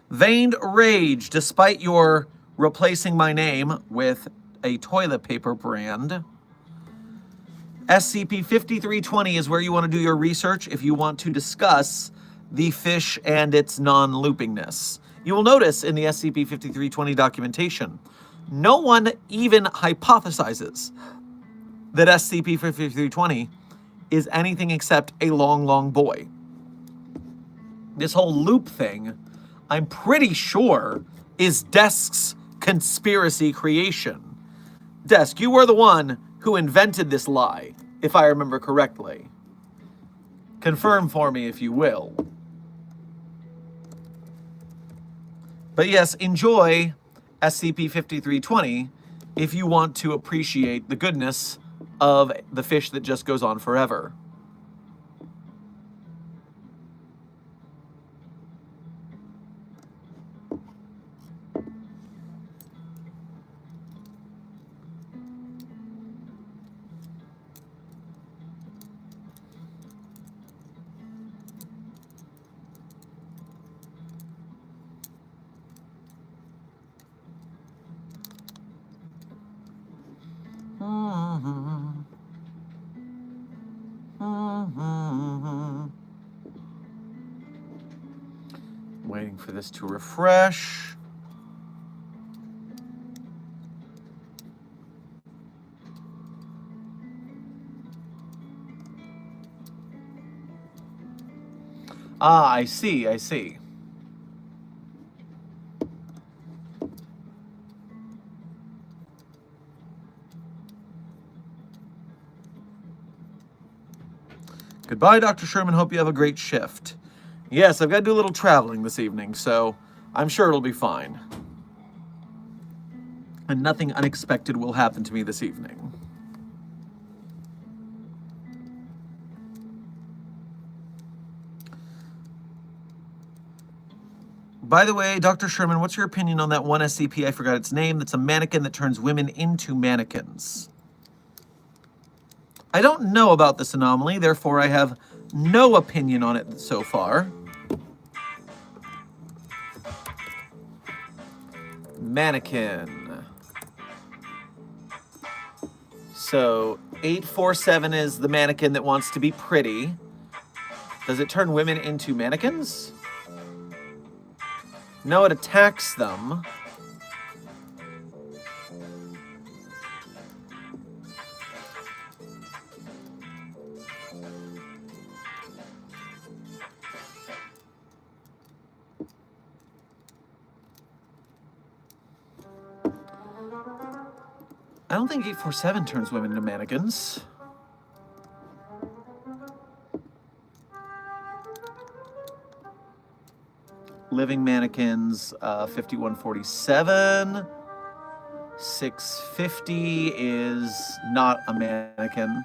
Veined Rage, despite your replacing my name with a toilet paper brand. SCP-5320 is where you want to do your research if you want to discuss the fish and its non-loopingness. You will notice in the SCP-5320 documentation, no one even hypothesizes that SCP-5320 is anything except a long boy. This whole loop thing, I'm pretty sure, is Desk's conspiracy creation. Desk, you were the one who invented this lie, if I remember correctly. Confirm for me if you will. But yes, enjoy SCP-5320 if you want to appreciate the goodness of the fish that just goes on forever. Waiting for this to refresh. Ah, I see. Goodbye, Dr. Sherman. Hope you have a great shift. Yes, I've got to do a little traveling this evening, so I'm sure it'll be fine. And nothing unexpected will happen to me this evening. By the way, Dr. Sherman, what's your opinion on that one SCP, I forgot its name, that's a mannequin that turns women into mannequins? I don't know about this anomaly, therefore I have no opinion on it so far. Mannequin. So, 847 is the mannequin that wants to be pretty. Does it turn women into mannequins? No, it attacks them. I don't think 847 turns women into mannequins. Living mannequins, 5147. 650 is not a mannequin.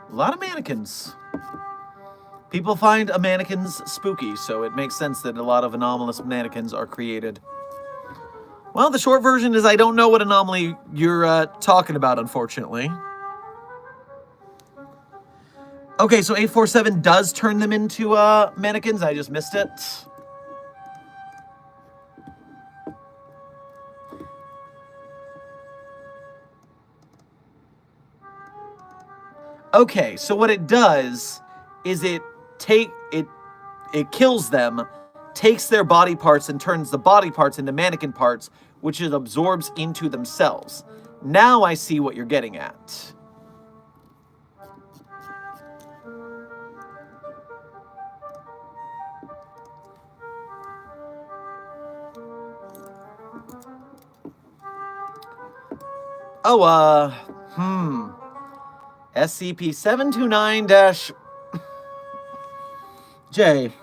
A lot of mannequins. People find mannequins spooky, so it makes sense that a lot of anomalous mannequins are created. Well, the short version is I don't know what anomaly you're talking about, unfortunately. Okay, so 847 does turn them into mannequins. I just missed it. Okay, so what it does is it kills them, takes their body parts and turns the body parts into mannequin parts, which it absorbs into themselves. Now I see what you're getting at. Oh, SCP-729-J.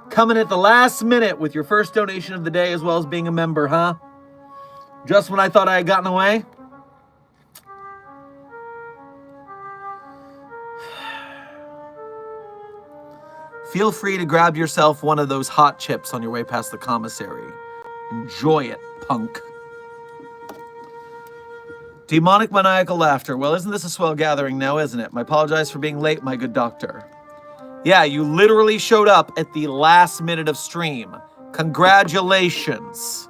Coming at the last minute with your first donation of the day, as well as being a member, huh? Just when I thought I had gotten away? Feel free to grab yourself one of those hot chips on your way past the commissary. Enjoy it, punk. Demonic maniacal laughter. Well, isn't this a swell gathering now, isn't it? I apologize for being late, my good doctor. Yeah, you literally showed up at the last minute of stream. Congratulations.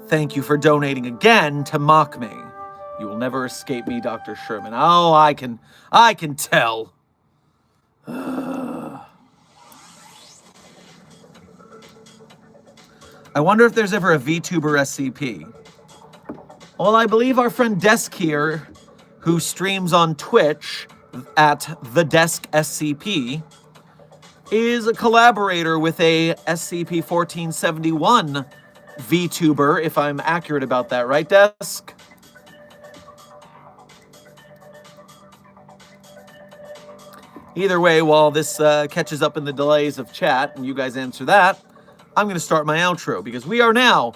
Thank you for donating again to mock me. You will never escape me, Dr. Sherman. Oh, I can tell. I wonder if there's ever a VTuber SCP. Well, I believe our friend Desk here, who streams on Twitch at The Desk SCP, is a collaborator with a SCP-1471 VTuber, if I'm accurate about that, right, Desk? Either way, while this catches up in the delays of chat and you guys answer that, I'm going to start my outro because we are now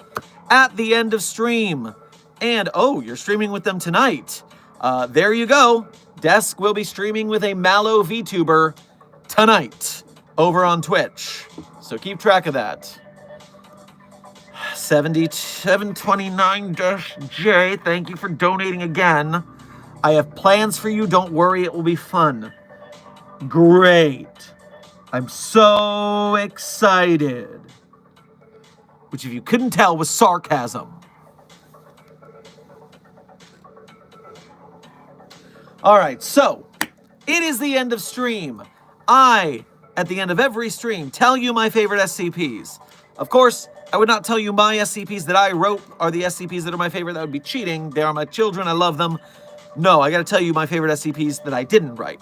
at the end of stream. And, oh, you're streaming with them tonight. There you go. Desk will be streaming with a Mallow VTuber tonight over on Twitch. So keep track of that. 7729-J, thank you for donating again. I have plans for you. Don't worry, it will be fun. Great. I'm so excited. Which, if you couldn't tell, was sarcasm. All right, so it is the end of stream. I, at the end of every stream, tell you my favorite SCPs. Of course, I would not tell you my SCPs that I wrote are the SCPs that are my favorite. That would be cheating. They are my children. I love them. No, I got to tell you my favorite SCPs that I didn't write.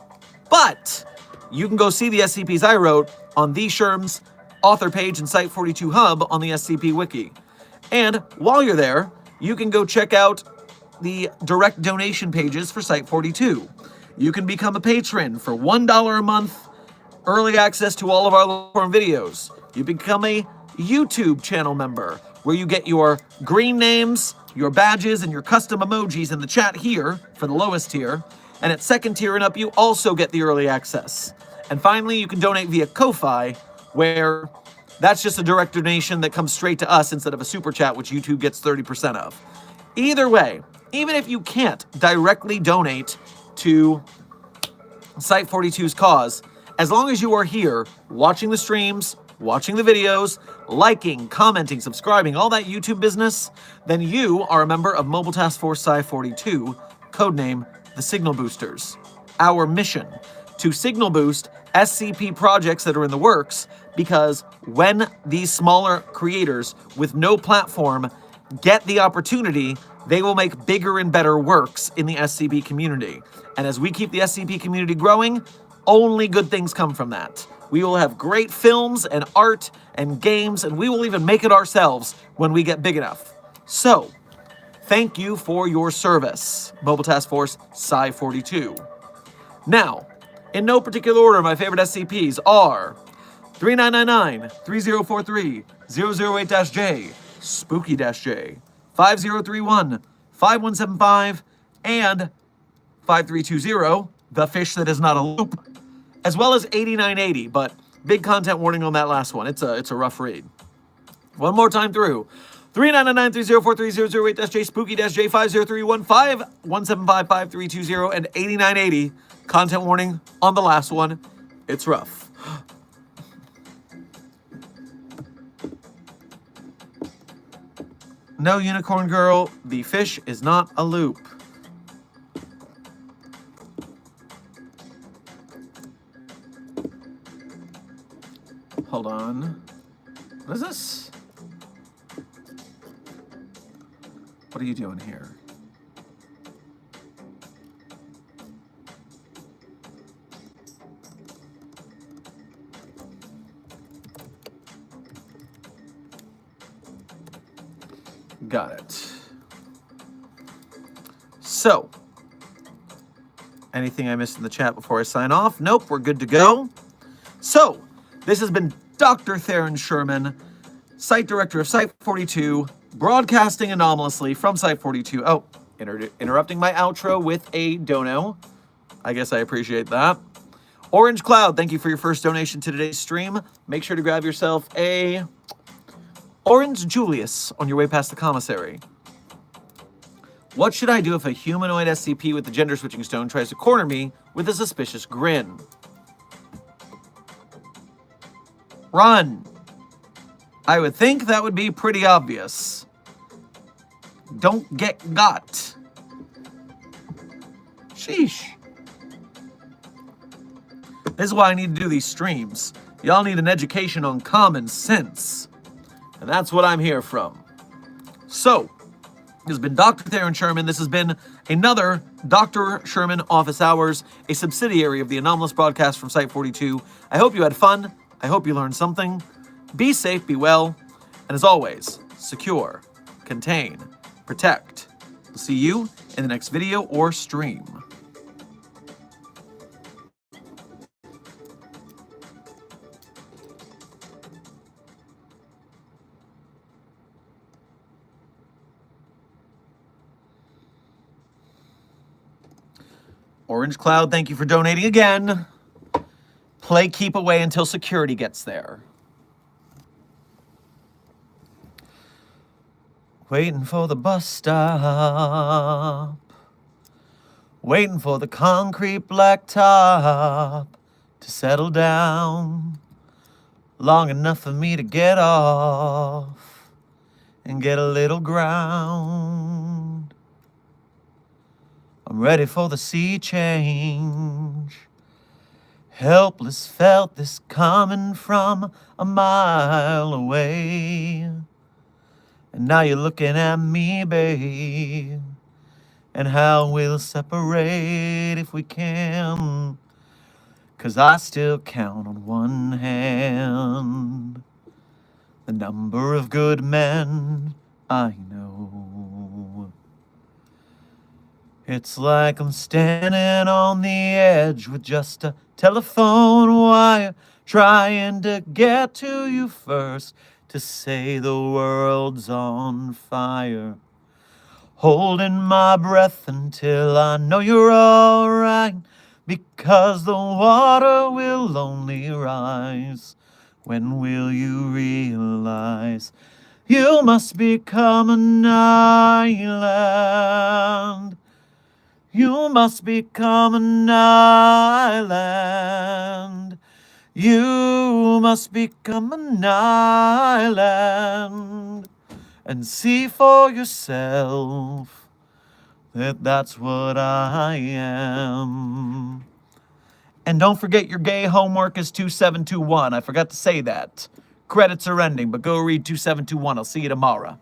But you can go see the SCPs I wrote on the Sherm's author page and Site42 Hub on the SCP Wiki. And while you're there, you can go check out the direct donation pages for Site42. You can become a patron for $1 a month, early access to all of our long-form videos. You become a YouTube channel member, where you get your green names, your badges, and your custom emojis in the chat here for the lowest tier. And at second tier and up, you also get the early access. And finally, you can donate via Ko-Fi, where that's just a direct donation that comes straight to us instead of a super chat, which YouTube gets 30% of. Either way, even if you can't directly donate to Site42's cause, as long as you are here watching the streams, watching the videos, liking, commenting, subscribing, all that YouTube business, then you are a member of Mobile Task Force Psi-42, codename the Signal Boosters. Our mission, to signal boost SCP projects that are in the works, because when these smaller creators with no platform get the opportunity, they will make bigger and better works in the SCP community. And as we keep the SCP community growing, only good things come from that. We will have great films and art and games, and we will even make it ourselves when we get big enough. So, thank you for your service, Mobile Task Force Psi-42. Now, in no particular order, my favorite SCPs are 3999, 3043, 008-J, Spooky-J, 5031, 5175, and 5320, The Fish That Is Not a Loop, as well as 8980, but Big content warning on that last one. It's a rough read. One more time through. 399-304-3008, J-Spooky-J50315175, 1755320, and 8980. Content warning on the last one. It's rough. No, Unicorn Girl, the fish is not a loop. Hold on. What is this? What are you doing here? Got it. So, anything I missed in the chat before I sign off? Nope, we're good to go. So, this has been Dr. Theron Sherman, Site Director of Site 42, broadcasting anomalously from Site 42. Oh, interrupting my outro with a dono. I guess I appreciate that. Orange Cloud, thank you for your first donation to today's stream. Make sure to grab yourself a Orange Julius on your way past the commissary. What should I do if a humanoid SCP with the gender switching stone tries to corner me with a suspicious grin? Run. I would think that would be pretty obvious. Don't get got. Sheesh. This is why I need to do these streams. Y'all need an education on common sense. And that's what I'm here from. So, this has been Dr. Theron Sherman. This has been another Dr. Sherman Office Hours, a subsidiary of the Anomalous broadcast from Site 42. I hope you had fun. I hope you learned something. Be safe, be well, and as always, secure, contain, protect. We'll see you in the next video or stream. Orange Cloud, thank you for donating again. Play keep away until security gets there. Waiting for the bus stop. Waiting for the concrete blacktop to settle down. Long enough for me to get off and get a little ground. I'm ready for the sea change. Helpless, felt this coming from a mile away. And now you're looking at me, babe, and how we'll separate if we can. 'Cause I still count on one hand the number of good men I know. It's like I'm standing on the edge with just a telephone wire, trying to get to you first to say the world's on fire. Holding my breath until I know you're alright, because the water will only rise. When will you realize you must become an island? You must become an island. You must become an island and see for yourself that that's what I am. And don't forget your gay homework is 2721. I forgot to say that. Credits are ending, but go read 2721. I'll see you tomorrow.